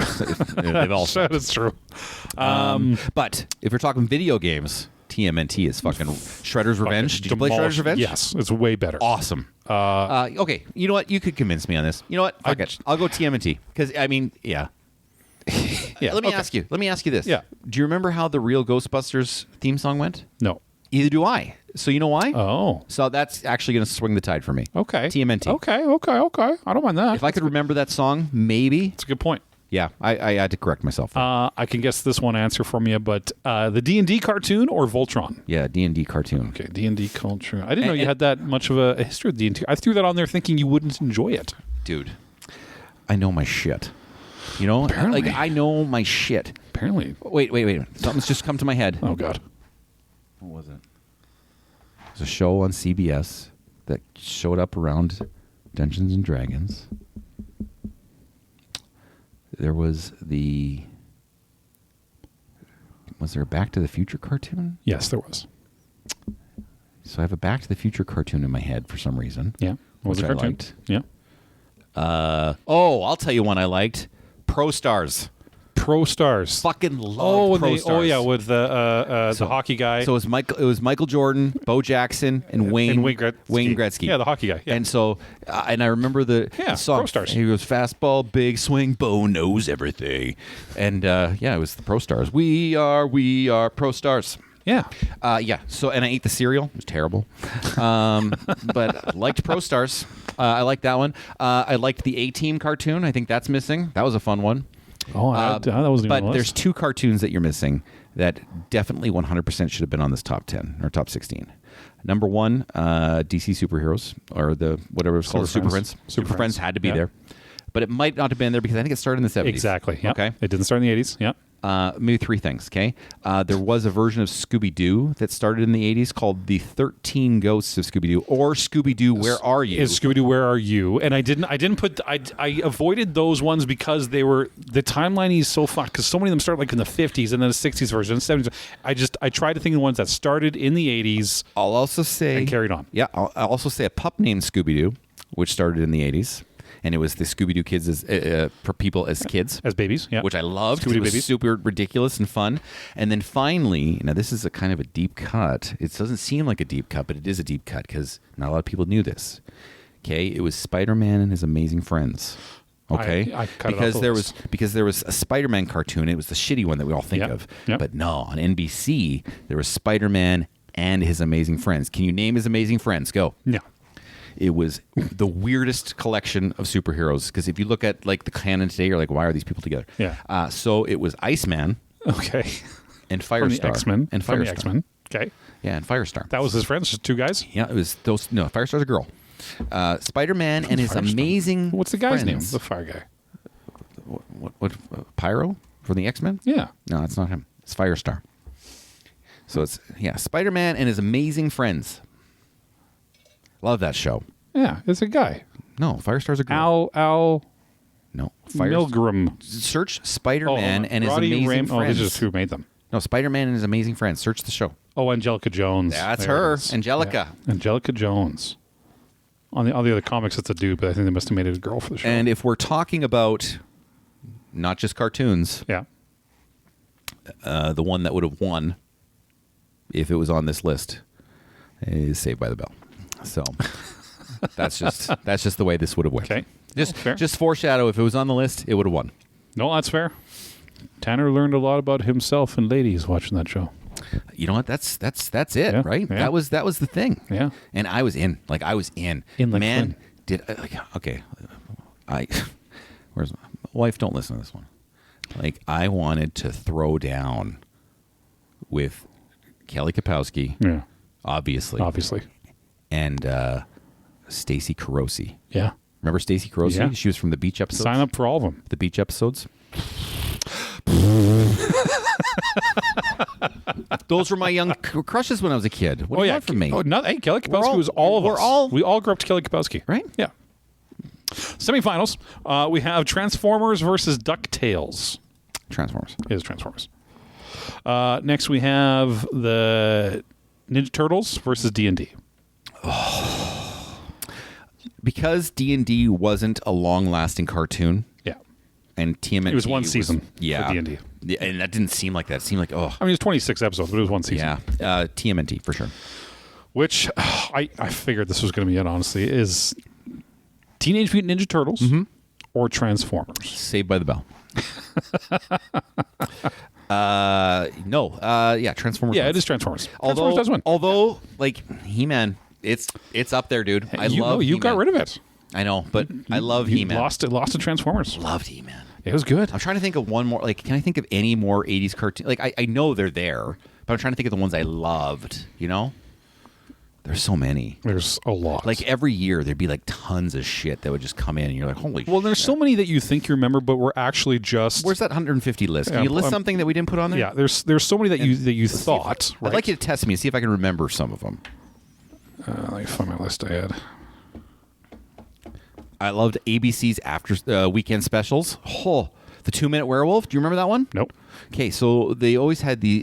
they've all sucked. That is true. But if you're talking video games, TMNT is fucking Shredder's Revenge. Did you play Shredder's Revenge? Yes, it's way better. Awesome. Okay, you know what? You could convince me on this. You know what? Fuck it. I'll go TMNT because I mean, yeah. Yeah. Let me ask you. Let me ask you this. Yeah. Do you remember how the Real Ghostbusters theme song went? No. Either do I. So you know why? Oh. So that's actually going to swing the tide for me. Okay. TMNT. Okay. I don't mind that. If I could remember that song, maybe. It's a good point. Yeah, I had to correct myself. I can guess this one answer from you, but the D&D cartoon or Voltron? Yeah, D&D cartoon. Okay, D&D culture. I didn't know you had that much of a history with D&D. I threw that on there thinking you wouldn't enjoy it. Dude, I know my shit. You know? Apparently. Like, I know my shit. Apparently. Wait. Something's just come to my head. Oh, God. What was it? It was a show on CBS that showed up around Dungeons and Dragons. There was there a Back to the Future cartoon? Yes, there was. So I have a Back to the Future cartoon in my head for some reason. Yeah. What was which the cartoon? I liked. Yeah. I'll tell you one I liked. Pro Stars. Pro Stars. Fucking love Pro Stars. with the hockey guy. So it was Michael Jordan, Bo Jackson, and Wayne Gretzky. Yeah, the hockey guy. Yeah. And so, and I remember the song. Pro Stars. He goes fastball, big swing, Bo knows everything. And it was the Pro Stars. We are Pro Stars. Yeah. So, and I ate the cereal. It was terrible. But I liked Pro Stars. I liked that one. I liked the A-Team cartoon. I think that's missing. That was a fun one. Oh, that wasn't even on the But list. there's two cartoons that you're missing that definitely 100% should have been on this top 10 or top 16. Number one, DC Superheroes, or the whatever it's called, Super Super Friends. Friends. Super Friends had to be there. But it might not have been there because I think it started in the 70s. Exactly. Yeah. Okay. It didn't start in the 80s. Yeah. Maybe three things, okay? There was a version of Scooby-Doo that started in the 80s called The 13 Ghosts of Scooby-Doo, or Scooby-Doo, Where Are You? Is Scooby-Doo, Where Are You? And I avoided those ones because the timeline is so fucked, because so many of them start like in the 50s and then the 60s version, and 70s. I tried to think of the ones that started in the 80s. I'll also say... And carried on. Yeah, I'll also say a pup named Scooby-Doo, which started in the 80s. and it was the Scooby-Doo kids as for people as kids. As babies, yeah. Which I loved. Scooby-Doo It was babies. super ridiculous and fun. And then finally, now this is a kind of a deep cut. It doesn't seem like a deep cut, but it is a deep cut because not a lot of people knew this. Okay, it was Spider-Man and His Amazing Friends. Okay, I cut it off the because there was a Spider-Man cartoon. It was the shitty one that we all think Yep. of. Yep. But no, on NBC there was Spider-Man and His Amazing Friends. Can you name His Amazing Friends? Go. No. It was the weirdest collection of superheroes because if you look at like the canon today, you're like, why are these people together? Yeah. So it was Iceman Okay. and From Firestar the X-Men. and From the Firestar. X-Men. Okay. Yeah, and Firestar. That was his friends, just two guys? Yeah, it was those. No, Firestar's a girl. Spider-Man and His Firestar. Amazing. What's the guy's name? Friends. The fire guy. What Pyro from the X-Men? Yeah. No, it's not him. It's Firestar. So it's Spider-Man and His Amazing Friends. Love that show. Yeah, it's a guy. No, Firestar's a girl. Al No, Milgram. Search Spider-Man and His Roddy Amazing Ram- Friends. Oh, this is who made them. No, Spider-Man and His Amazing Friends. Search the show. Oh, Angelica Jones. That's There it her, is. Angelica. Yeah. Angelica Jones. On the other comics, it's a dude, but I think they must have made it a girl for the show. And if we're talking about not just cartoons, yeah. the one that would have won if it was on this list is Saved by the Bell. So that's just the way this would have went. Okay. Fair. Just foreshadow. If it was on the list, it would have won. No, that's fair. Tanner learned a lot about himself and ladies watching that show. You know what? That's it, Yeah, right? yeah. That was the thing. Yeah. And I was in. Like I was in. In like Man, Flynn. did okay. Where's my wife? Don't listen to this one. Like I wanted to throw down with Kelly Kapowski, Yeah. obviously, and Stacey Carosi. Yeah. Remember Stacey Carosi? Yeah. She was from the beach episodes. Sign up for all of them. The beach episodes. Those were my young crushes when I was a kid. What do you want from me? Oh, no, hey, Kelly Kapowski all- was all of we're us. all- We all grew up to Kelly Kapowski. Right? Yeah. Semifinals. We have Transformers versus DuckTales. Transformers. It is Transformers. Next, we have the Ninja Turtles versus D&D. Because D&D wasn't a long-lasting cartoon, Yeah. and TMNT It was one season for yeah, D&D. Yeah, and that didn't seem like that. It seemed like I mean, it's 26 episodes, but it was one season. yeah, TMNT for sure. Which I figured this was going to be it, honestly, is Teenage Mutant Ninja Turtles or Transformers. Saved by the Bell. No, yeah, Transformers. Yeah, wins. it is Transformers. Although, Transformers does win. although, like He-Man, it's up there, dude. I love. You got He-Man. rid of it. I know, but I love You He-Man. lost to Transformers. Loved He-Man. It was good. I'm trying to think of one more. Like, can I think of any more 80s cartoon? Like, I know they're there, but I'm trying to think of the ones I loved. You know, there's so many. There's a lot. Like every year, there'd be like tons of shit that would just come in, and you're like, holy. well, there's shit. so many that you think you remember, but were actually just. Where's that 150 list? Can Yeah, you list I'm- something that we didn't put on there? Yeah, there's so many that you thought. I'd like you to test me and see if I can remember some of them. Let me find my list I had. I loved ABC's after weekend specials. Oh, the 2-Minute Werewolf. Do you remember that one? Nope. Okay, so they always had the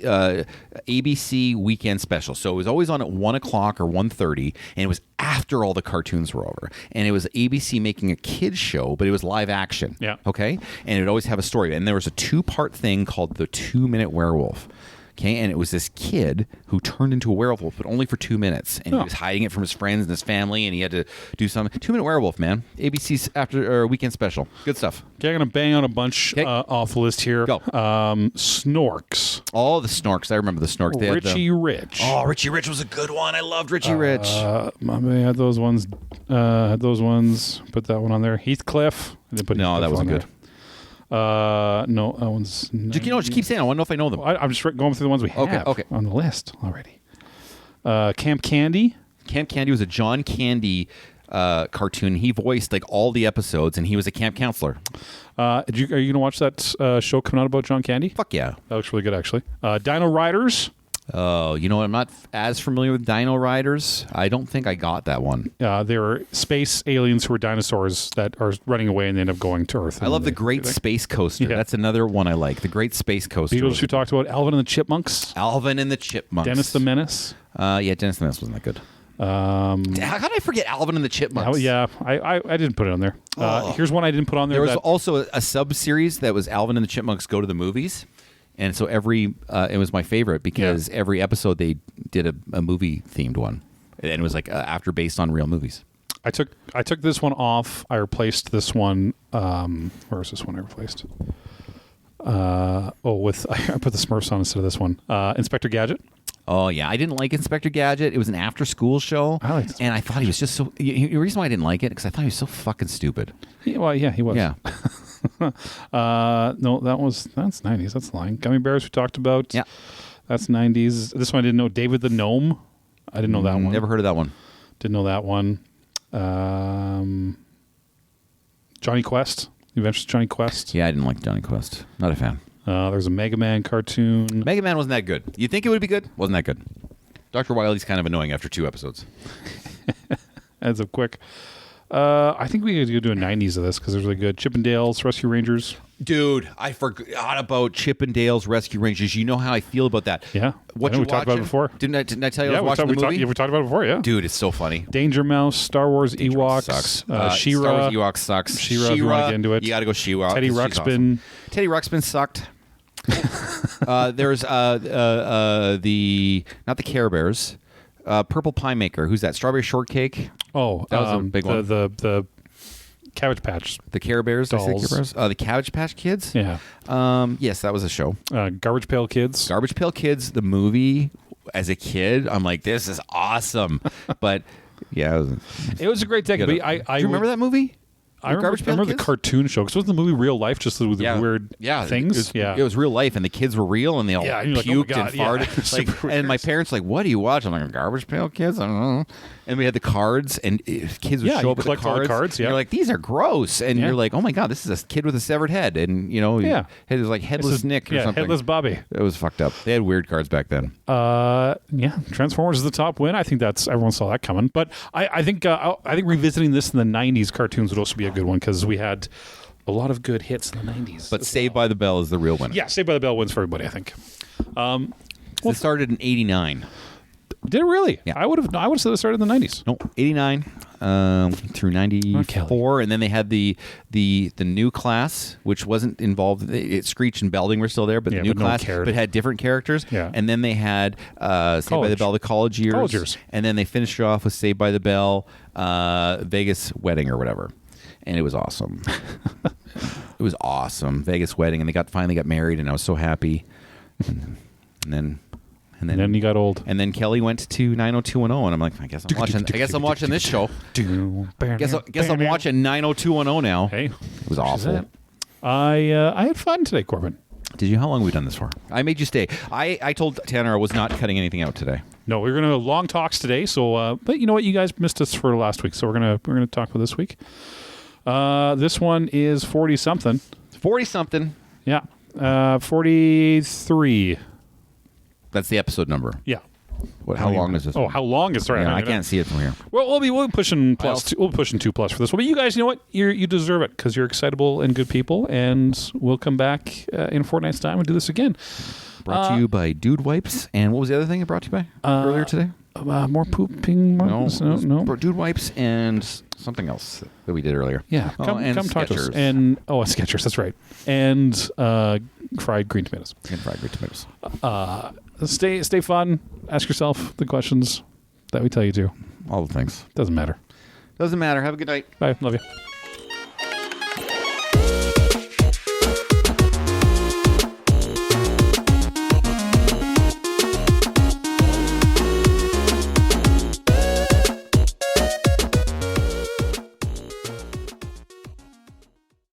ABC weekend special. So it was always on at 1 o'clock or 1:30, and it was after all the cartoons were over. And it was ABC making a kids show, but it was live action. Yeah. Okay? And it would always have a story. And there was a 2-part thing called the 2-Minute Werewolf. Okay, and it was this kid who turned into a werewolf, but only for 2 minutes, and he was hiding it from his friends and his family, and he had to do something. 2-Minute Werewolf, man. ABC's after weekend special. Good stuff. Okay, I'm gonna bang on a bunch Okay. off the list here. Go. Snorks. All the Snorks. I remember the Snorks. They had the- Richie Rich. Oh, Richie Rich was a good one. I loved Richie Rich. I had those ones. Put that one on there. Heathcliff. I didn't put No, Heathcliff that wasn't on good. there. No, that one's. Just keep saying. I want to know if I know them. I'm just going through the ones we have Okay. on the list already. Camp Candy. Camp Candy was a John Candy cartoon. He voiced like all the episodes, and he was a camp counselor. Are you going to watch that show coming out about John Candy? Fuck yeah. That looks really good, actually. Dino Riders. Oh, you know what? I'm not as familiar with Dino Riders. I don't think I got that one. They're space aliens who are dinosaurs that are running away and they end up going to Earth. I love the Great Space Coaster. Yeah. That's another one I like. The Great Space Coaster. Beatles who talked about Alvin and the Chipmunks. Alvin and the Chipmunks. Dennis the Menace. Yeah, Dennis the Menace wasn't that good. How did I forget Alvin and the Chipmunks? I didn't put it on there. Here's one I didn't put on there. There was also a sub-series that was Alvin and the Chipmunks Go to the Movies. And so it was my favorite because every episode they did a movie-themed one. And it was like based on real movies. I took this one off. I replaced this one. Where is this one I replaced? I put the Smurfs on instead of this one. Inspector Gadget. Oh, yeah. I didn't like Inspector Gadget. It was an after-school show. And I thought he was just so... The reason why I didn't like it, because I thought he was so fucking stupid. He was. Yeah. No, that's 90s. That's lying. Gummy Bears we talked about. Yeah. That's 90s. This one I didn't know. David the Gnome. I didn't know that one. Never heard of that one. Didn't know that one. Johnny Quest. The Adventures of Johnny Quest. Yeah, I didn't like Johnny Quest. Not a fan. There's a Mega Man cartoon. Mega Man wasn't that good. You think it would be good? Wasn't that good. Dr. Wily's kind of annoying after 2 episodes. Adds up quick. I think we could do a 90s of this because there's really good. Chippendales, Rescue Rangers. Dude, I forgot about Chippendales Rescue Rangers. You know how I feel about that. Yeah. What we you talked about it before. Didn't I tell you I was watching the movie? We talked about it before, yeah. Dude, it's so funny. Danger Mouse, Star Wars Ewoks. Sucks. She-Ra. Star Wars Ewoks sucks. She-Ra, if you want to get into it. You got to go She-Ra. Teddy She's Ruxpin. awesome. Teddy Ruxpin sucked. There's not the Care Bears. Purple Pie Maker. Who's that? Strawberry Shortcake. Oh, that was a big one. The Cabbage Patch. The Care Bears. Dolls. The Cabbage Patch Kids. Yeah. Yes, that was a show. Garbage Pail Kids. Garbage Pail Kids. The movie. As a kid, I'm like, this is awesome. But yeah, it was a great decade. Do I you remember that movie? I remember the cartoon show because wasn't the movie real life just with the weird things? It was real life, and the kids were real, and they all puked and farted. And my parents were like, "What do you watch?" I'm like, "Garbage Pail Kids." I don't know. And we had the cards, and kids would show up with the cards. Yeah. You're like, "These are gross," and you're like, "Oh my god, this is a kid with a severed head," and it was like Headless Nick or something. Headless Bobby. It was fucked up. They had weird cards back then. Transformers is the top win. I think everyone saw that coming. But I think revisiting this in the '90s cartoons would also be a good one because we had a lot of good hits in the 90s. But Saved by the Bell is the real winner. Yeah, Saved by the Bell wins for everybody, I think. It started in '89. Did it really? Yeah. I would have said it started in the 90s. No, 89 through 94, and then they had the new class, which wasn't involved. Screech and Belding were still there, but the new class but had different characters. Yeah. And then they had Saved by the Bell, the college years. And then they finished it off with Saved by the Bell, Vegas Wedding or whatever. And it was awesome. It was awesome. Vegas Wedding, and they finally got married, and I was so happy. And then he got old. And then Kelly went to 90210, and I'm like, I guess I'm watching this show. Guess I'm watching 90210 now. Hey, it was awful. I had fun today, Corbin. Did you? How long have we done this for? I made you stay. I told Tanner I was not cutting anything out today. No, we're going to have long talks today. So, but you know what? You guys missed us for last week, so we're gonna talk about this week. This one is 40 something. 40 something. Yeah. 43. That's the episode number. Yeah. How long is this? Oh, how long is it? Yeah, I can't see it from here. Well, we'll be pushing plus. We'll be pushing 2+ for this one. But you guys, you know what? You deserve it because you're excitable and good people, and we'll come back in a fortnight's time and do this again. Brought to you by Dude Wipes, and what was the other thing it brought to you by earlier today? More pooping. No. Dude Wipes and something else that we did earlier. Yeah, come talk to us. And Skechers, that's right. And fried green tomatoes. Stay fun. Ask yourself the questions that we tell you to. All the things. Doesn't matter. Have a good night. Bye. Love you.